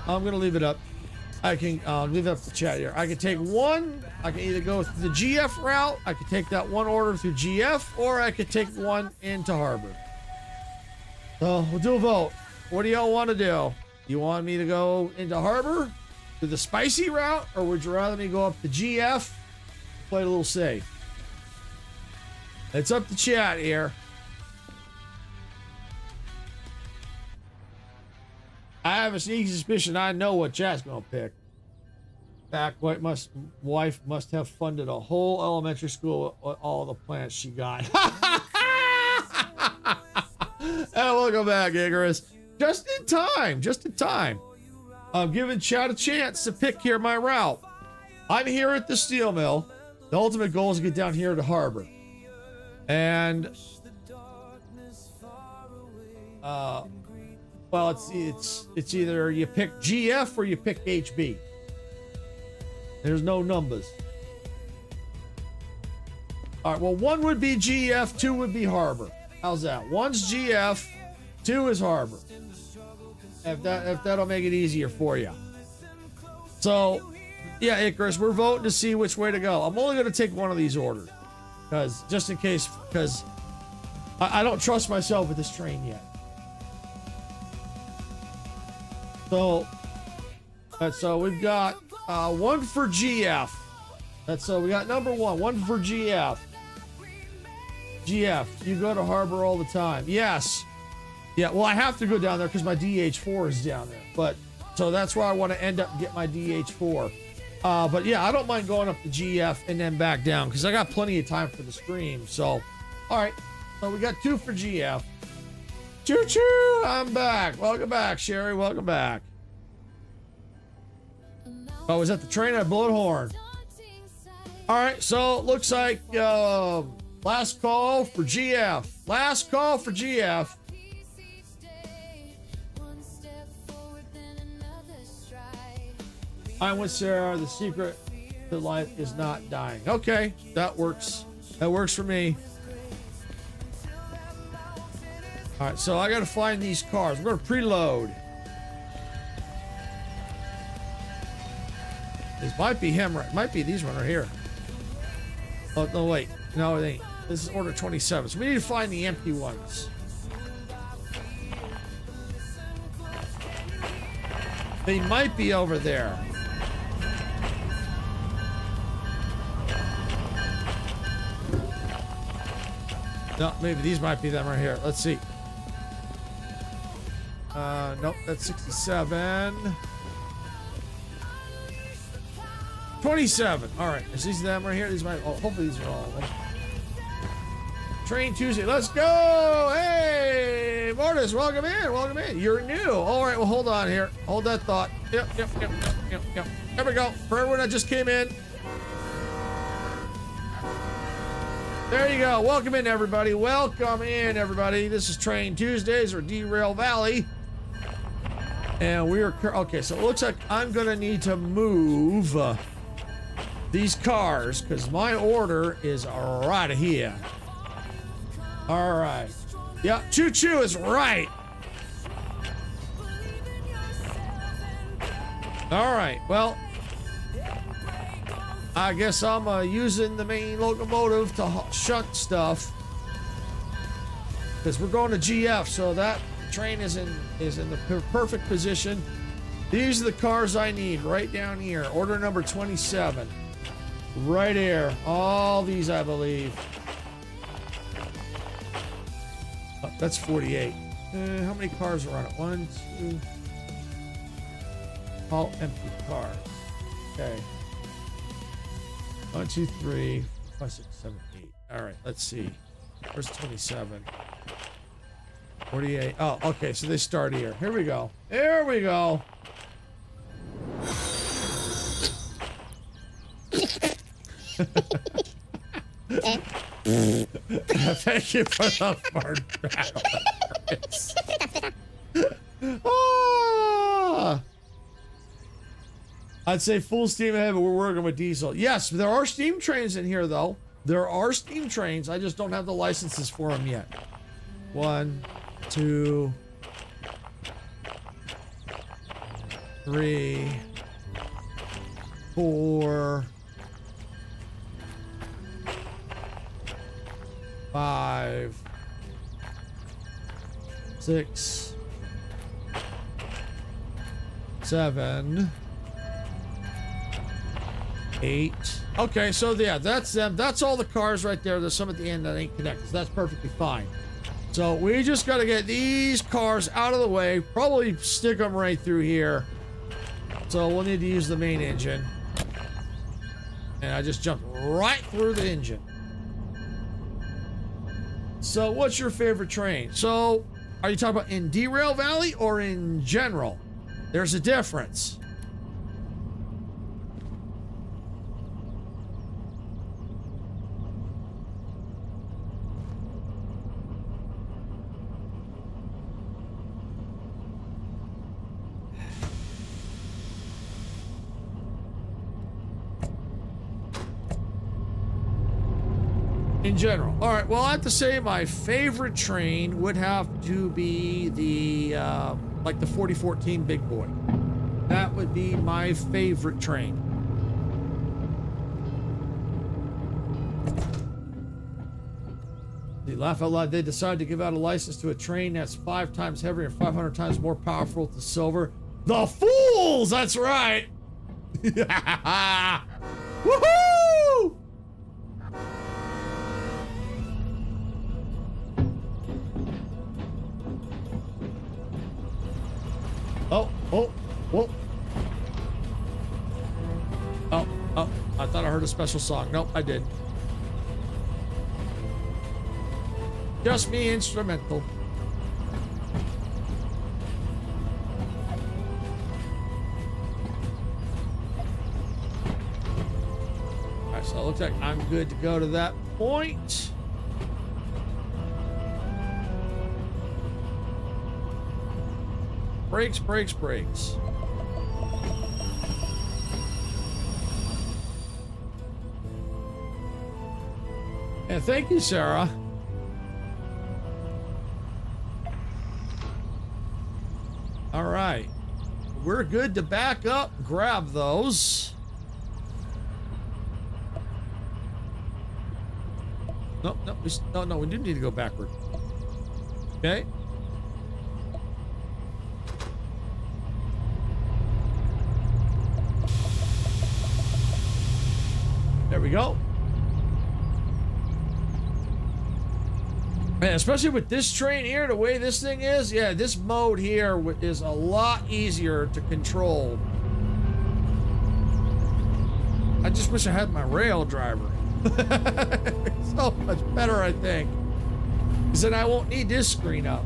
I'm going to leave it up. I can leave it up to chat here. I can take one. I can either go through the GF route. I could take that one order through GF, or I could take one into harbor. So we'll do a vote. What do y'all want to do? You want me to go into harbor to the spicy route, or would you rather me go up to GF, play a little safe? It's up to chat here. I have a sneaky suspicion I know what chat's gonna pick. Wife must have funded a whole elementary school with all the plants she got. And welcome back, Icarus. Just in time, just in time. I'm giving chat a chance to pick here my route. I'm here at the steel mill. The ultimate goal is to get down here to harbor. And well, it's either you pick GF or you pick HB. There's no numbers. All right, well, one would be GF, two would be harbor. How's that? One's GF, two is harbor. If that'll make it easier for you. So, yeah, Icarus, we're voting to see which way to go. I'm only going to take one of these orders, because just in case, because I don't trust myself with this train yet. So we've got one for GF. So we got number one for GF. GF, you go to harbor all the time. Yes. Yeah, well, I have to go down there because my DH4 is down there. But so that's where I want to end up and get my DH4. But yeah, I don't mind going up to GF and then back down because I got plenty of time for the stream. So, all right. So we got two for GF. Choo choo! I'm back. Welcome back, Sherry. Welcome back. Oh, I was at the train. I blew a horn. All right. So it looks like last call for GF. Last call for GF. I'm with Sarah. The secret to life is not dying. Okay, that works. That works for me. All right, so I got to find these cars. We're going to preload. This might be him. Right? Might be these one right here. Oh no, wait. No, it ain't. This is order 27. So we need to find the empty ones. They might be over there. No, maybe these might be them right here. Let's see. Nope, that's 67. 27. All right, is these them right here? These might. Oh, hopefully these are all of them. Train Tuesday. Let's go. Hey, Mortis, welcome in. Welcome in. You're new. All right. Well, hold on here. Hold that thought. Yep. There we go. For everyone that just came in. There you go. Welcome in, everybody. Welcome in, everybody. This is Train Tuesdays or Derail Valley. And we are... Okay, so it looks like I'm going to need to move these cars because my order is right here. All right. Yeah, choo-choo is right. All right, well, I guess I'm using the main locomotive to shunt stuff because we're going to GF, so that train is in the perfect position. These are the cars I need right down here. Order number 27. Right here. All these, I believe. Oh, that's 48. How many cars are on it? 1, 2. All empty cars. Okay. 1, 2, 3, 4, 5, 6, 7, 8. All right, let's see. Where's 27? 48. Oh, okay, so they start here. Here we go. Here we go. Thank you for the fart battle. Ah! I'd say full steam ahead, but we're working with diesel. Yes, there are steam trains in here, though. There are steam trains. I just don't have the licenses for them yet. 1, 2, 3, 4, 5, 6, 7, 8. Okay, so yeah, that's them. That's all the cars right there. There's some at the end that ain't connected. So that's perfectly fine. So we just got to get these cars out of the way. Probably stick them right through here. So we'll need to use the main engine. And I just jumped right through the engine. So what's your favorite train? So are you talking about in Derail Valley or in general? There's a difference. In general. All right, well, I have to say my favorite train would have to be the, like the 4014 Big Boy. That would be my favorite train. They laugh out loud. They decided to give out a license to a train that's 5 times heavier and 500 times more powerful to silver. The fools! That's right! Woohoo! Oh, oh, whoa. Oh, I thought I heard a special song. Nope, I did. Just me instrumental. Alright, so it looks like I'm good to go to that point. Brakes, brakes, brakes. And thank you, Sarah. All right. We're good to back up, grab those. Nope, nope, no, we do need to go backward. Okay. There we go. And especially with this train here, the way this thing is, yeah, this mode here is a lot easier to control. I just wish I had my rail driver. So much better, I think. Because then I won't need this screen up.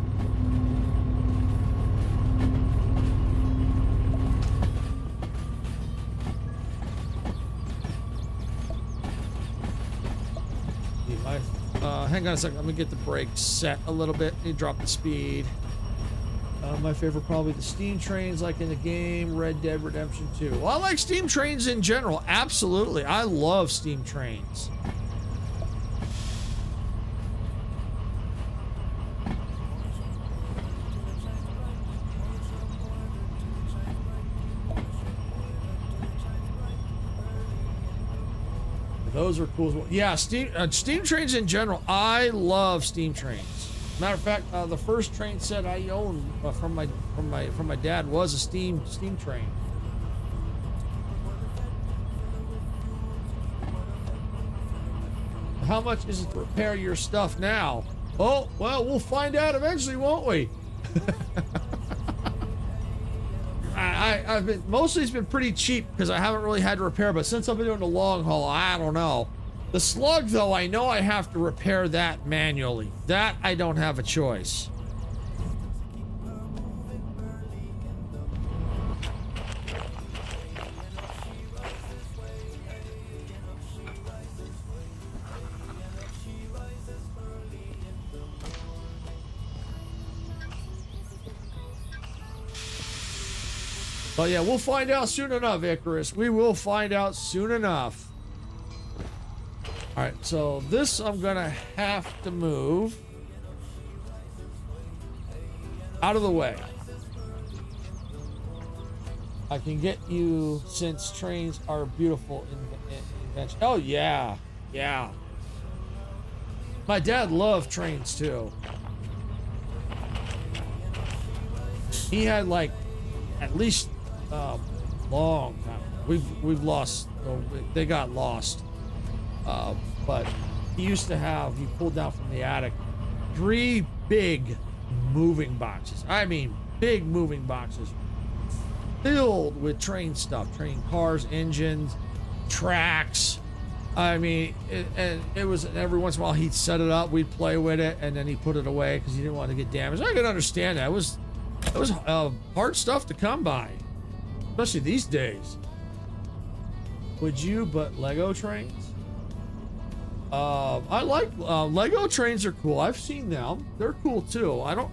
Hang on a second. Let me get the brakes set a little bit. Need to drop the speed. My favorite probably the steam trains like in the game Red Dead Redemption 2. Well, I like steam trains in general. Absolutely. I love steam trains. Those are cool as well. Yeah, steam trains in general. I love steam trains. Matter of fact, the first train set I owned from my dad was a steam train. How much is it to repair your stuff now? Oh, well, we'll find out eventually, won't we? I've been mostly it's been pretty cheap because I haven't really had to repair, but since I've been doing the long haul, I don't know. The slug, though, I know I have to repair that manually. That I don't have a choice. But yeah, we'll find out soon enough, Icarus. We will find out soon enough. All right, so this I'm gonna have to move out of the way. I can get you since trains are beautiful invention. Oh yeah, yeah. My dad loved trains too. He had like at least long time. We've lost. They got lost. But he used to have. He pulled down from the attic 3 big moving boxes. I mean, big moving boxes filled with train stuff, train cars, engines, tracks. I mean, it was every once in a while he'd set it up, we'd play with it, and then he put it away because he didn't want to get damaged. I could understand that. It was hard stuff to come by, especially these days. Would you? But Lego trains? I like Lego trains are cool. I've seen them. They're cool too. I don't.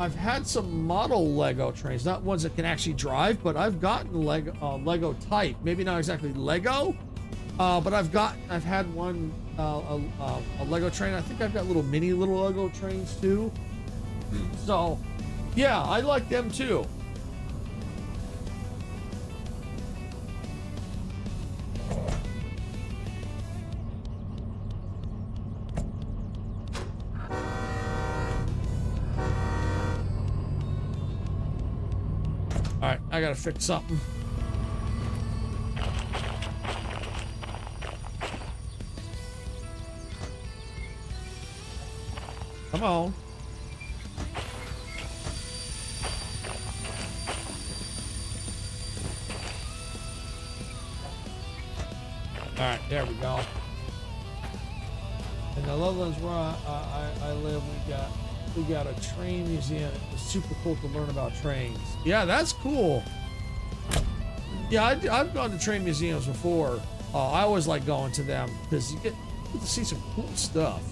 I've had some model Lego trains, not ones that can actually drive, but I've gotten Lego type. Maybe not exactly Lego, but I've had one a Lego train. I think I've got little Lego trains too. So, yeah, I like them too. All right, I gotta fix something. Come on. All right, there we go. In the Lowlands where I live, we got a train museum. It's super cool to learn about trains. Yeah, that's cool. Yeah, I've gone to train museums before. I always like going to them because you get to see some cool stuff.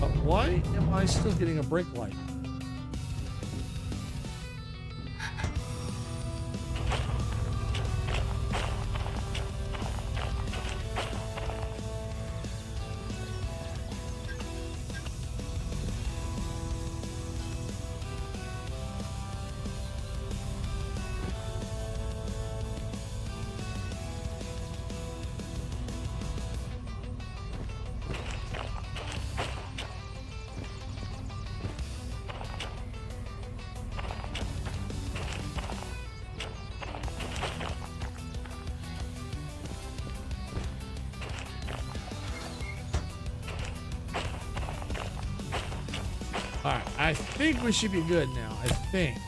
But why am I still getting a brake light? All right, I think we should be good now. I think.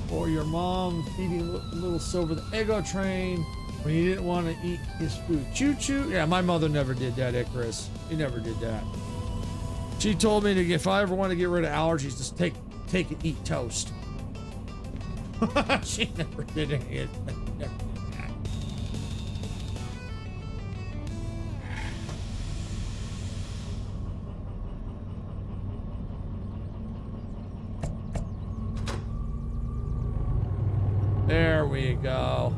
Or your mom feeding little Silver the Eggo train when he didn't want to eat his food. Choo choo. Yeah, my mother never did that, Icarus. She never did that. She told me if I ever want to get rid of allergies, just take and eat toast. She never did any of that. Never did that. There we go.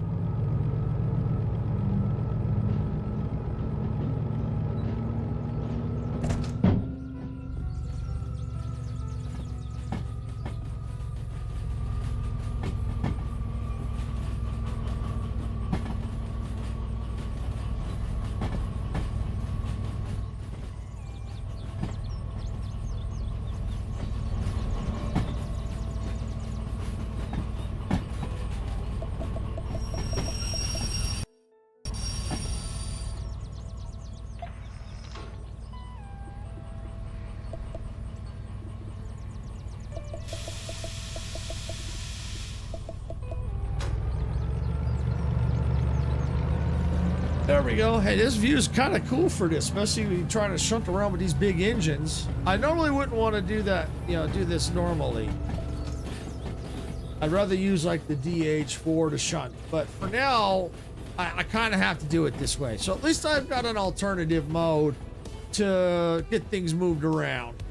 there we go. Hey, this view is kind of cool for this, especially when you're trying to shunt around with these big engines. I normally wouldn't want to do that, you know, do this normally. I'd rather use like the DH4 to shunt, but for now, I kind of have to do it this way. So at least I've got an alternative mode to get things moved around.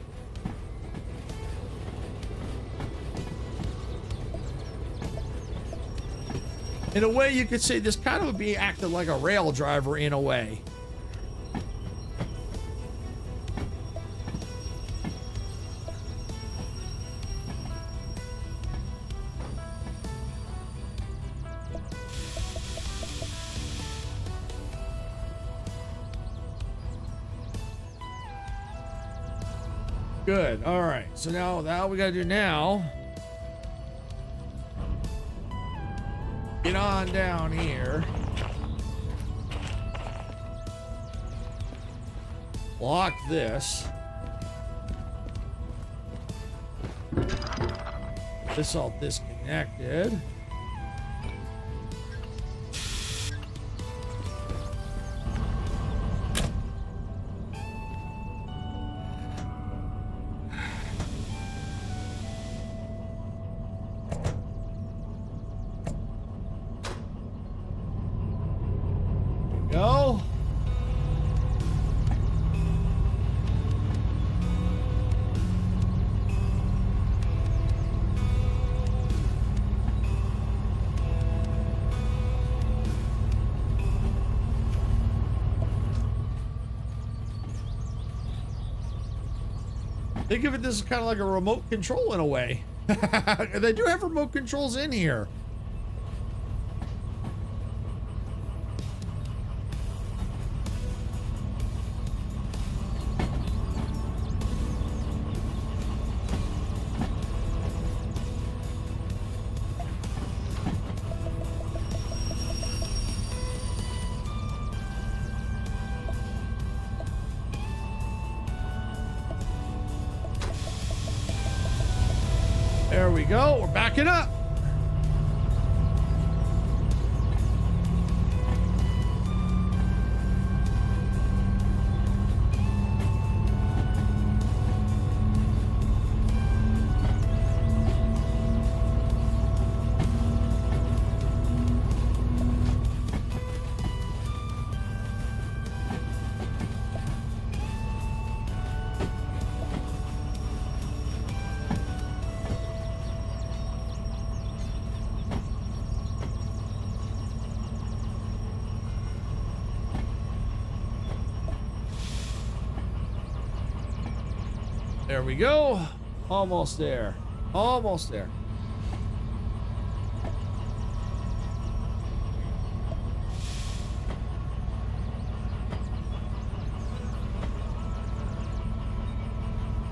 In a way, you could say this kind of would be acting like a rail driver in a way. Good. All right. So now we got to do now. Get on down here. Lock this. This all disconnected. Go. Think of it, this is kind of like a remote control in a way. They do have remote controls in here. There we go. We're backing up. There we go. Almost there. Almost there.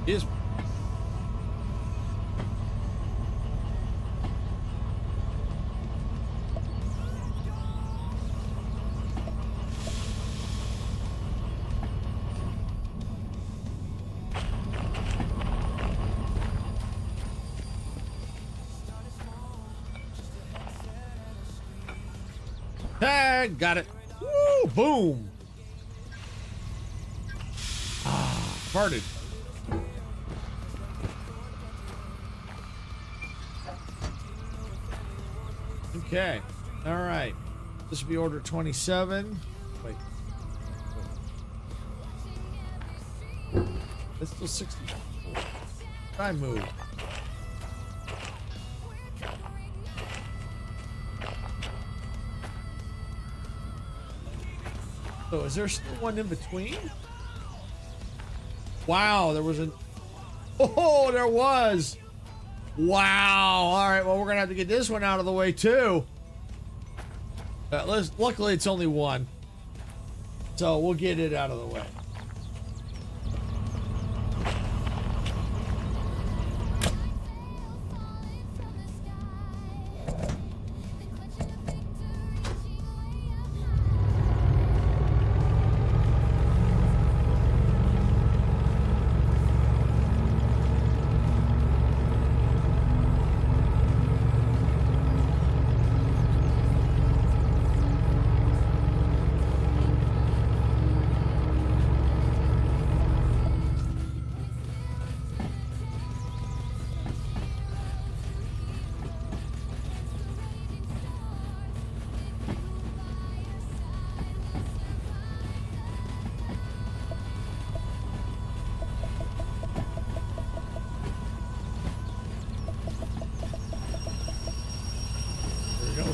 Is tag, got it. Woo, boom. Ah, farted. Okay. All right. This will be order 27. Wait. That's still 60. I move. So is there still one in between? Wow, there was an... Oh, there was! Wow! Alright, well, we're gonna have to get this one out of the way, too. Luckily, it's only one. So, we'll get it out of the way.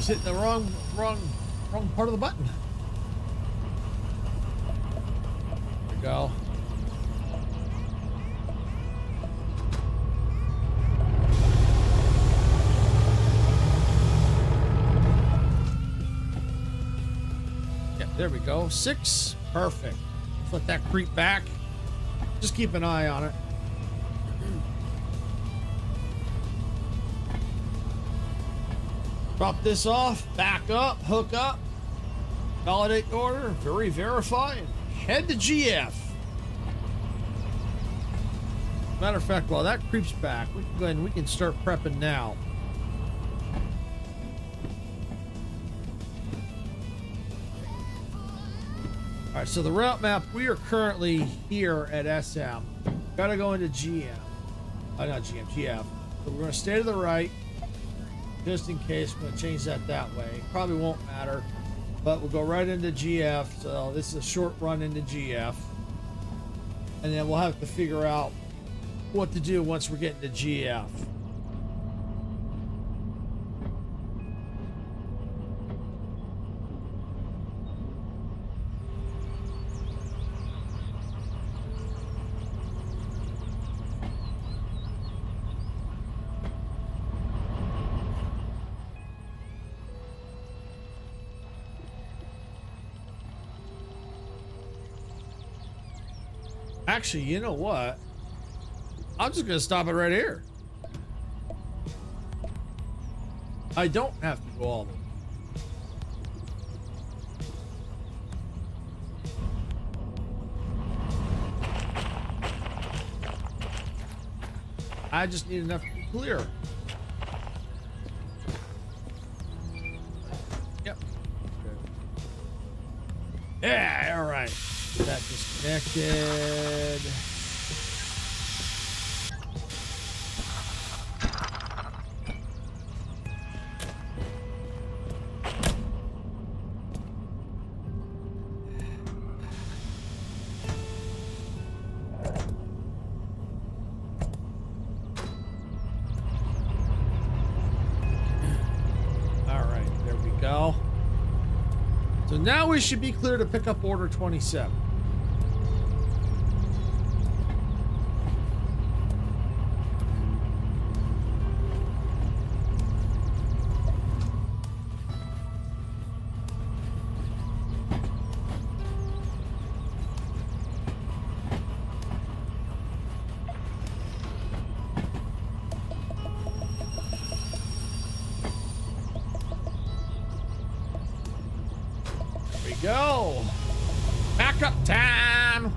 keeps hitting the wrong part of the button. There we go. Yeah, there we go. 6. Perfect. Let's let that creep back. Just keep an eye on it. Drop this off, back up, hook up, validate the order, verify, and head to GF. Matter of fact, while that creeps back, we can go ahead and we can start prepping now. All right, so the route map, we are currently here at SM. Gotta go into GM. Not GM, GF. So we're gonna stay to the right. Just in case, I'm going to change that way. Probably won't matter, but we'll go right into GF. So this is a short run into GF. And then we'll have to figure out what to do once we're getting to GF. Actually, you know what? I'm just gonna stop it right here. I don't have to go all the way. I just need enough to be clear. Yep. Yeah, all right. That disconnected. All right, there we go. So now we should be clear to pick up order 27. Go. Backup time.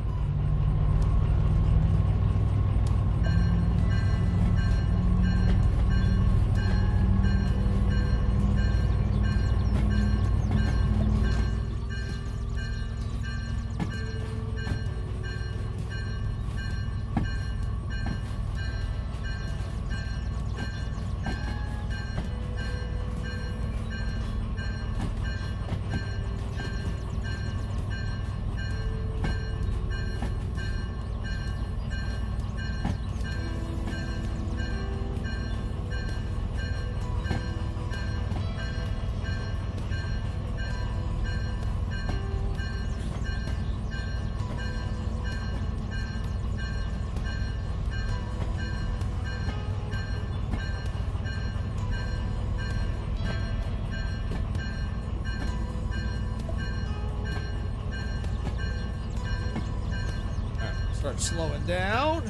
Start slowing down.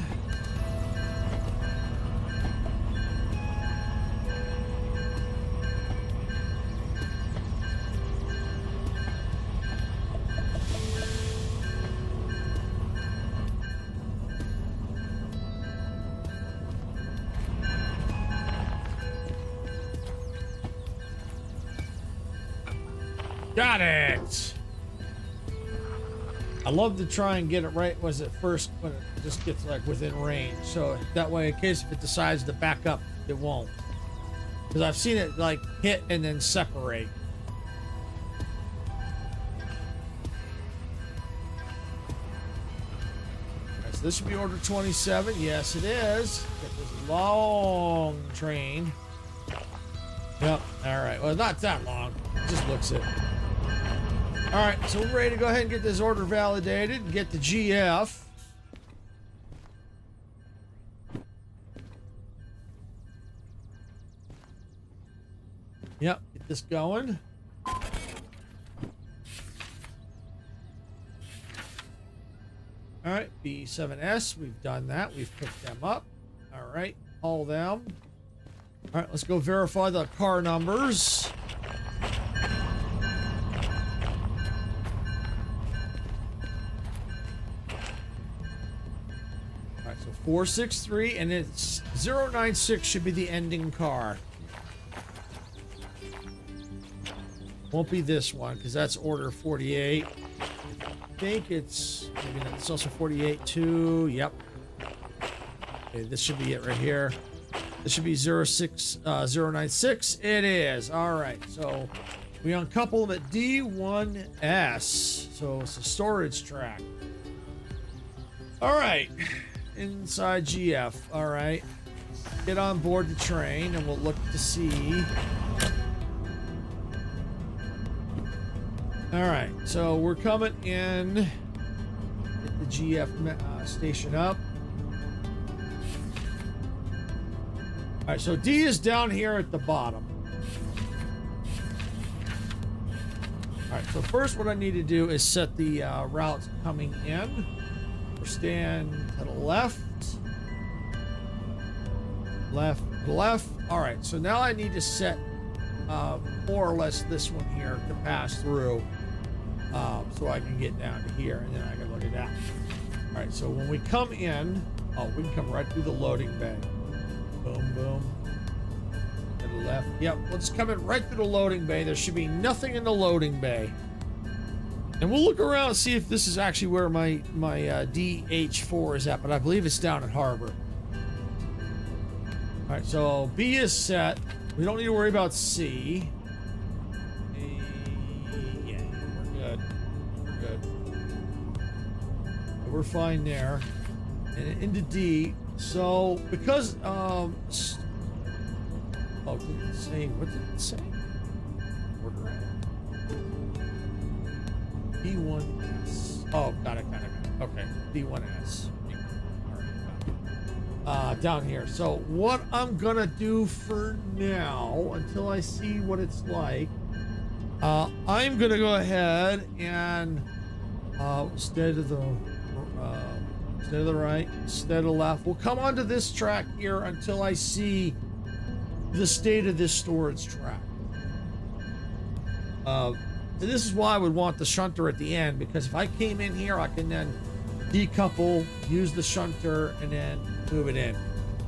Got it. I love to try and get it right was it first when it just gets like within range, so that way in case if it decides to back up it won't, because I've seen it like hit and then separate. Right, so this should be order 27. Yes it is. Get this long train. Yep. All right. Well, not that long. Just looks it. All right. So we're ready to go ahead and get this order validated and get the GF. Yep. Get this going. All right, B7S, we've done that. We've picked them up. All right, all them. All right, let's go verify the car numbers. All right, so 463, and it's 096 should be the ending car. Won't be this one, because that's order 48. I think it's maybe not, it's also 48 too. Yep. Okay, this should be it right here. This should be 096. It is. All right. So we uncouple them at D1S. So it's a storage track. All right. Inside GF. All right. Get on board the train and we'll look to see. All right, so we're coming in. Get the GF station up. All right, so D is down here at the bottom. All right, so first what I need to do is set the routes coming in. We're staying to the left. Left, left. All right, so now I need to set more or less this one here to pass through. So I can get down to here and then I can look at that. All right, so when we come in, we can come right through the loading bay. Boom, boom. To the left. Yep, let's come in right through the loading bay. There should be nothing in the loading bay. And we'll look around and see if this is actually where my DH4 is at, but I believe it's down at Harbor. All right, so B is set. We don't need to worry about C. Yeah, we're good. We're good. We're fine there. And into D. So because oh, did it say? What did it say? Order D1S. Oh, got it. Okay, D1S. Down here. So what I'm gonna do for now, until I see what it's like, I'm gonna go ahead and instead of the right, instead of the left, we'll come onto this track here until I see the state of this storage track. This is why I would want the shunter at the end, because if I came in here, I can then decouple, use the shunter, and then move it in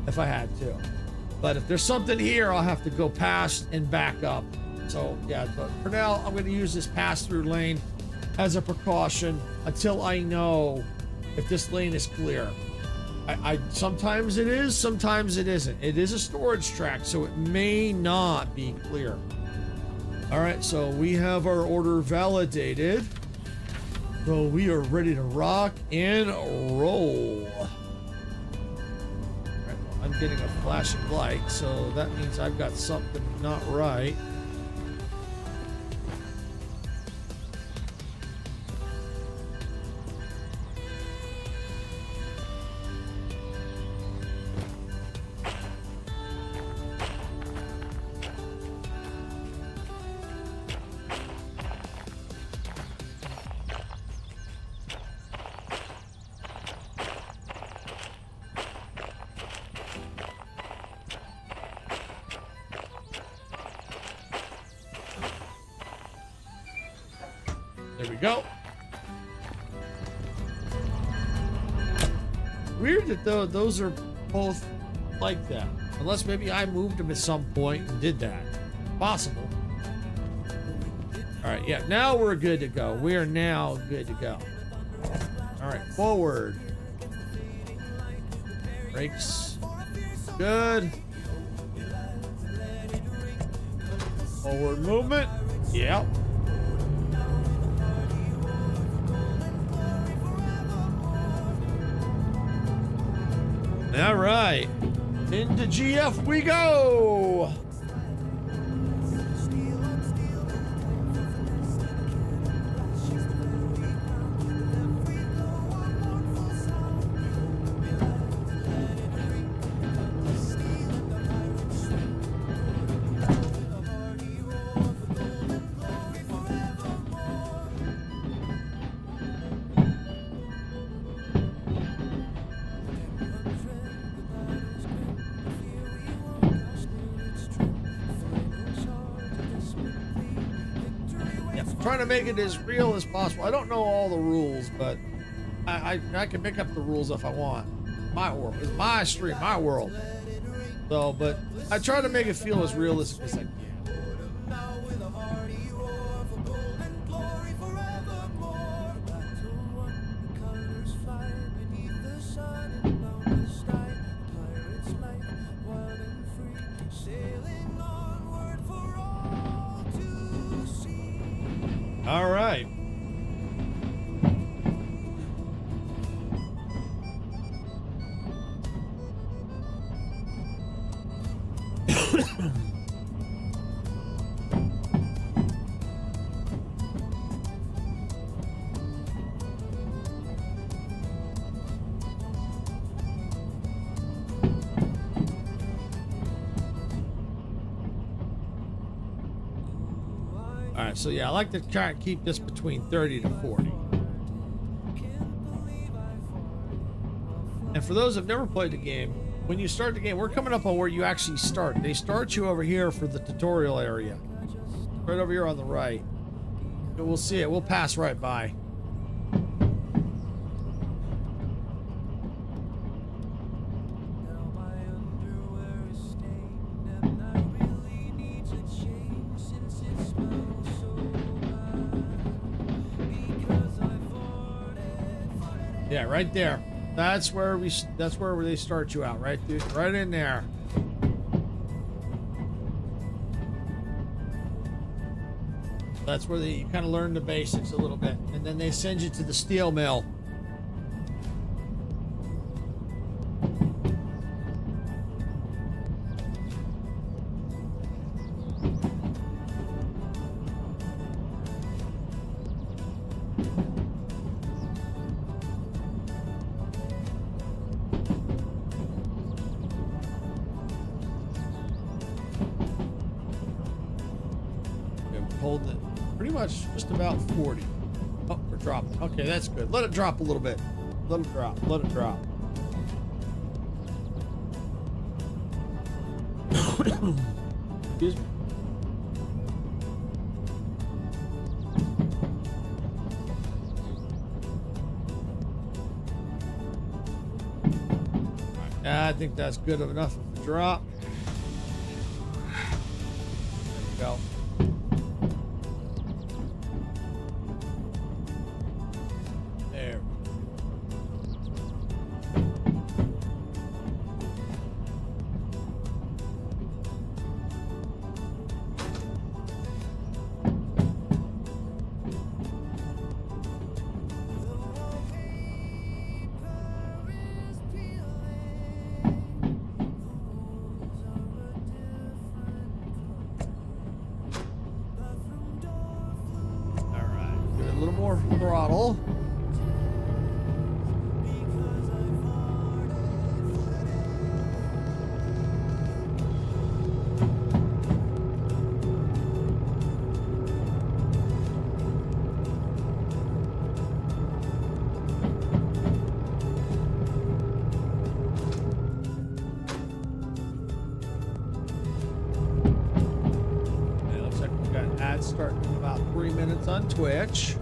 if I had to. But if there's something here, I'll have to go past and back up. So yeah, but for now, I'm going to use this pass-through lane as a precaution until I know if this lane is clear. I sometimes it is, sometimes it isn't. It is a storage track, so it may not be clear. All right, so we have our order validated. So we are ready to rock and roll. All right, well, I'm getting a flashing light, so that means I've got something not right. There we go. Weird that those are both like that. Unless maybe I moved them at some point and did that. Possible. All right, yeah, now we're good to go. We are now good to go. All right, forward. Brakes. Good. Forward movement. Yep. All right, into GF we go. trying to make it as real as possible. I don't know all the rules, but I can make up the rules if I want. My world. It's my stream, my world. So, but I try to make it feel as realistic as I can. Now with a hearty roar for gold and glory forevermore. Battle won, the colors fly beneath the sun and boundless sky. Pirate's life, wild and free, sailing onward for all to see. All right. All right, so yeah, I like to try and keep this between 30 to 40. And for those who've never played the game, when you start the game, we're coming up on where you actually start. They start you over here for the tutorial area. Right over here on the right. But we'll see it. We'll pass right by. Now my underwear is stained, and I really need to change since it smells so bad. Because I farted. Yeah, right there. That's where they start you out, right, dude? Right in there. That's where you kind of learn the basics a little bit, and then they send you to the steel mill. Holding it pretty much just about 40. Oh, we're dropping. Okay, that's good. Let it drop a little bit. Let it drop. Let it drop. Excuse me. All right, I think that's good enough of a drop. There we go. Throttle. It looks like we've got ads starting in about 3 minutes on Twitch.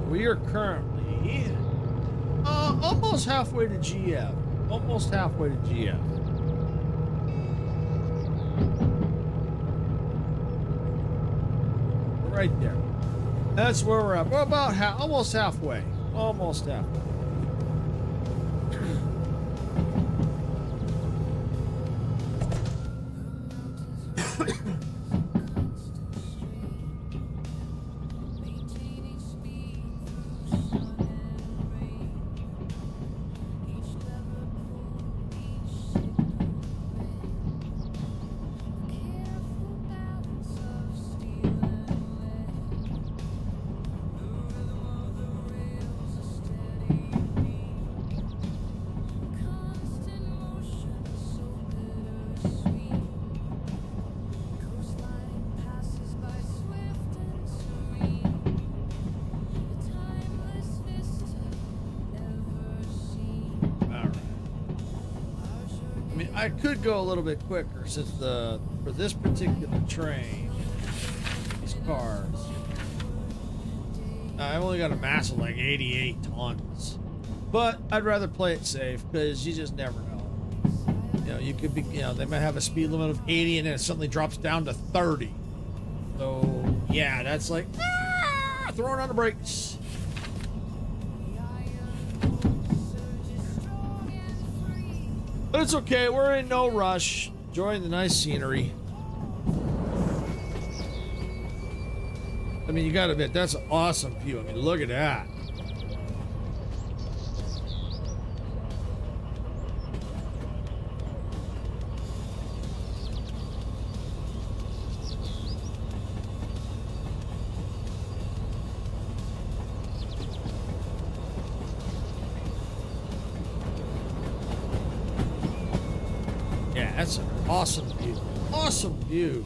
We are currently almost halfway to GF. Almost halfway to GF. Right there. That's where we're at. We're about almost halfway. Almost halfway. I could go a little bit quicker since for this particular train, these cars, I've only got a mass of like 88 tons. But I'd rather play it safe because you just never know. You know, you could be, you know, they might have a speed limit of 80 and then it suddenly drops down to 30. So yeah, that's like throwing on the brakes. But it's okay, we're in no rush. Enjoying the nice scenery. I mean, you gotta admit, that's an awesome view. I mean, look at that. Yeah, that's an awesome view. Awesome views.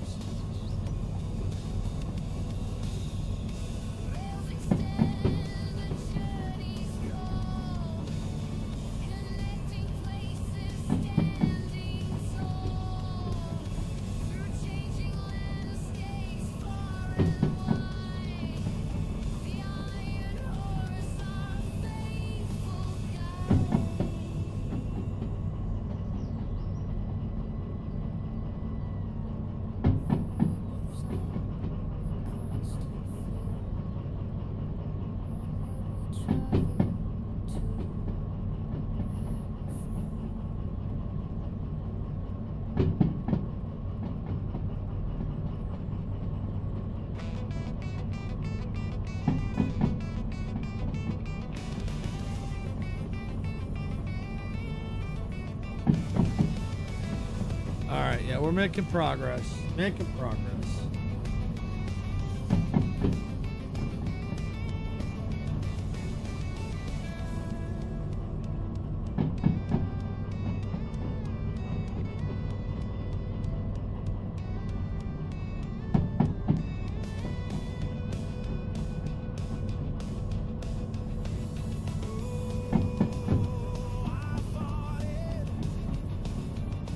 All right, yeah, we're making progress. Making progress.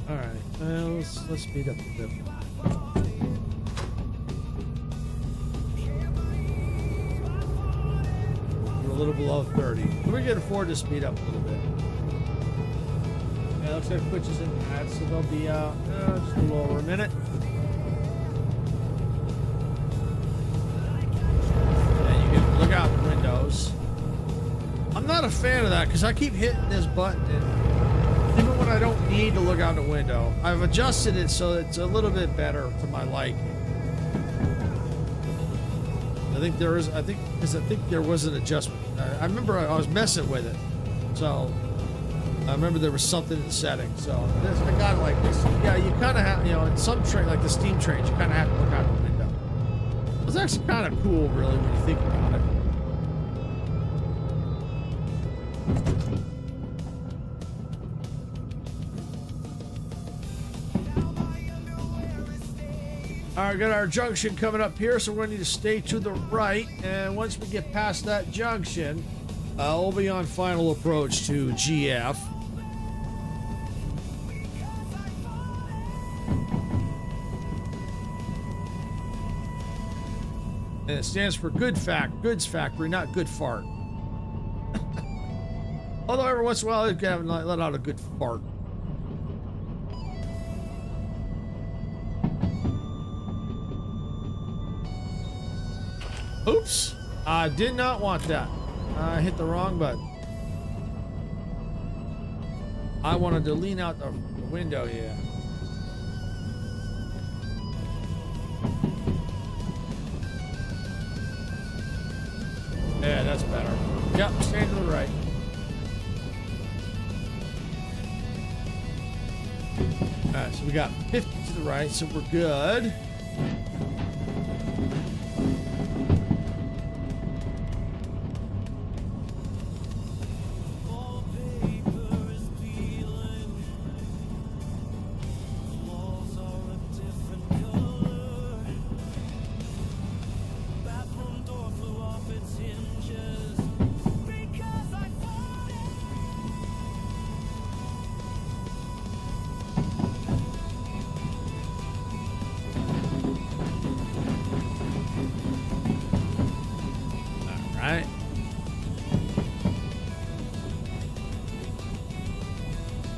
All right, well, let's speed up a bit. We're a little below 30. We can afford to speed up a little bit. Yeah, looks like Twitch is in that, so they'll be out just a little over a minute. Yeah, you can look out the windows. I'm not a fan of that because I keep hitting this button and even when I don't need to look out the window, I've adjusted it so it's a little bit better to my liking. I think there was an adjustment. I remember I was messing with it, so I remember there was something in the settings. So I got it like this. Yeah, you kind of have, you know, in some train like the steam trains, you kind of have to look out the window. It's actually kind of cool, really, when you think about it. All right, got our junction coming up here, so we're going to need to stay to the right. And once we get past that junction, we'll be on final approach to GF. And it stands for Goods Factory, not Good Fart. Although every once in a while, they can let out a good fart. Oops, I did not want that. I hit the wrong button. I wanted to lean out the window here. Yeah, that's better. Yep, stand to the right. Alright, so we got 50 to the right, so we're good.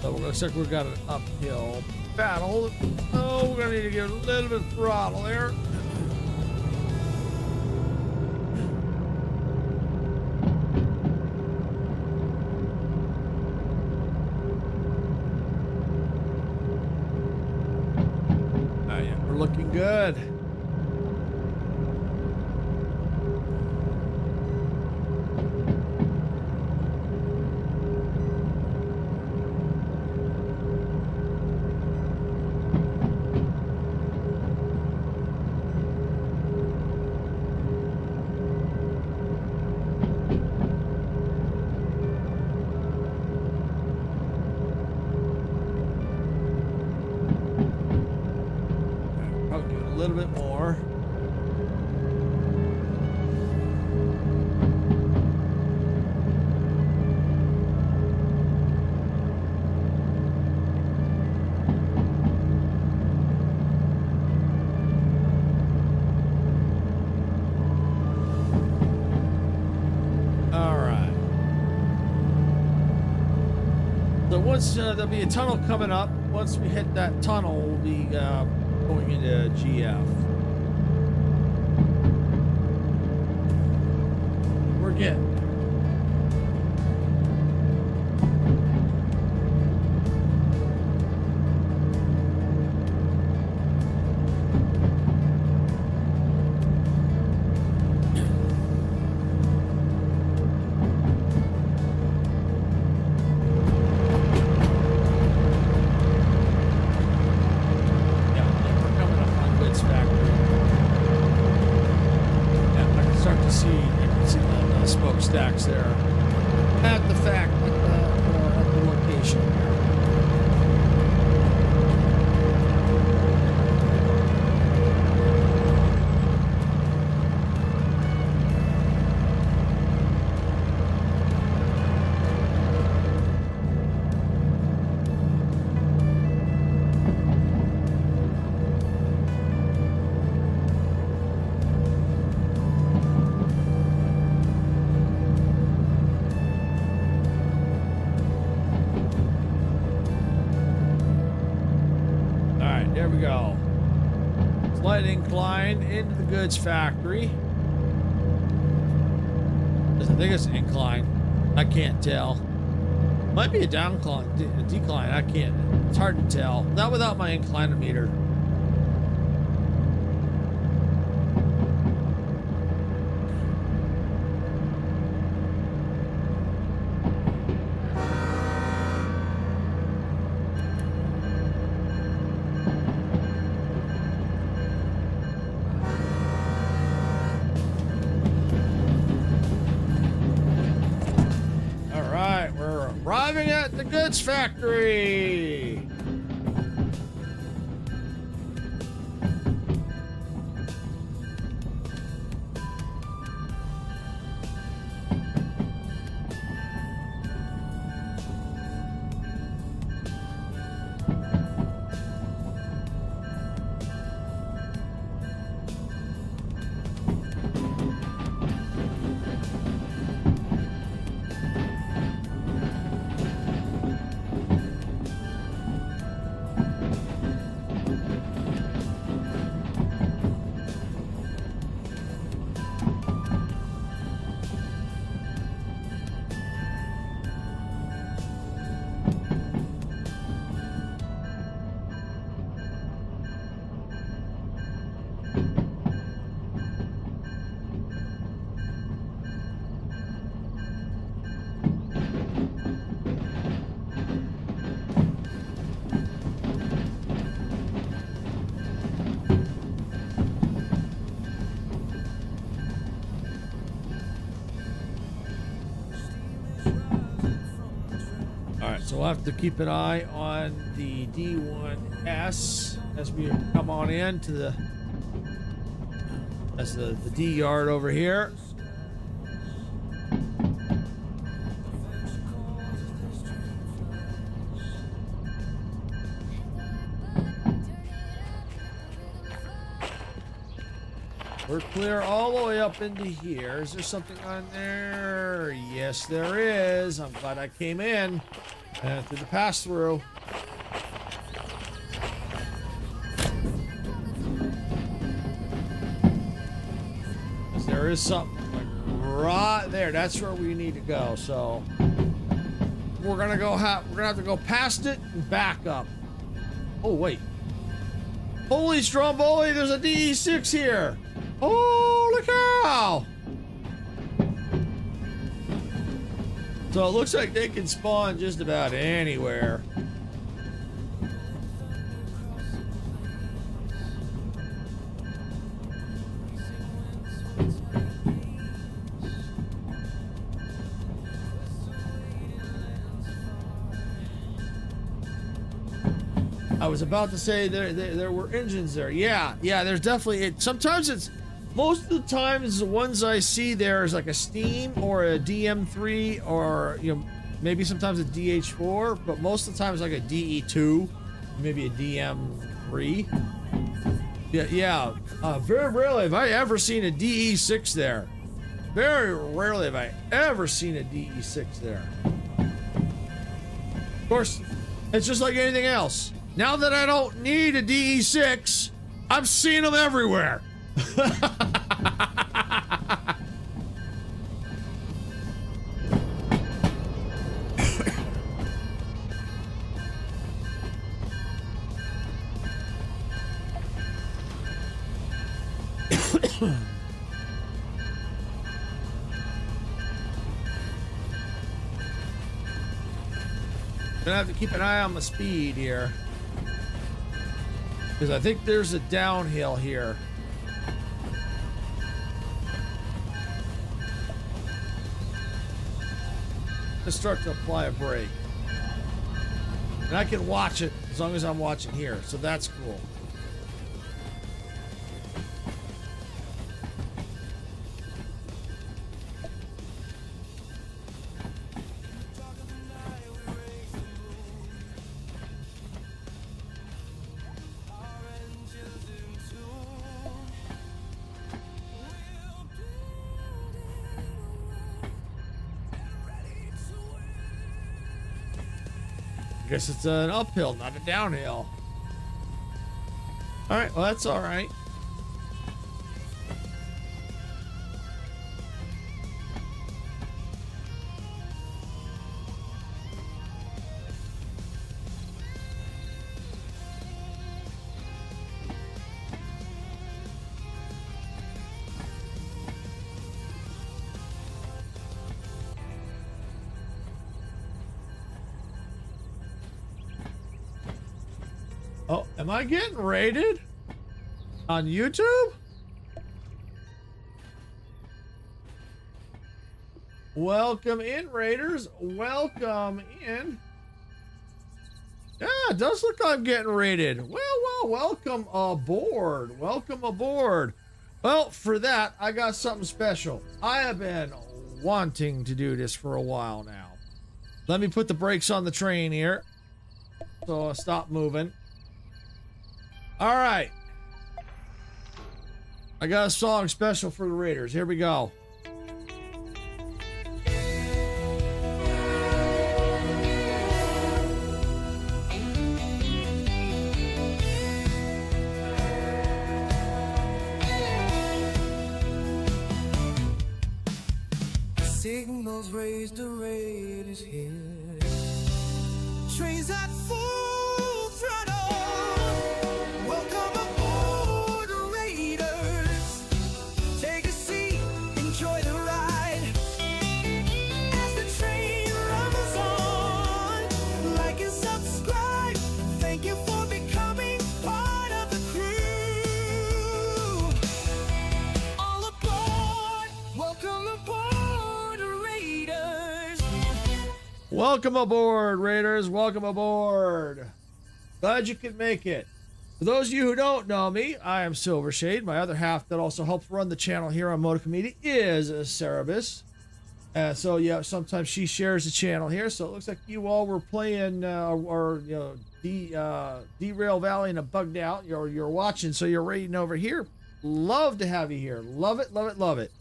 So it looks like we've got an uphill battle. Oh, we're gonna need to give it a little bit of throttle there. Oh yeah, we're looking good. A little bit more. All right. So once there'll be a tunnel coming up. Once we hit that tunnel, we'll be going into GF. We're getting there. Smokestacks there at the at the location here. There we go. Slight incline into the goods factory. I think it's an incline. I can't tell. Might be a downcline, a decline. I can't. It's hard to tell. Not without my inclinometer. Arriving at the goods factory. So we'll have to keep an eye on the D1S as we come on in to the D yard over here. We're clear all the way up into here. Is there something on there? Yes, there is. I'm glad I came in. And through the pass-through. There is something like right there. That's where we need to go. So we're gonna go. We're gonna have to go past it and back up. Oh wait! Holy Stromboli! There's a DE6 here. Holy cow! So it looks like they can spawn just about anywhere. I was about to say there were engines there. Yeah, there's definitely sometimes it's most of the times the ones I see there is like a Steam or a DM3 or maybe sometimes a DH4, but most of the time it's like a DE2, maybe a DM3. Yeah. Very rarely have I ever seen a DE6 there. Very rarely have I ever seen a DE6 there. Of course, it's just like anything else. Now that I don't need a DE6, I'm seeing them everywhere. Gonna have to keep an eye on my speed here. Because I think there's a downhill here. Let's start to apply a brake. And I can watch it as long as I'm watching here. So that's cool. Guess it's an uphill, not a downhill. All right, well, that's all right. Oh, am I getting rated on YouTube? Welcome in, Raiders. Welcome in. Yeah, it does look like I'm getting rated. Well, welcome aboard. Welcome aboard. Well, for that, I got something special. I have been wanting to do this for a while now. Let me put the brakes on the train here. So I'll stop moving. All right. I got a song special for the Raiders. Here we go. Signals raised, the raid is here. Trains at full throttle. Welcome aboard, Raiders. Take a seat, enjoy the ride. As the train rumbles on, like and subscribe. Thank you for becoming part of the crew. All aboard, welcome aboard, Raiders. Welcome aboard, Raiders. Welcome aboard. Glad you could make it. For those of you who don't know me, I am Silvershade. My other half that also helps run the channel here on Modica Media is Cerebus. So yeah, sometimes she shares the channel here. So it looks like you all were playing Derail Valley and Bugged Out. You're watching, so you're raiding over here. Love to have you here. Love it, love it, love it.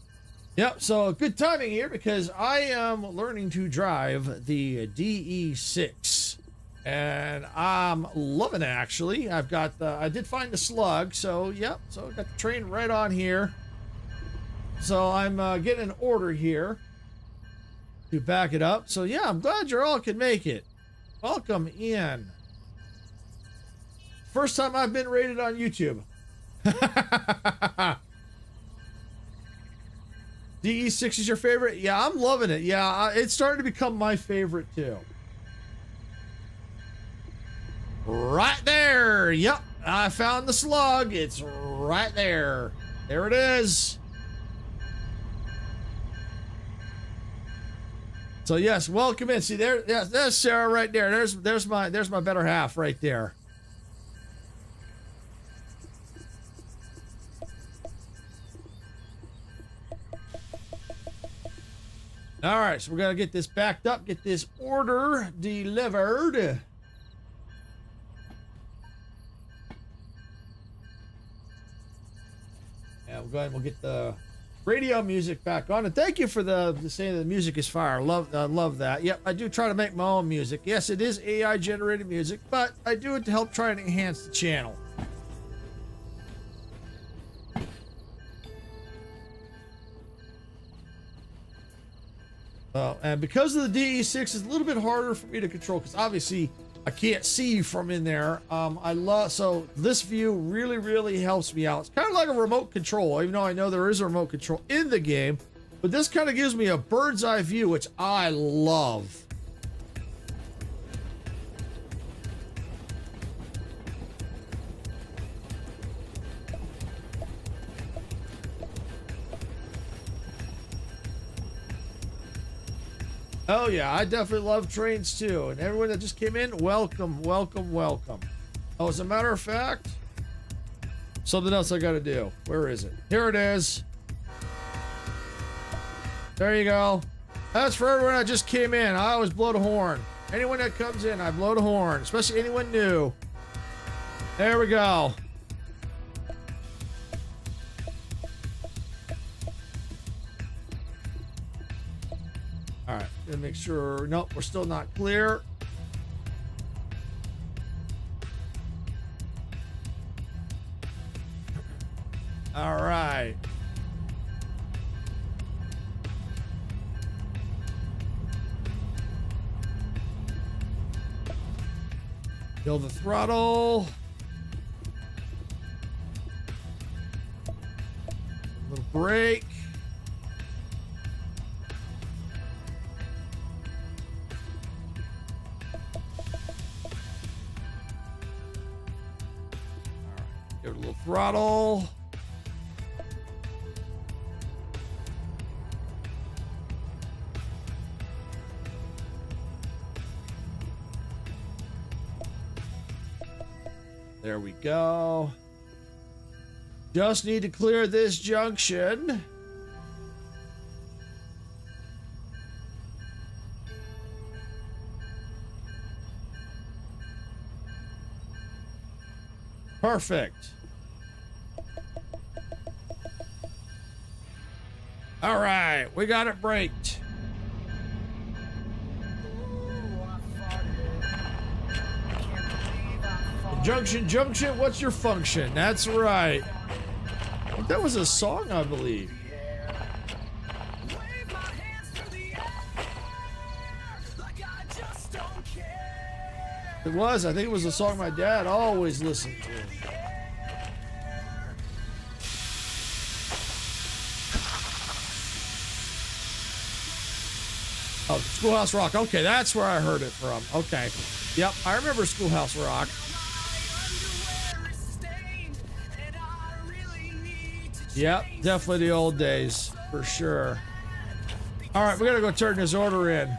Yep, so good timing here because I am learning to drive the DE6. And I'm loving it, actually. I've got the, I did find the slug, so yep, so I got the train right on here. So I'm getting an order here to back it up. So yeah, I'm glad you all can make it. Welcome in. First time I've been rated on YouTube. DE6 is your favorite? Yeah, I'm loving it. Yeah, it's starting to become my favorite too. Right there. Yep, I found the slug. It's right there. There it is. So yes, welcome in. See there, yeah, there's Sarah right there. There's my better half right there. All right, so we're gonna get this backed up, get this order delivered. And we'll go ahead and we'll get the radio music back on. And thank you for the saying that the music is fire. Love that. Yep, I do try to make my own music. Yes, it is AI generated music, but I do it to help try and enhance the channel. And because of the DE6, it's a little bit harder for me to control because obviously I can't see from in there. So this view really helps me out. It's kind of like a remote control, even though I know there is a remote control in the game, but this kind of gives me a bird's eye view, which I love. Oh yeah, I definitely love trains too. And everyone that just came in, welcome. Oh, as a matter of fact, something else I gotta do. Where is it? Here it is. There you go. That's for everyone that just came in. I always blow the horn. Anyone that comes in, I blow the horn, especially anyone new. There we go. All right, gonna make sure. Nope, we're still not clear. All right. Kill the throttle. Little brake. Give it a little throttle. There we go. Just need to clear this junction. Perfect. All right, we got it braked. Junction, what's your function? That's right. That was a song, I believe. It was. I think it was a song my dad always listened to. Oh, Schoolhouse Rock. Okay, that's where I heard it from. Okay. Yep, I remember Schoolhouse Rock. Yep, definitely the old days, for sure. All right, we gotta go turn this order in.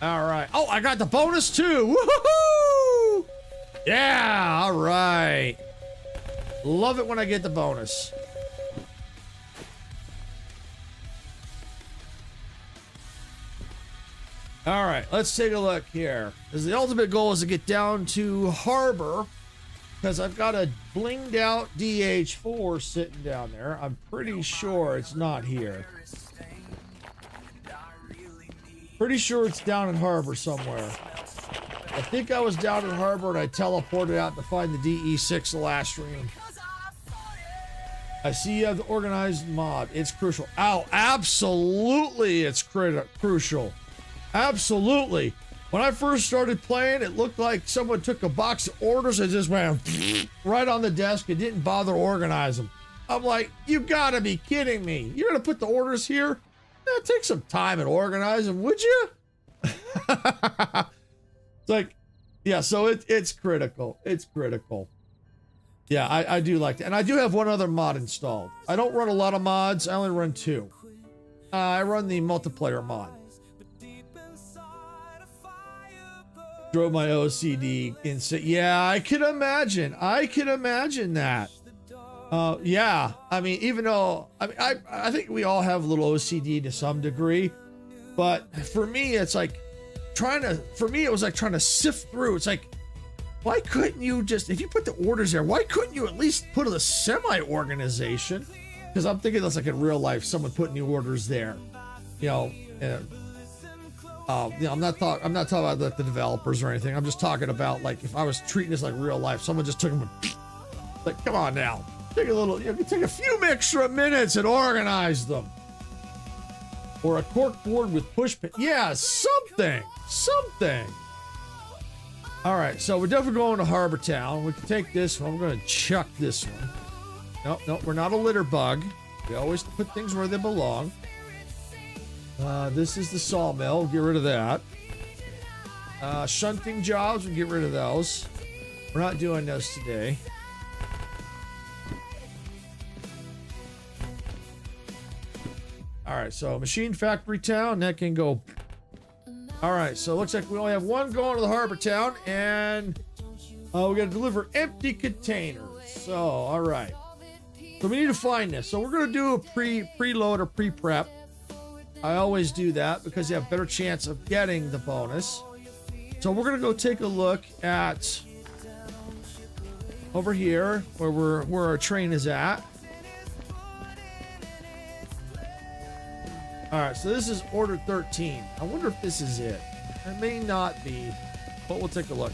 All right. Oh, I got the bonus too. Woohoo! Yeah, all right. Love it when I get the bonus. All right, let's take a look here. Because the ultimate goal is to get down to Harbor, because I've got a blinged out DH4 sitting down there. I'm pretty sure it's not here. Pretty sure it's down in Harbor somewhere. I think I was down in Harbor and I teleported out to find the DE6 the last stream. I see you have the organized mod. It's crucial. Ow, absolutely it's crucial. Absolutely. When I first started playing, it looked like someone took a box of orders and just went right on the desk and didn't bother to organize them. I'm like, you gotta be kidding me. You're gonna put the orders here? Yeah, take some time and organize them, would you? It's like, yeah, so it's critical. It's critical. Yeah, I do like that. And I do have one other mod installed. I don't run a lot of mods. I only run 2. I run the multiplayer mod. Drove my OCD insane. Yeah, I can imagine. I can imagine that. Yeah, I mean, even though I think we all have a little OCD to some degree, but for me, it's like it was like trying to sift through. It's like, why couldn't you just, if you put the orders there, why couldn't you at least put a semi-organization? Because I'm thinking that's like in real life, someone putting the orders there, you know. I'm not talking about the developers or anything. I'm just talking about like if I was treating this like real life, someone just took them and like, come on now, take a few extra minutes and organize them. Or a cork board with push pin. Yeah, something. All right, so we're definitely going to Harbor Town. We can take this one. We're going to chuck this one. No, we're not a litter bug. We always put things where they belong. This is the sawmill. Get rid of that. Shunting jobs, we'll get rid of those. We're not doing those today. All right, so Machine Factory Town, that can go. All right, so it looks like we only have one going to the Harbor Town, and we got to deliver empty containers. So, all right. So we need to find this. So we're going to do a preload or pre-prep. I always do that because you have a better chance of getting the bonus. So we're going to go take a look at over here where our train is at. All right, so this is order 13. I wonder if this is it. It may not be, but we'll take a look.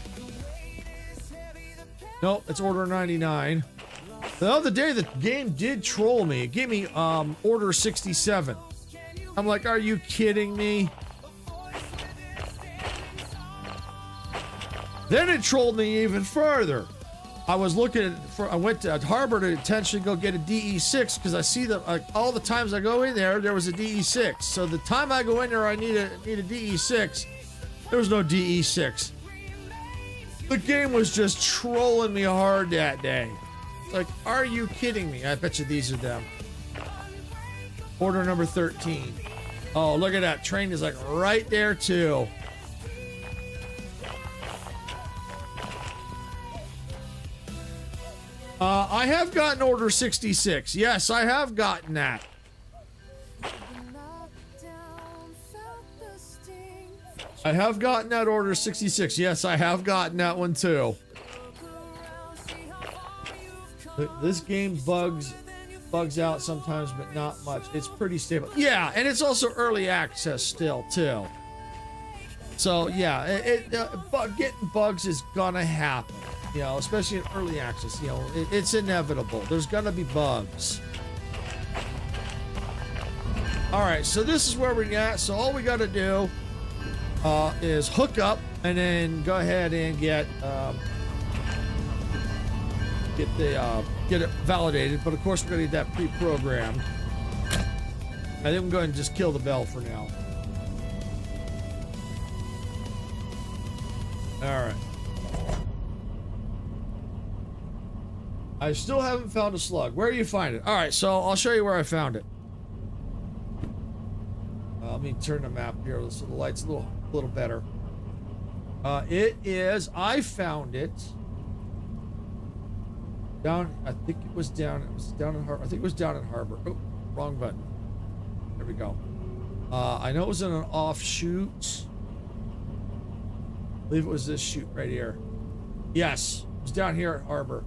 Nope, it's order 99. The other day, the game did troll me. It gave me order 67. I'm like, are you kidding me? Then it trolled me even further. I was looking for, I went to Harbor to intentionally go get a DE6 because I see that like all the times I go in there was a DE6. So the time I go in there, I need a DE6. There was no DE6. The game was just trolling me hard that day. It's like, are you kidding me? I bet you these are them. Order number 13. Oh, look at that. Train is like right there too. I have gotten order 66. Yes, I have gotten that. I have gotten that order 66. Yes, I have gotten that one too. This game bugs out sometimes, but not much. It's pretty stable. Yeah, and it's also early access still too. So yeah, getting bugs is gonna happen. You know, especially in early access, you know, it's inevitable. There's gonna be bugs. All right, so this is where we're at. So all we gotta do is hook up and then go ahead and get it validated. But of course, we're gonna need that pre-programmed. I think I'm going to just kill the bell for now. All right. I still haven't found a slug. Where do you find it? All right, so I'll show you where I found it. Let me turn the map here so the light's a little better. I found it down, I think it was down in Harbor. I think it was down in Harbor. Oh, wrong button. There we go. I know it was in an offshoot. believe it was this chute right here. Yes, it was down here at Harbor.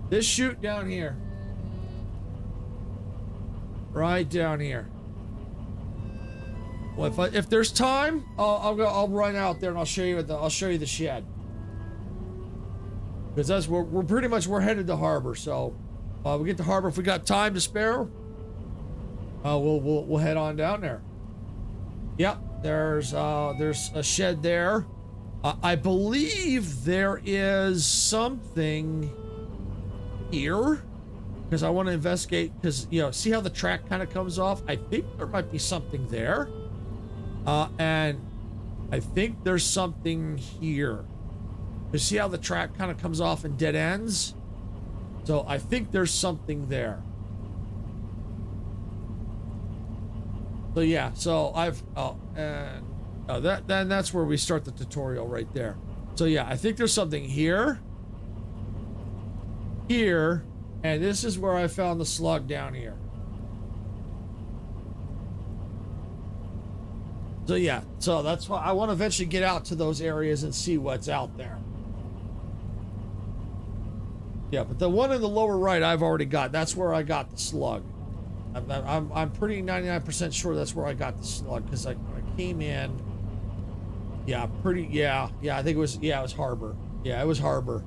This chute down here. Right down here. Well, if there's time, I'll run out there and I'll show you the shed. Because that's we're headed to Harbor. So we get to Harbor if we got time to spare. We'll head on down there. Yep, there's a shed there. I believe there is something here because I want to investigate. Because see how the track kind of comes off. I think there might be something there. And I think there's something here. You see how the track kind of comes off and dead ends? So I think there's something there. So yeah, so that's where we start the tutorial right there. So yeah, I think there's something here, and this is where I found the slug down here. So yeah, so that's why I want to eventually get out to those areas and see what's out there. Yeah, but the one in the lower right I've already got. That's where I got the slug. I'm pretty 99% sure that's where I got the slug because I came in. Yeah, I think it was Harbor. Yeah, it was Harbor.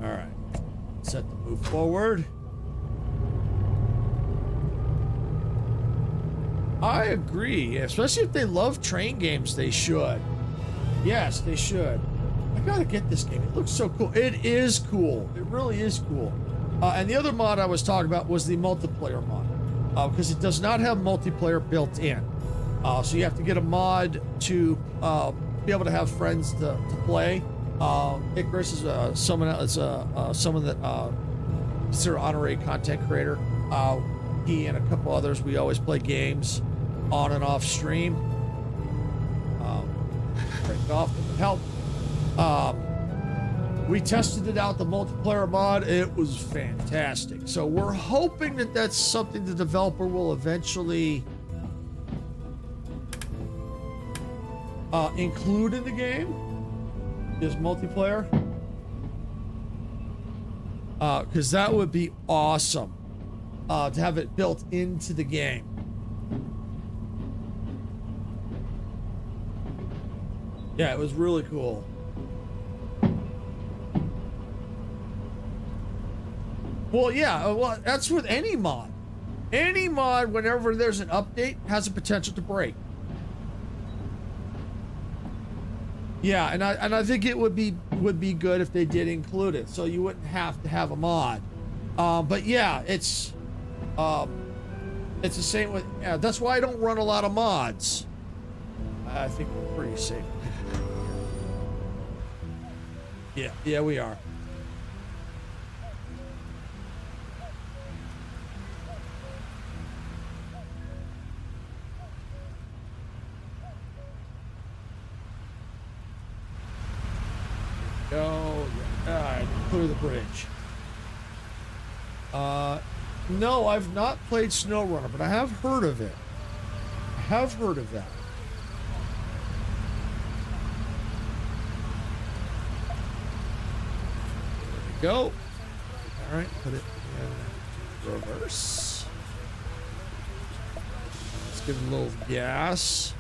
All right, set to move forward. I agree, especially if they love train games, they should. Yes, they should. I gotta get this game. It looks so cool. It is cool. It really is cool. And the other mod I was talking about was the multiplayer mod, because it does not have multiplayer built in. So you have to get a mod to be able to have friends to play. Icarus is someone that considered honorary content creator. He and a couple others, we always play games on and off stream. Break off with help. We tested it out, the multiplayer mod. It was fantastic. So we're hoping that that's something the developer will eventually include in the game. Is multiplayer. Because that would be awesome. To have it built into the game. Yeah, it was really cool. Well, yeah, well, that's with any mod. Any mod, whenever there's an update, has a potential to break. Yeah, and I think it would be good if they did include it, so you wouldn't have to have a mod. But yeah, it's the same with. Yeah, that's why I don't run a lot of mods. I think we're pretty safe. Yeah, we are. Go. Yeah, clear the bridge. No, I've not played SnowRunner, but I have heard of it. I have heard of that. There we go. All right, put it in reverse. Let's give it a little gas.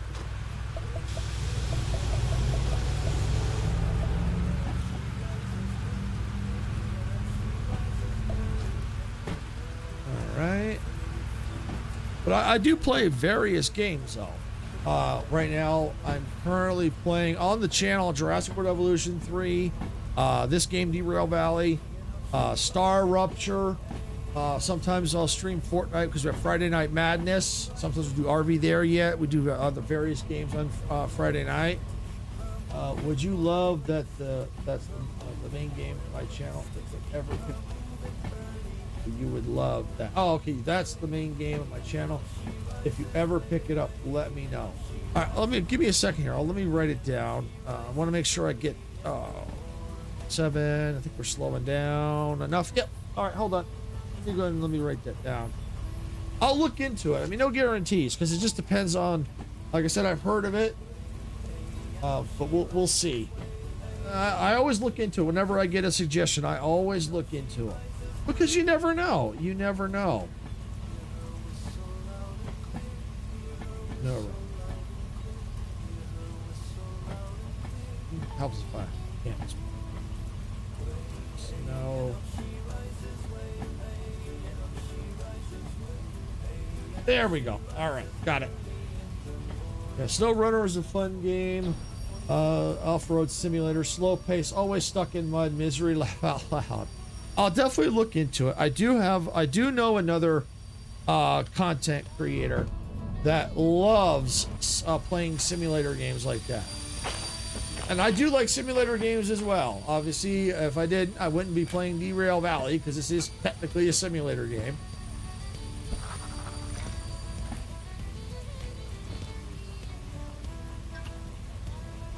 Right, but I do play various games though. Right now I'm currently playing on the channel Jurassic World Evolution 3, this game Derail Valley, Star Rupture. Sometimes I'll stream Fortnite because we have Friday Night Madness. Sometimes we do RV there yet. We do other various games on Friday night. Would you love that that's the main game of my channel? If ever could. You would love that. Oh, okay, that's the main game of my channel. If you ever pick it up, let me know. All right, give me a second here. Let me write it down. I want to make sure I get 7. I think we're slowing down enough. Yep. All right, hold on. Let me go ahead and let me write that down. I'll look into it. I mean, no guarantees, because it just depends on, like I said, I've heard of it, but we'll see. I always look into it. Whenever I get a suggestion, I always look into it, because you never know. You never know. No. Helps if I can't. No. There we go. All right, got it. Yeah, Snow Runner is a fun game. Off-road simulator, slow pace, always stuck in mud, misery, laugh out loud. I'll definitely look into it. I do know another content creator that loves playing simulator games like that. And I do like simulator games as well. Obviously, if I did, I wouldn't be playing Derail Valley, because this is technically a simulator game.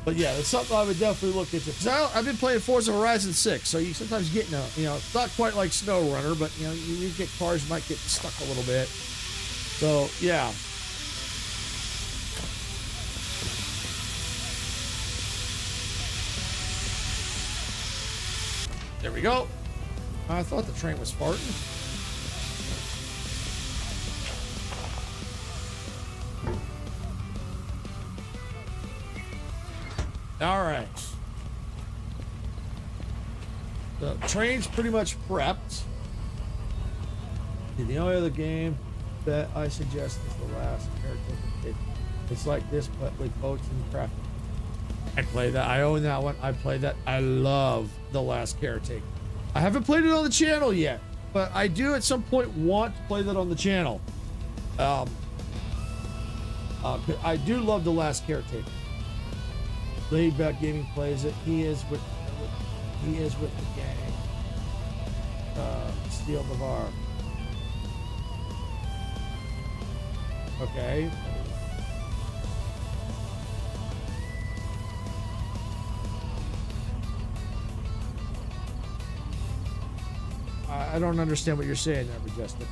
But yeah, it's something I would definitely look into. Because I've been playing Forza Horizon 6, so you sometimes get, it's not quite like Snow Runner, but, you get cars might get stuck a little bit. So, yeah. There we go. I thought the train was farting. All right. The train's pretty much prepped. The only other game that I suggest is the last caretaker. It's like this, but with boats and craft. I play that. I own that one. I play that. I love The Last Caretaker. I haven't played it on the channel yet, but I do at some point want to play that on the channel. I do love The Last Caretaker. Laid Back Gaming plays it. He is with the gang. Steel Navarre. Okay. I don't understand what you're saying there, Majestic.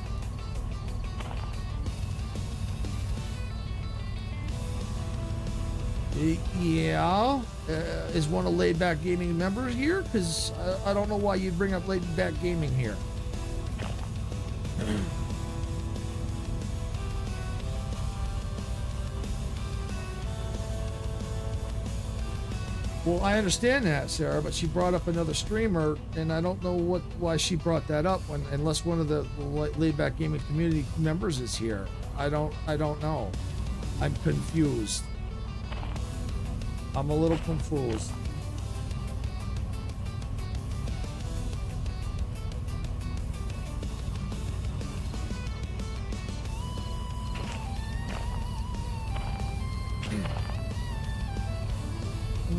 Yeah, is one of Laid Back Gaming members here? Because I don't know why you'd bring up Laid Back Gaming here. Well, I understand that, Sarah, but she brought up another streamer, and I don't know why she brought that up unless one of the Laid Back Gaming community members is here. I don't know. I'm confused. I'm a little confused.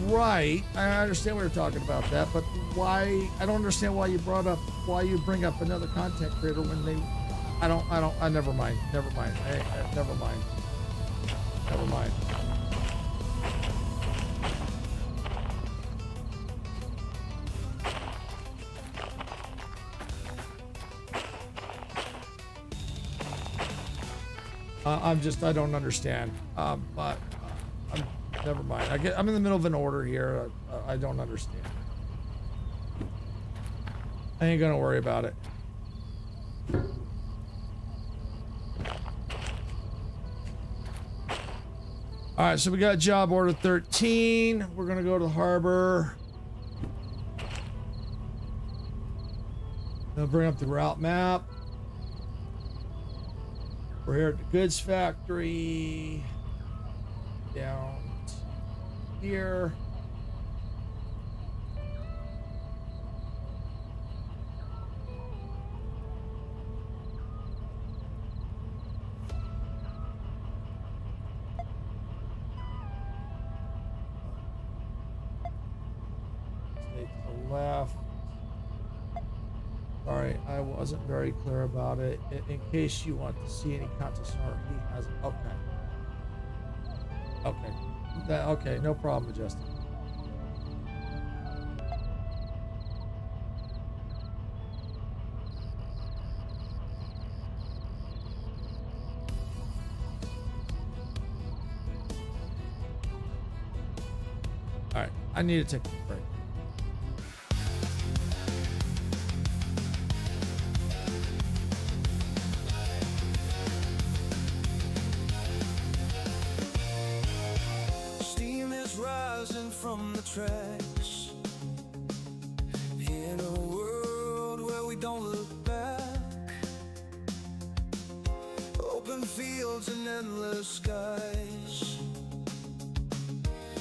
Right, I understand we were talking about that, but why? I don't understand why you bring up another content creator when they. Never mind. Never mind. Never mind. Never mind. I don't understand. But never mind. I'm in the middle of an order here. I don't understand. I ain't gonna worry about it. All right, so we got job order 13. We're gonna go to the harbor. I'll bring up the route map. We're here at the goods factory. Down here. Stay to the left. Sorry, I wasn't very clear about it. In case you want to see any contest, he has it. Okay. Okay. Okay, no problem, Majestic. I need to take a break. Steam is rising from the tracks in a world where we don't look back. Open fields and endless skies.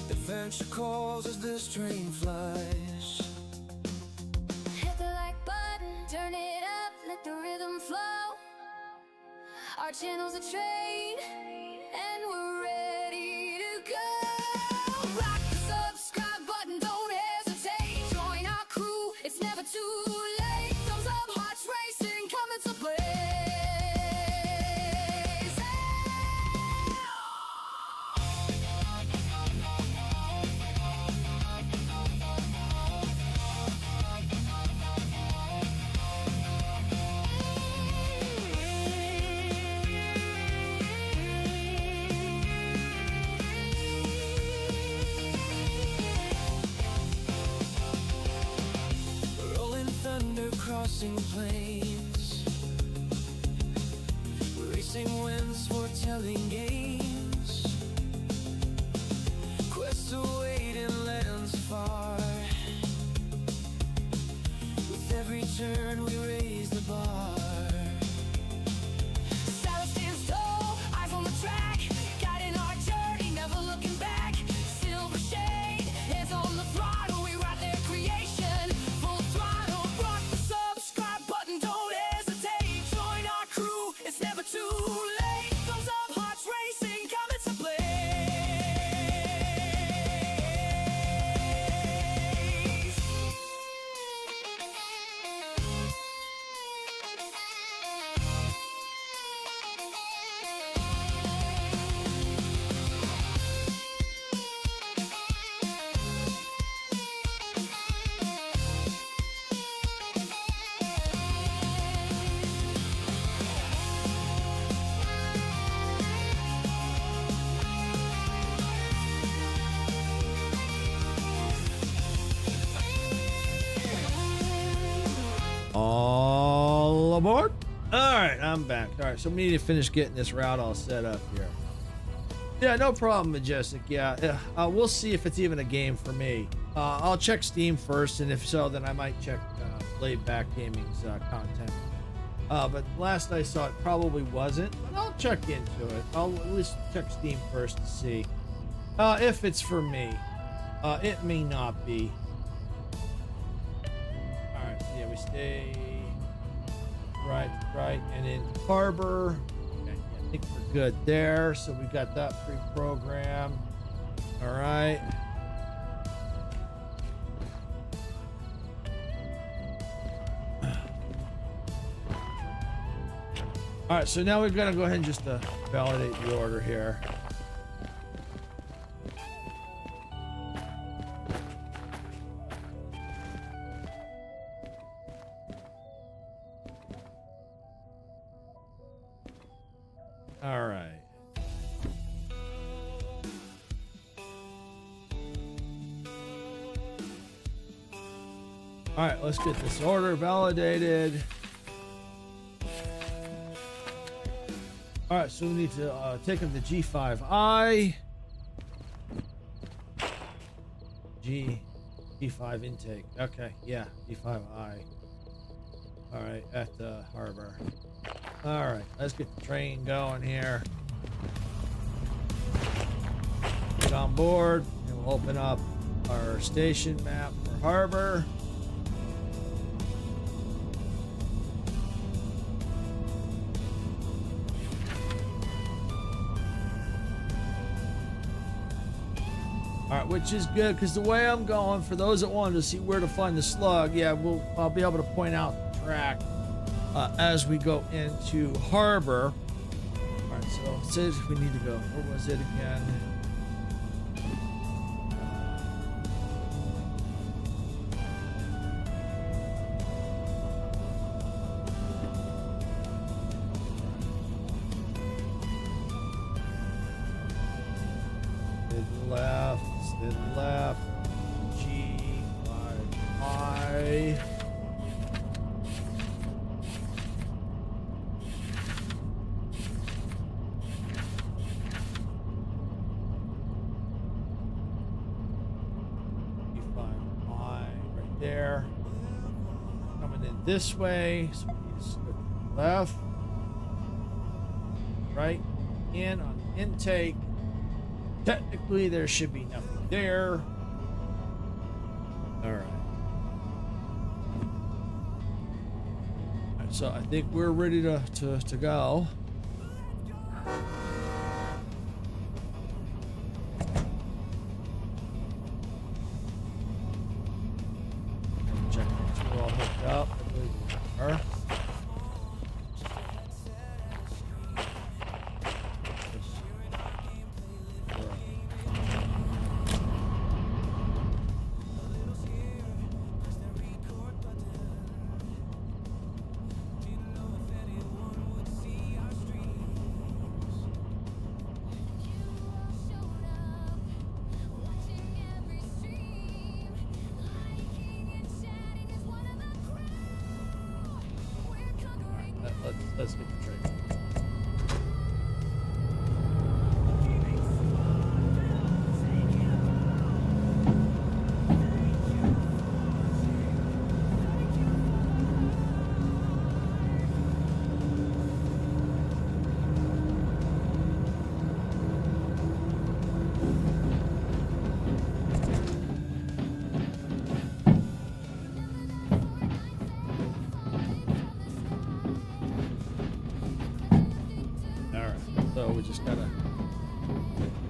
Adventure calls as this train flies. Hit the like button, turn it up, let the rhythm flow. Our channel's a train, and we're ready to go. Rock the subscribe button, don't hesitate. Join our crew, it's never too late. Thumbs up, hearts racing, coming to play. Rolling thunder crossing plains, racing winds foretelling games. Quests await in lands far. With every turn we raise the bar. Saddle stands tall, eyes on the track, guiding our journey, never looking back. Silver shade, hands on the throttle, we ride their creation, full throttle. Rock the subscribe button, don't hesitate. Join our crew, it's never too late. Thumbs up, hearts racing, coming to play. All aboard. All right, I'm back. All right, so we need to finish getting this route all set up here. Yeah, no problem, Majestic. Yeah, we'll see if it's even a game for me. I'll check Steam first, and if so, then I might check Laid Back Gaming's content. But last I saw, it probably wasn't. But I'll check into it. I'll at least check Steam first to see if it's for me. It may not be. All right, yeah, we stay right, and in Harbor. Okay, yeah, I think we're good there. So we got that pre-programmed. All right. All right, so now we've got to go ahead and just validate the order here. All right. All right, let's get this order validated. All right, so we need to take him to G5I. G5 intake. Okay, yeah, G5I. All right, at the harbor. All right, let's get the train going here. Get on board, and we'll open up our station map for harbor. All right, which is good because the way I'm going, for those that wanted to see where to find the slug, yeah, I'll be able to point out the track as we go into harbor. All right, so it says we need to go. Where was it again? Left, way. Right there. Coming in this way. So we need to go to the left. Right. In on the intake. Technically, there should be nothing there. All right. So I think we're ready to go. Check if we're all hooked up. I believe we are. Let's get the trade. We just gotta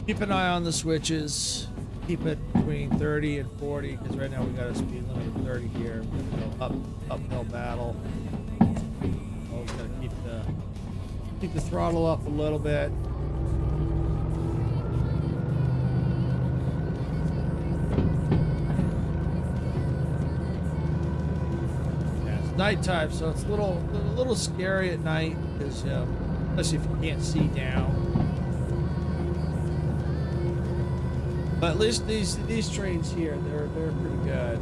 keep an eye on the switches, keep it between 30 and 40, because right now we got a speed limit of 30 here. We're gonna go uphill battle. Oh, we gotta keep the throttle up a little bit. Yeah, it's nighttime, so it's a little scary at night, because especially if you can't see down. But at least these trains here, they're pretty good.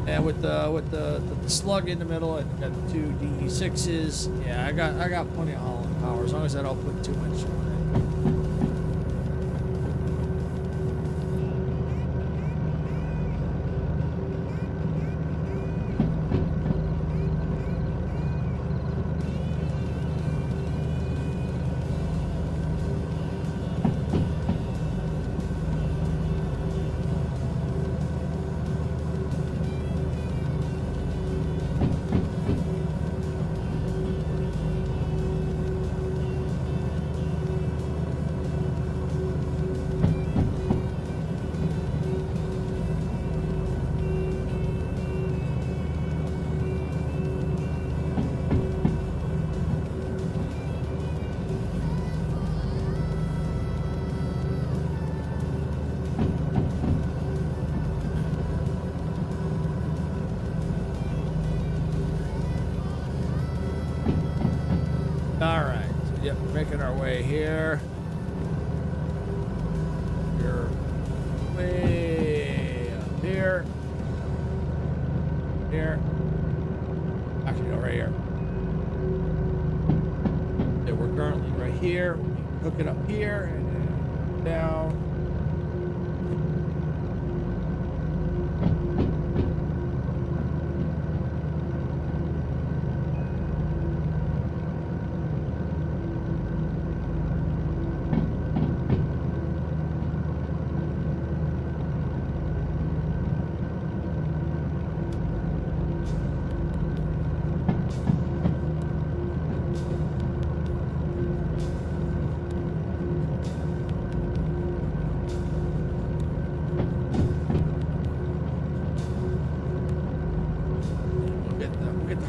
And with the slug in the middle, and got the two DE6s. Yeah, I got plenty of hauling power as long as I don't put too much on it. Alright, yep, making our way here. We're way up here. Here. Actually, no, right here. Yeah, we're currently right here. We can hook it up here and then down.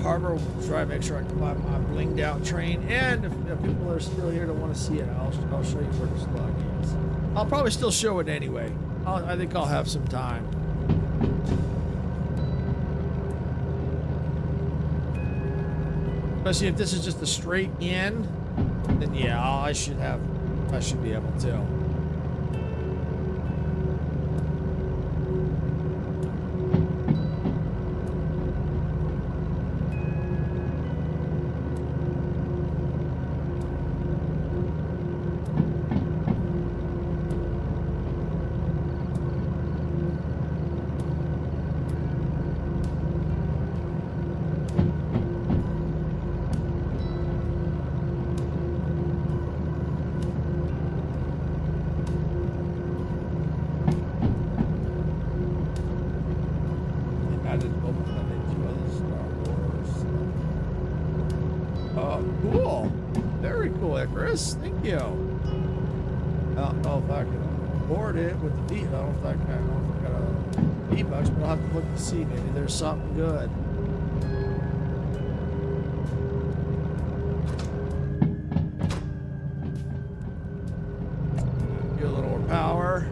Harbor. We'll try to make sure I can buy my blinged out train, and if people are still here to want to see it, I'll show you where the slug is. I'll probably still show it anyway. I think I'll have some time. Especially if this is just a straight in, then yeah, I should be able to. added Booklet into other Star Wars. Oh, cool. Very cool, Icarus. Thank you. I don't know if I can afford it with the I don't think I got a V-Bucks, but I'll have to look to see. Maybe there's something good. Get a little more power.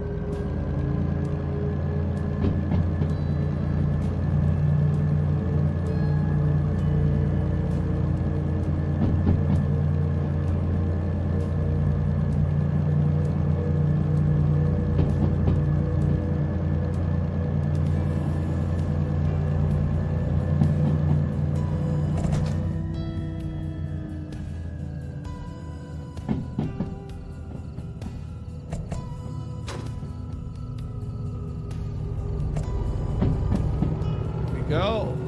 Go.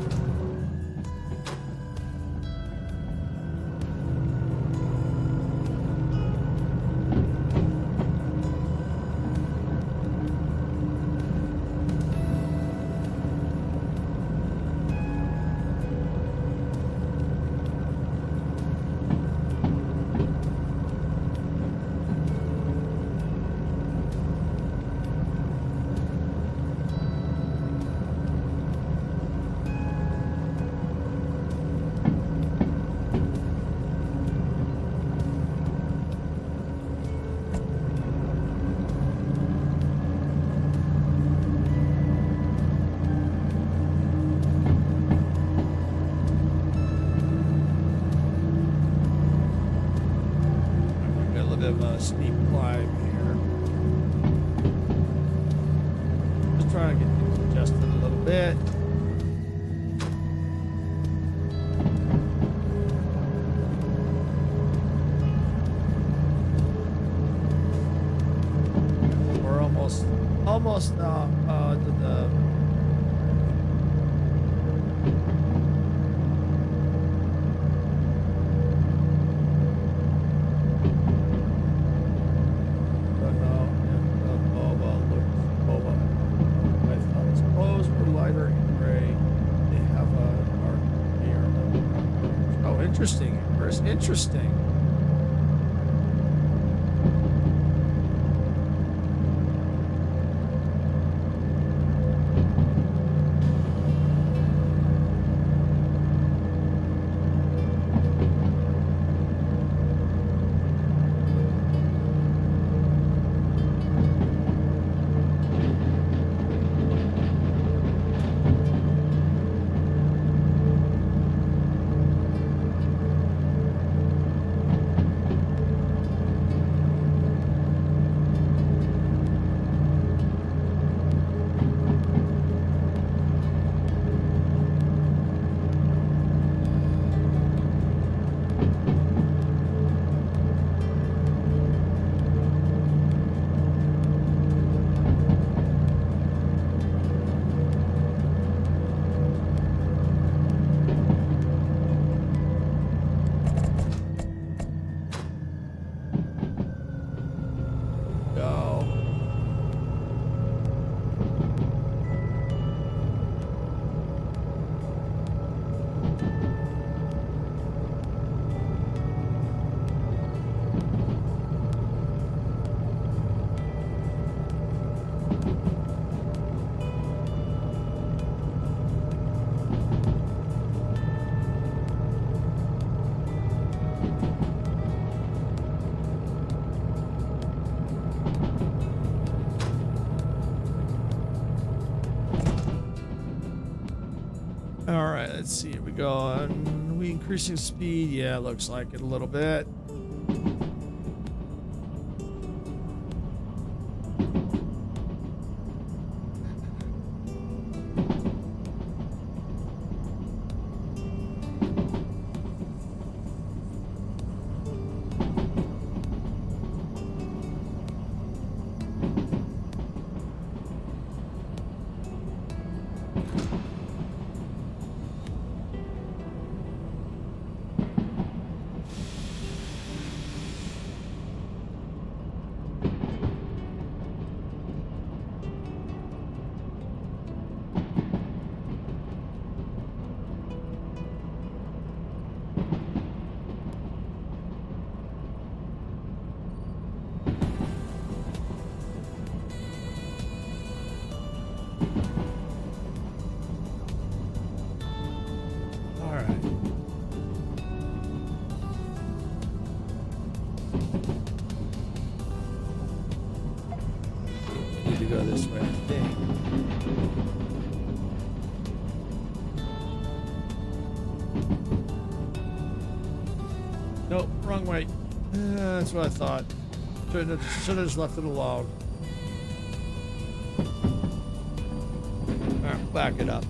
Steep climb here. Just trying to get things adjusted a little bit. We're almost to the interesting. Interesting. All right, let's see. Here we go. Are we increasing speed? Yeah, looks like it a little bit. Nope, wrong way. That's what I thought. Should have just left it alone. Alright, back it up.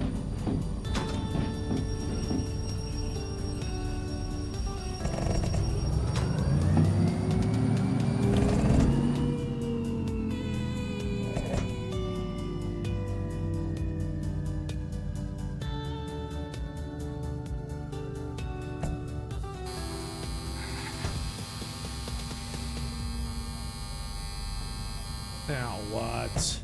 Now what?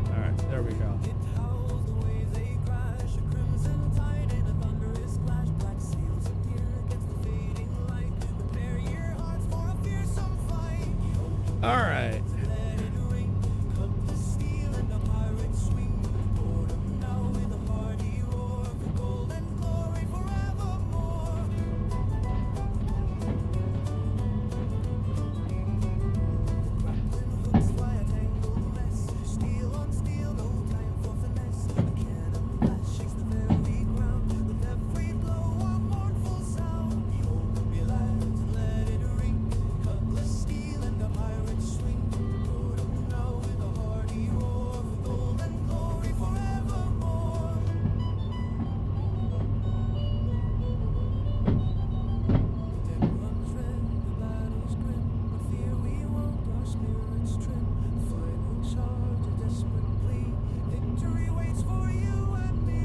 All right, there we go. It howls the waves they crash, a crimson tide and a thunderous clash. Black sails appear against the fading light. Prepare your hearts for a fearsome fight. All right. Let it ring, cut the steel and the pirate swing. Board 'em now with a hearty roar for gold and glory forevermore. Grappling hooks fly a tangled mess. Steel on steel, no time for finesse. A cannon blast shakes the very ground. With every blow, a mournful sound. Behold, be lads, let it ring. Cutlass steel and the pirate swing. Board 'em now with a hearty roar for gold and glory forevermore. The deck runs red, the battle's grim, but fear we won't, our spirits trim. Final charge, a desperate plea, victory waits for you and me.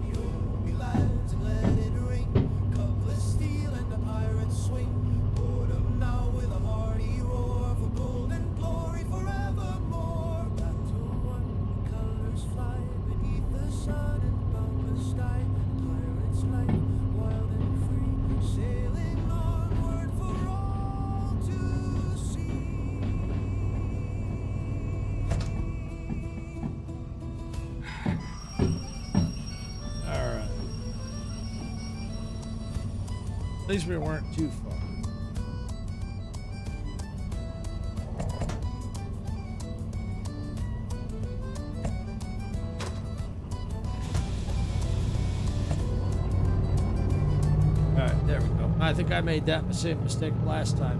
Behold, be lads, and let it ring, cutlass steel and the pirate swing. Board 'em now with a hearty roar for gold and glory forevermore. Battle won, the colors fly beneath the sun and boundless sky. Pirate's life, wild and free, sailing onward for all to see. All right. At least we weren't too far. All right, there we go. I think I made that same mistake last time.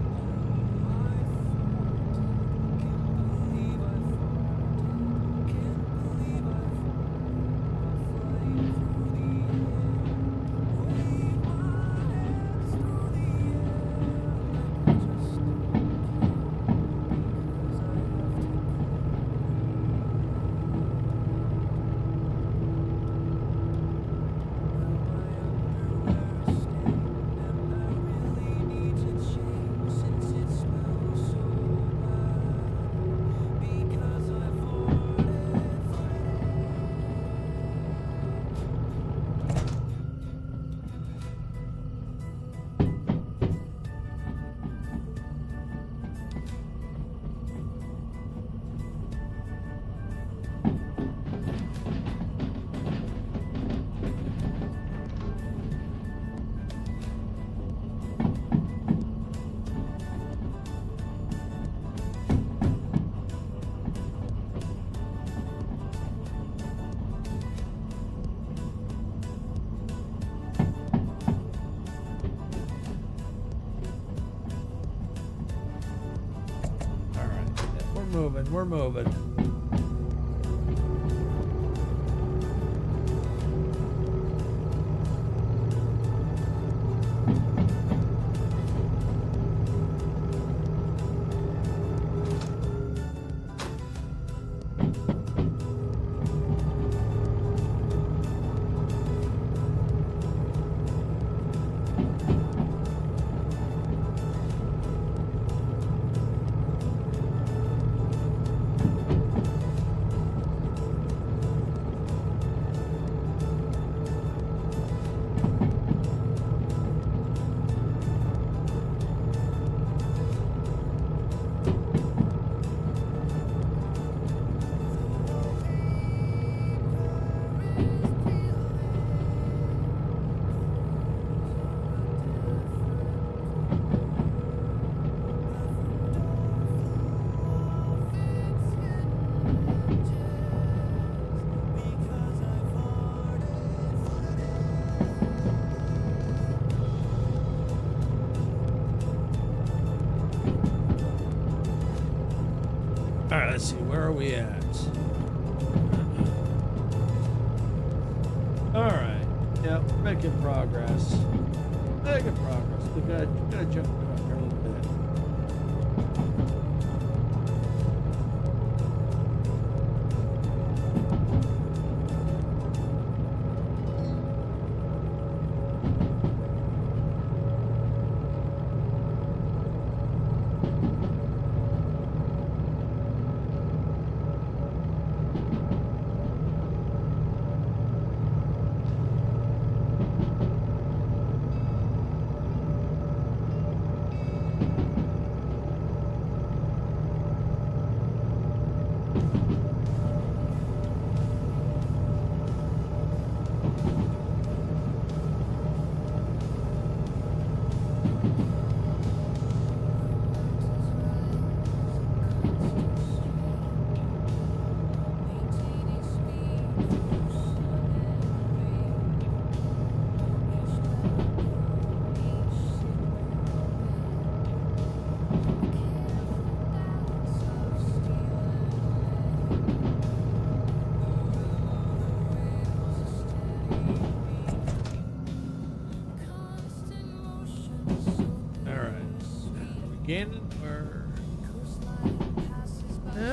All right, we're moving. We're moving. let's see, where are we at? All right. Yep, making progress. Making progress. We gotta jump around here a little bit.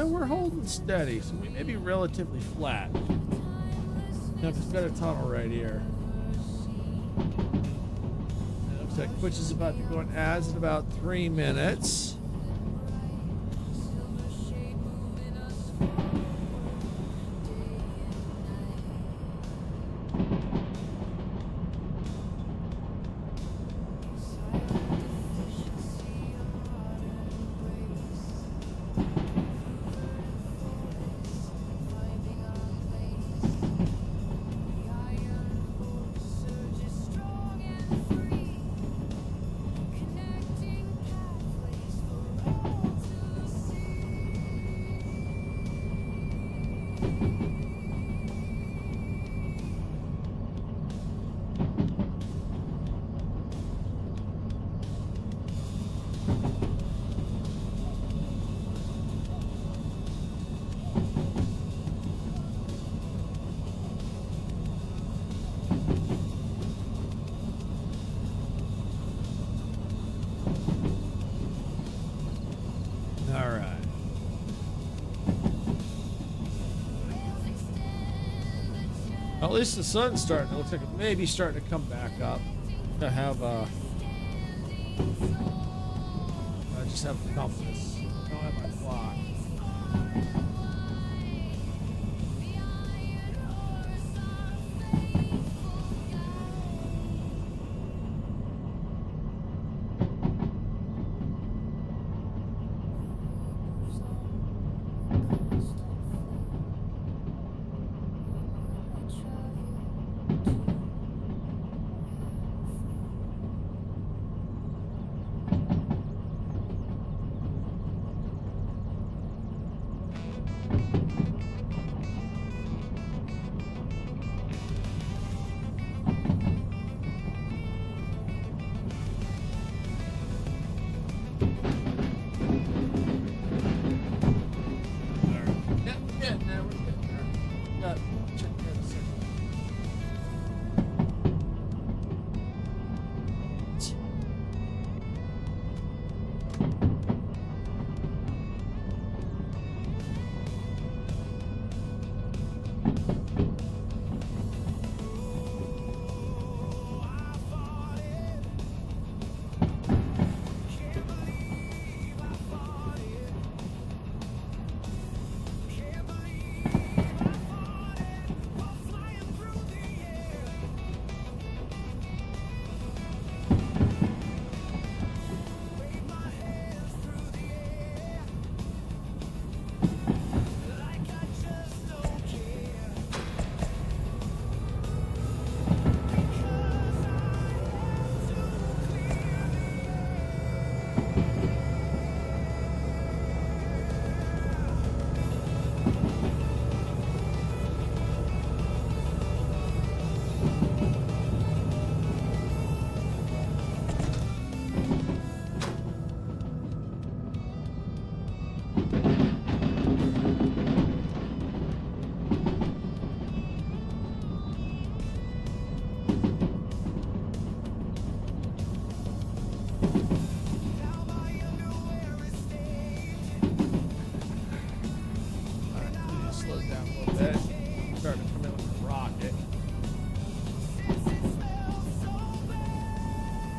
We're holding steady, so we may be relatively flat. Now, we've got a tunnel right here. It looks like Twitch is about to go on ads in about 3 minutes. At least the sun's starting. It looks like it may be starting to come back up. I have I just have a compass. I don't have my clock.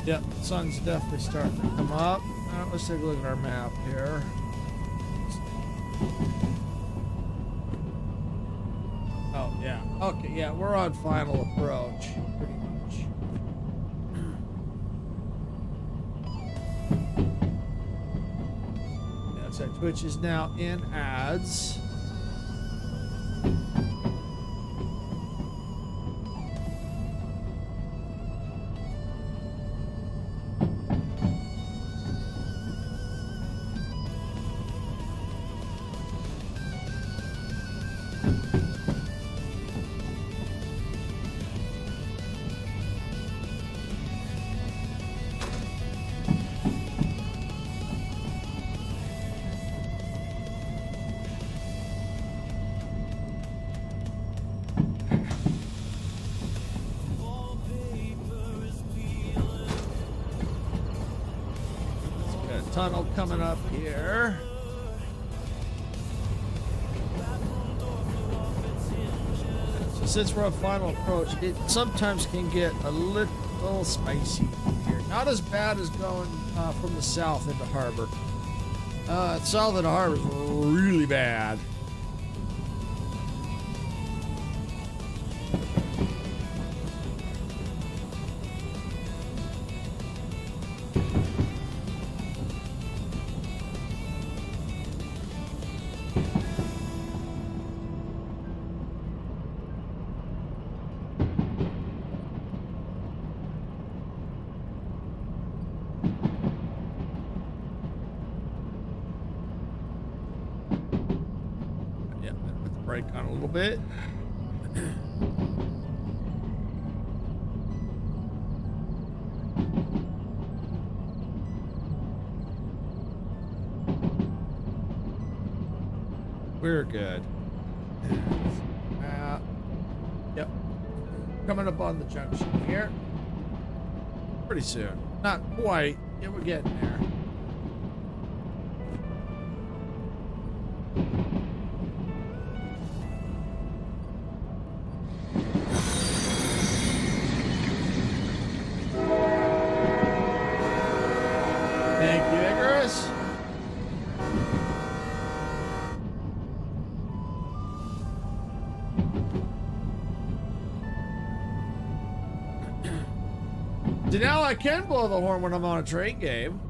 Yep, the sun's definitely starting to come up. Let's take a look at our map here. Oh, yeah. Okay, yeah, we're on final approach, pretty much. Yeah, so Twitch is now in ads. Tunnel coming up here. So since we're on final approach, it sometimes can get a little spicy here. Not as bad as going from the south into harbor. South into harbor is really bad. Brake on a little bit. We're good. Yep. Coming up on the junction here. Pretty soon. Not quite. Yeah, we're getting there. Thank you, Icarus. So now I can blow the horn when I'm on a train game.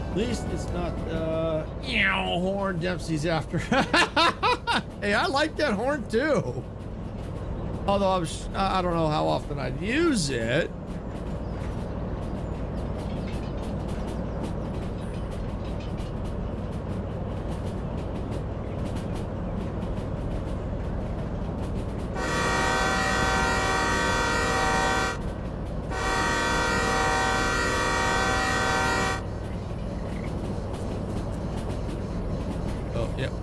At least it's not horn Dempsey's after. Hey, I like that horn too. Although I don't know how often I'd use it.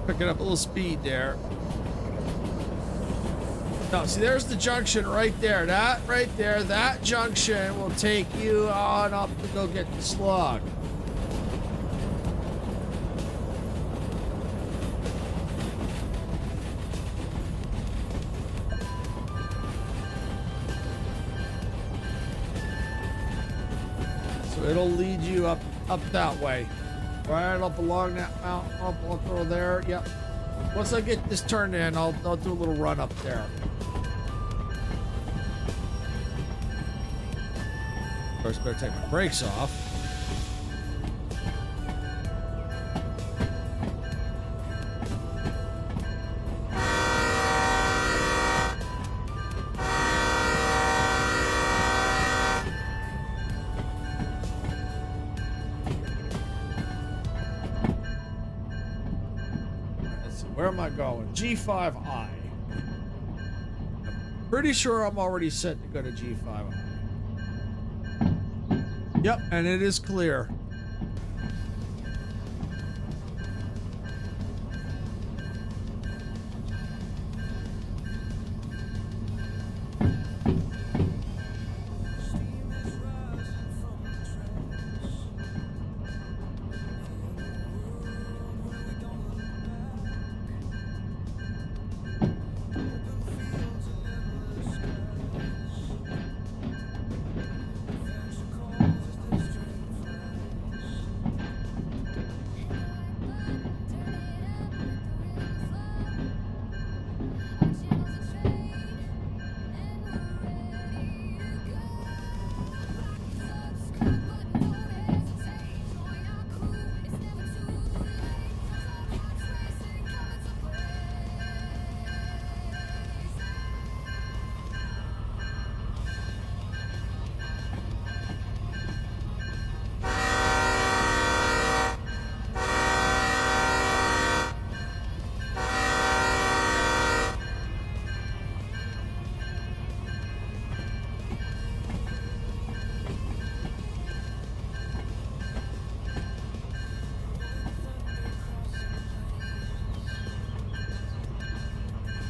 Picking up a little speed there. No, see, there's the junction right there. That right there, that junction will take you on up to go get the slug. So So it'll lead you up that way. Right up along that mountain, up over there. Yep. Once I get this turned in, I'll do a little run up there. Of course, better take my brakes off. Where am I going? G5I. I'm pretty sure I'm already set to go to G5I. Yep, and it is clear.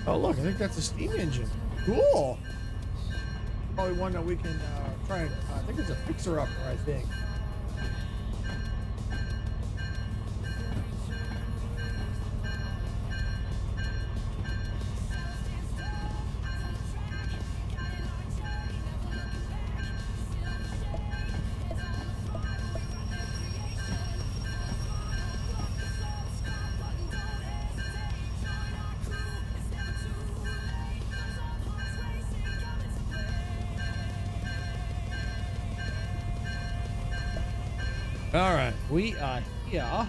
Oh, look, I think that's a steam engine. Cool. Probably one that we can try and, I think it's a fixer-upper, I think. All right, we are here.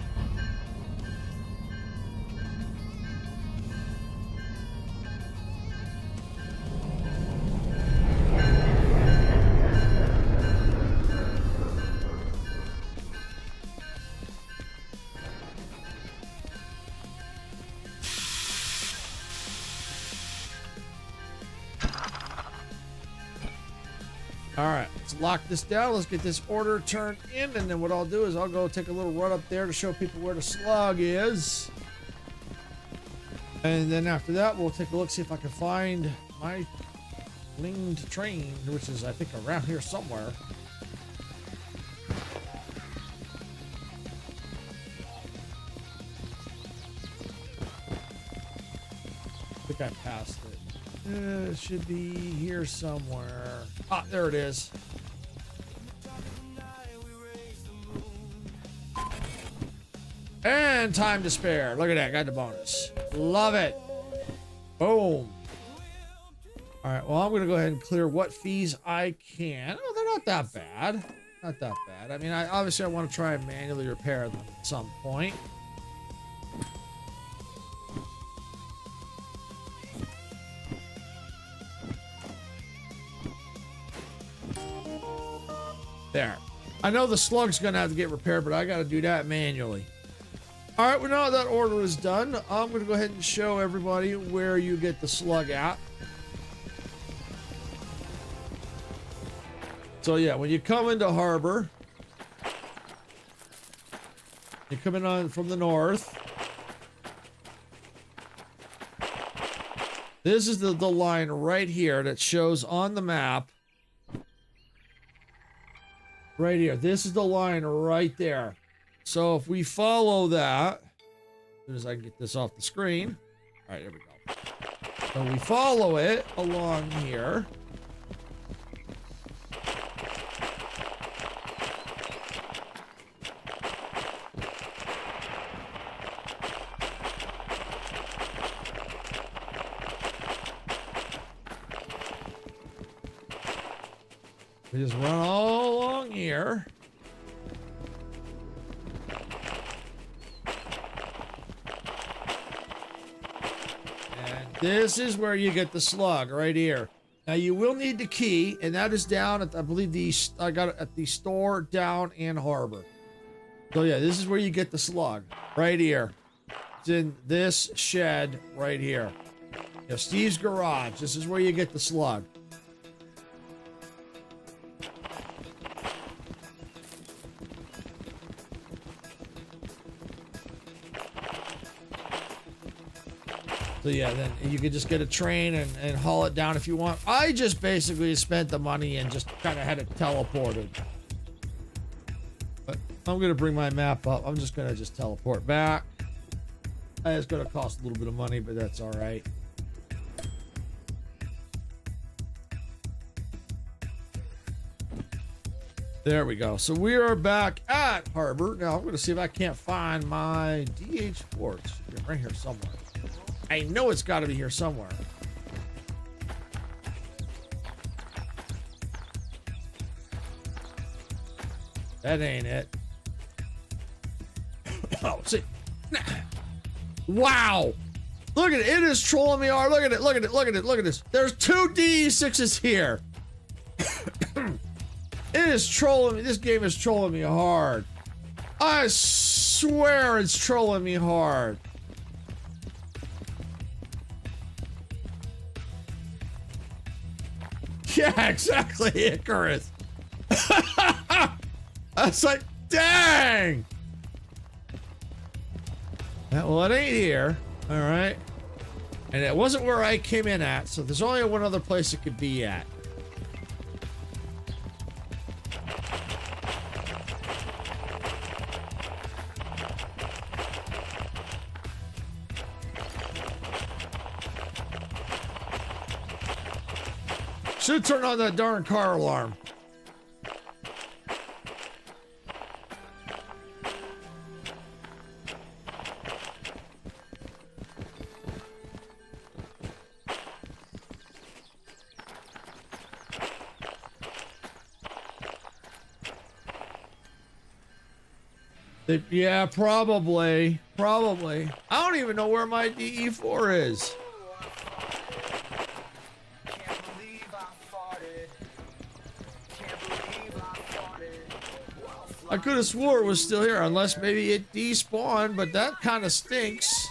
All right, let's lock this down. Let's get this order turned in, and then what I'll do is I'll go take a little run up there to show people where the slug is. And then after that, we'll take a look, see if I can find my winged train, which is, I think, around here somewhere. I think I passed it. It should be here somewhere. Ah, there it is. And time to spare. Look at that. Got the bonus. Love it. Boom. All right. Well, I'm going to go ahead and clear what fees I can. Oh, they're not that bad. Not that bad. I mean, obviously I want to try and manually repair them at some point. There. I know the slug's gonna have to get repaired, but I gotta do that manually. All right, well, now that order is done, I'm gonna go ahead and show everybody where you get the slug at. So yeah, when you come into harbor, you're coming on from the north. This is the line right here that shows on the map. Right here. This is the line right there. So if we follow that, as soon as I can get this off the screen. All right, there we go. So we follow it along here. We just run all along here. And this is where you get the slug, right here. Now you will need the key, and that is down at, I believe, I got it at the store down in Harbor. So yeah, this is where you get the slug, right here. It's in this shed right here. You know, Steve's garage. This is where you get the slug. So yeah, then you could just get a train and haul it down if you want. I just basically spent the money and just kind of had it teleported. But I'm going to bring my map up. I'm just going to just teleport back. It's going to cost a little bit of money, but that's all right. There we go. So we are back at Harbor. Now I'm going to see if I can't find my DE6. It's right here somewhere. I know it's got to be here somewhere. That ain't it. Oh, see. Wow. Look at it. It is trolling me hard. Look at it. Look at it. Look at it. Look at this. There's 2 DE6s here. It is trolling me. This game is trolling me hard. I swear it's trolling me hard. Yeah, exactly, Icarus. I was like, dang. Well, it ain't here. All right. And it wasn't where I came in at, so there's only one other place it could be at. Should turn on that darn car alarm. Yeah, probably. Probably. I don't even know where my DE4 is. I could have swore it was still here, unless maybe it despawned, but that kind of stinks.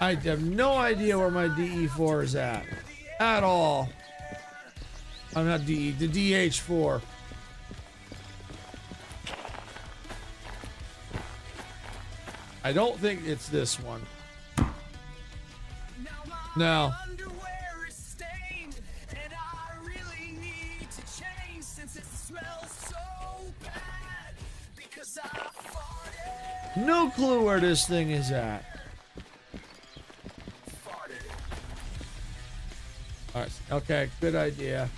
I have no idea where my DE4 is at all. I'm not DE, the DH4. I don't think it's this one. No. No clue where this thing is at. Alright, okay, good idea.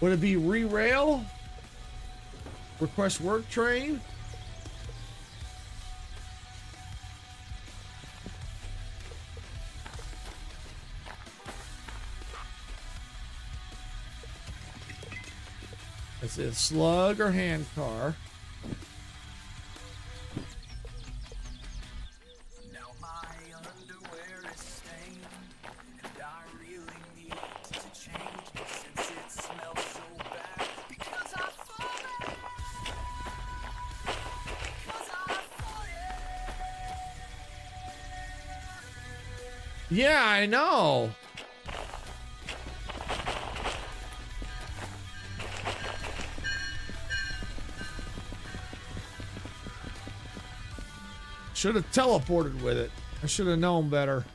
Would it be re-rail? Request work train? Is it slug or hand car? Now my underwear is stained, and I really need to change since it smells so bad. Because I fought it. Because I fought it. Yeah, I know. Should have teleported with it. I should have known better.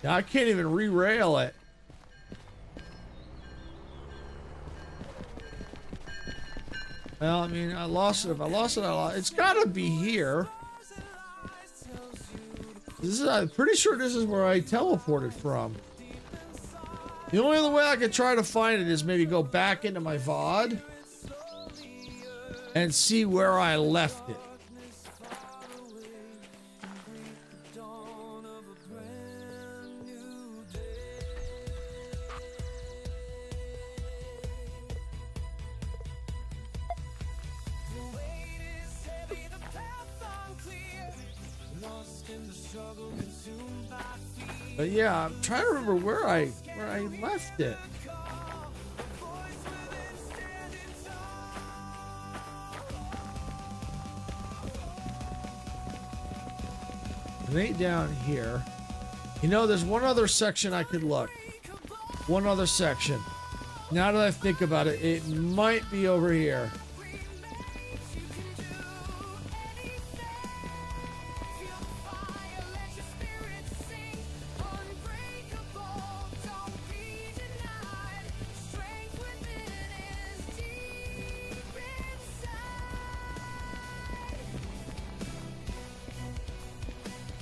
Yeah, I can't even re-rail it. Well, I mean, I lost it. If I lost it, I lost it. It's got to be here. This is, I'm pretty sure this is where I teleported from. The only other way I could try to find it is maybe go back into my VOD and see where I left it. But yeah, I'm trying to remember where I left it. It ain't down here. You know, there's one other section I could look. One other section. Now that I think about it, it might be over here.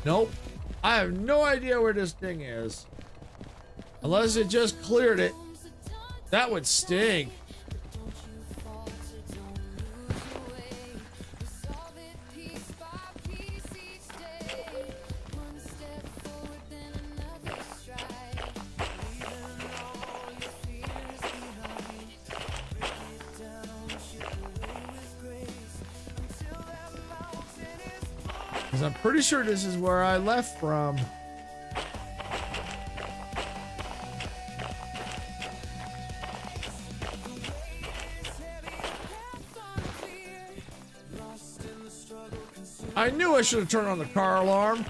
Nope. I have no idea where this thing is. Unless it just cleared it. That would sting. Because I'm pretty sure this is where I left from. I knew I should have turned on the car alarm.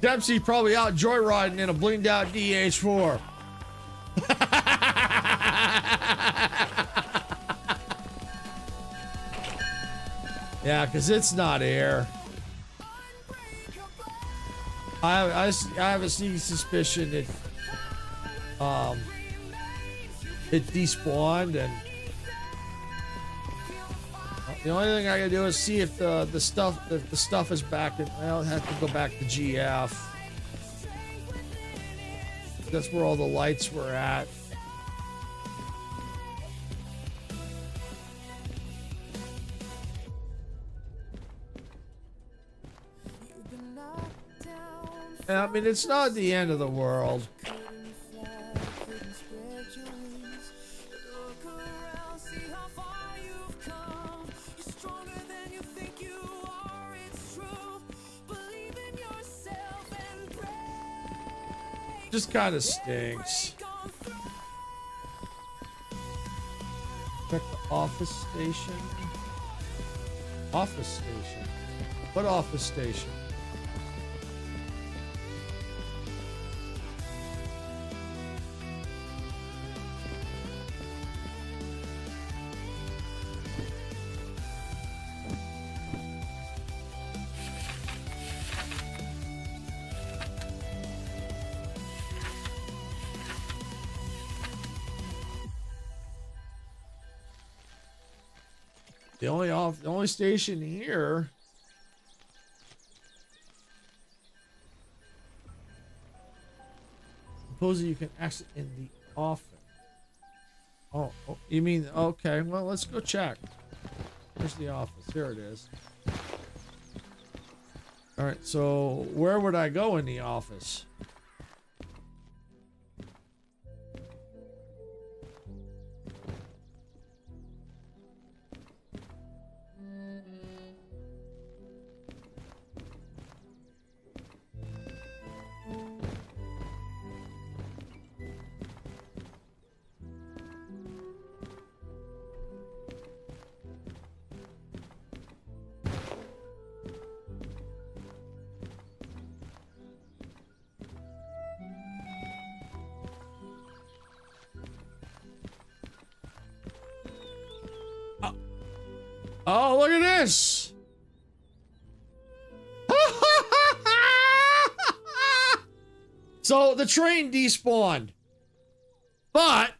Dempsey probably out joyriding in a blinged out DE6. Yeah, because it's not air. I have a sneaky suspicion that it despawned, and the only thing I gotta do is see if the stuff is back. I'll have to go back to GF. That's where all the lights were at. I mean, it's not the end of the world. Just kind of stinks. Check the office station. Office station. What office station? The only station here. Suppose you can exit in the office. Oh, you mean, okay, well, let's go check. Where's the office? Here it is. All right, so where would I go in the office? Oh, look at this! So the train despawned, but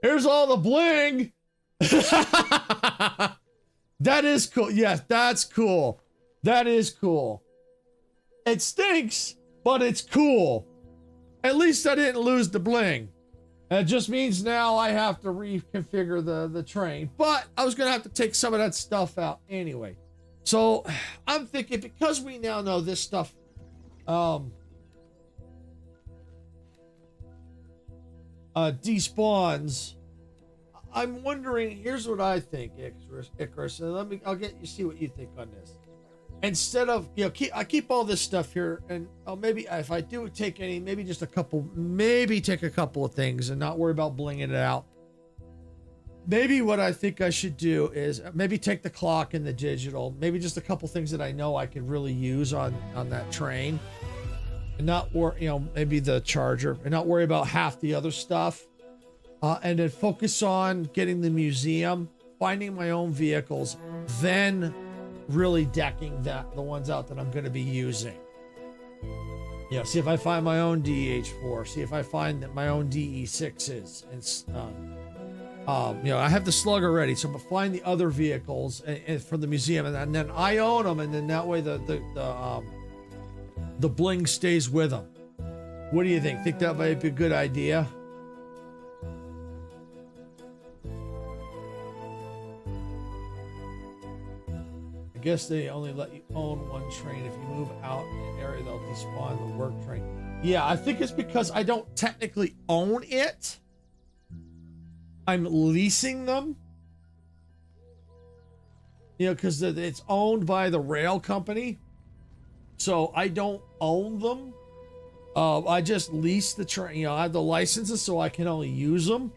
here's all the bling. That is cool. Yes, that's cool. That is cool. It stinks, but it's cool. At least I didn't lose the bling. It just means now I have to reconfigure the train. But I was going to have to take some of that stuff out anyway. So I'm thinking, because we now know this stuff despawns, I'm wondering, here's what I think, Icarus, and I'll get you, see what you think on this. Instead of, I keep all this stuff here, and maybe if I do take any, maybe just a couple, maybe take a couple of things and not worry about blinging it out. Maybe what I think I should do is maybe take the clock and the digital, maybe just a couple things that I know I can really use on that train, and not worry, maybe the charger, and not worry about half the other stuff, and then focus on getting the museum, finding my own vehicles, then really decking the ones out that I'm going to be using. See if I find my own DE4, see if I find that my own DE6s, and I have the slug already, so I'm gonna find the other vehicles and from the museum, and then I own them, and then that way the bling stays with them. What do you think? Think that might be a good idea? I guess they only let you own one train. If you move out in an area, they'll despawn the work train. Yeah, I think it's because I don't technically own it. I'm leasing them. Because it's owned by the rail company. So I don't own them. I just lease the train. I have the licenses, so I can only use them.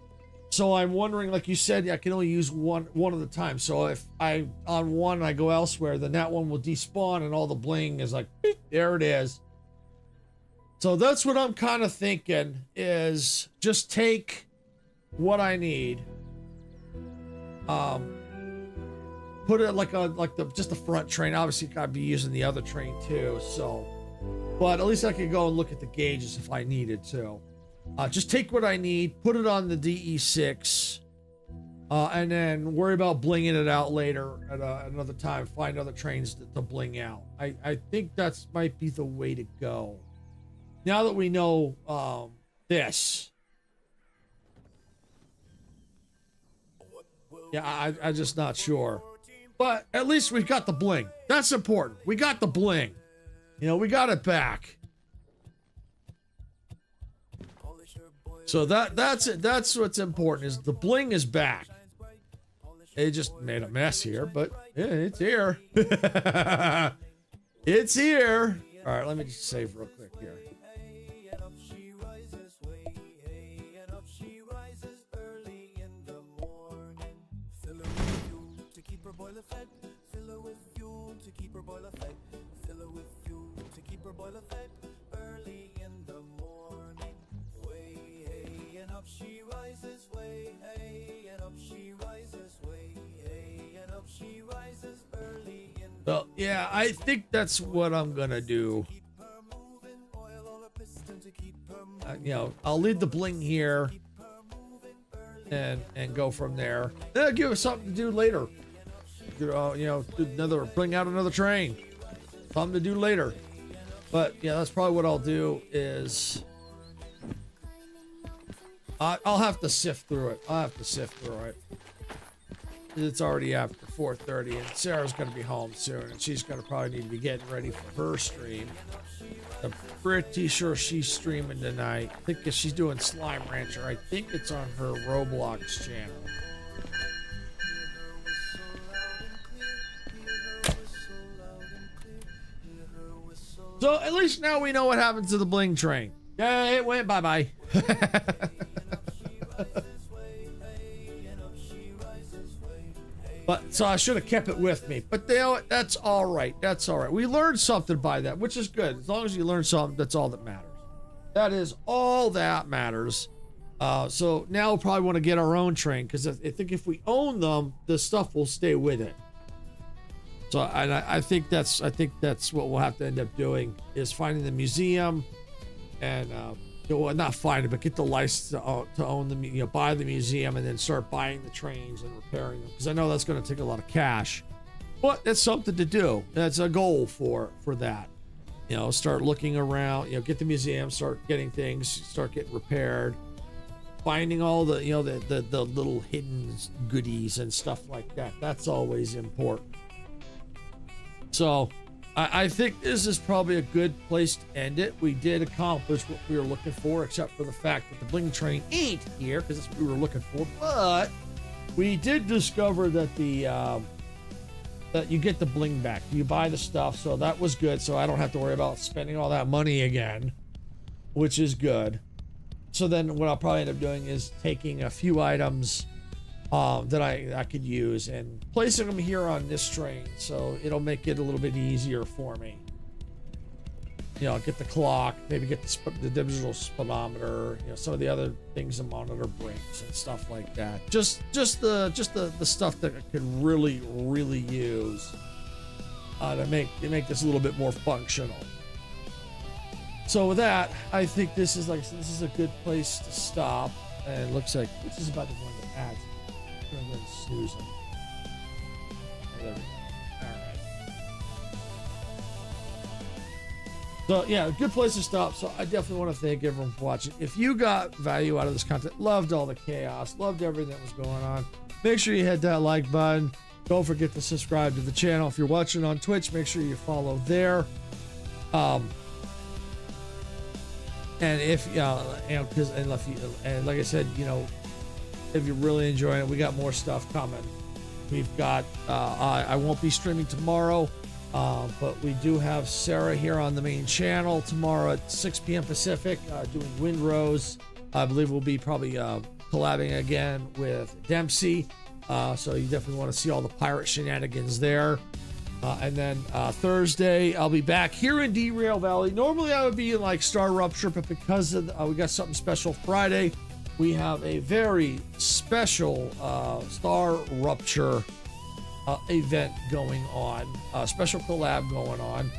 So I'm wondering, like you said, I can only use one at a time. So if I on one I go elsewhere, then that one will despawn and all the bling is like, beep, there it is. So that's what I'm kind of thinking, is just take what I need, put it just the front train. Obviously I'd be using the other train too, so, but at least I could go and look at the gauges if I needed to. Just take what I need, put it on the DE6, and then worry about blinging it out later at another time. Find other trains to bling out. I think that's might be the way to go. Now that we know this. Yeah, I'm just not sure. But at least we've got the bling. That's important. We got the bling. We got it back. So that's it. That's what's important, is the bling is back. They just made a mess here, but yeah, it's here. It's here. All right, let me just save real quick here. She rises way, hey, and up she rises way, hey, and up she rises early in the Well, yeah, I think that's what I'm gonna do. I'll leave the bling here and go from there. Then I'll give us something to do later. Bring out another train. Something to do later. But yeah, that's probably what I'll do is. I'll have to sift through it. It's already after 4:30, and Sarah's going to be home soon, and she's going to probably need to be getting ready for her stream. I'm pretty sure she's streaming tonight. I think she's doing Slime Rancher. I think it's on her Roblox channel. So at least now we know what happened to the bling train. Yeah, it went bye-bye. But so I should have kept it with me. But that's all right. That's all right. We learned something by that, which is good. As long as you learn something, that's all that matters. That is all that matters. So now we'll probably want to get our own train, because I think if we own them, the stuff will stay with it. So I think that's what we'll have to end up doing, is finding the museum and not find it, but get the license to own the, buy the museum, and then start buying the trains and repairing them, because I know that's going to take a lot of cash, but that's something to do. That's a goal for that. Start looking around, get the museum, start getting things, start getting repaired, finding all the, the little hidden goodies and stuff like that. That's always important. So I think this is probably a good place to end it. We did accomplish what we were looking for, except for the fact that the bling train ain't here, because that's what we were looking for. But we did discover that that you get the bling back. You buy the stuff, so that was good. So I don't have to worry about spending all that money again, which is good. So then what I'll probably end up doing is taking a few items that I could use and placing them here on this train, so it'll make it a little bit easier for me. You know, get the clock, maybe get the digital speedometer, you know, some of the other things the monitor brings and stuff like that. Just the stuff that I could really use to make this a little bit more functional. So with that, I think this is a good place to stop. And it looks like this is about to go into ads. I'm gonna go ahead and snooze them. There we go. So yeah, good place to stop. So I definitely want to thank everyone for watching. If you got value out of this content, loved all the chaos, loved everything that was going on, make sure you hit that like button. Don't forget to subscribe to the channel. If you're watching on Twitch, make sure you follow there. And if and like I said, you know, if you're really enjoying it, we got more stuff coming. We've got I won't be streaming tomorrow. But we do have Sarah here on the main channel tomorrow at 6 p.m. Pacific, doing Windrose. I believe we'll be probably collabing again with Dempsey. So you definitely want to see all the pirate shenanigans there. And then Thursday, I'll be back here in Derail Valley. Normally I would be in like Star Rupture, but because of we got something special Friday, we have a very special Star Rupture event going on, special collab going on.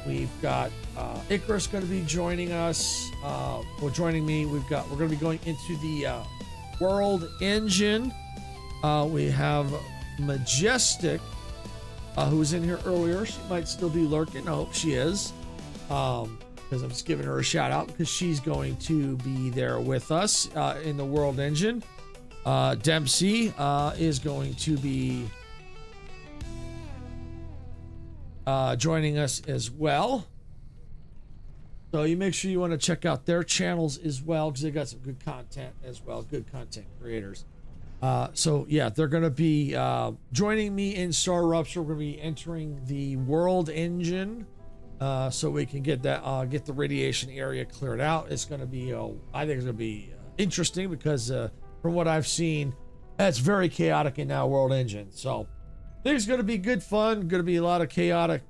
We've got Icarus going to be joining us, or joining me. We're going to be going into the World Engine. We have Majestic, who was in here earlier. She might still be lurking. I hope she is, because I'm just giving her a shout out because she's going to be there with us in the World Engine. Dempsey is going to be joining us as well. So you make sure you want to check out their channels as well, because they got some good content as well, good content creators. So yeah, they're going to be joining me in Star Rupture. We're going to be entering the World Engine, so we can get that get the radiation area cleared out. It's going to be I think it's going to be interesting, because from what I've seen, it's very chaotic in that World Engine. So I think it's going to be good fun. Going to be a lot of chaotic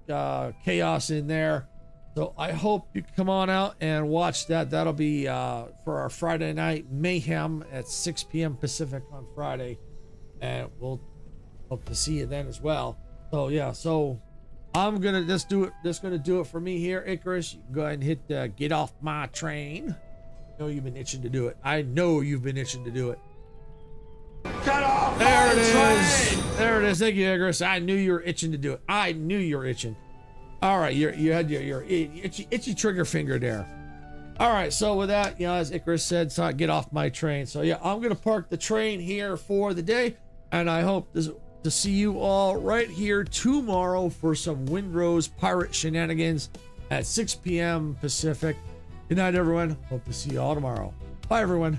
chaos in there. So I hope you can come on out and watch that. That'll be for our Friday night mayhem at 6 p.m. Pacific on Friday, and we'll hope to see you then as well. So yeah, so I'm gonna just do it. Just gonna do it for me here, Icarus. You can go ahead and hit get off my train. I know you've been itching to do it. I know you've been itching to do it. Get off There my it is. train! There it is. Thank you, Icarus. I knew you were itching to do it. I knew you were itching. All right, you had your itchy trigger finger there. All right, so with that, you know, as Icarus said, so get off my train. So yeah, I'm gonna park the train here for the day, and I hope to see you all right here tomorrow for some Windrose pirate shenanigans at 6 p.m. Pacific. Good night, everyone. Hope to see you all tomorrow. Bye, everyone.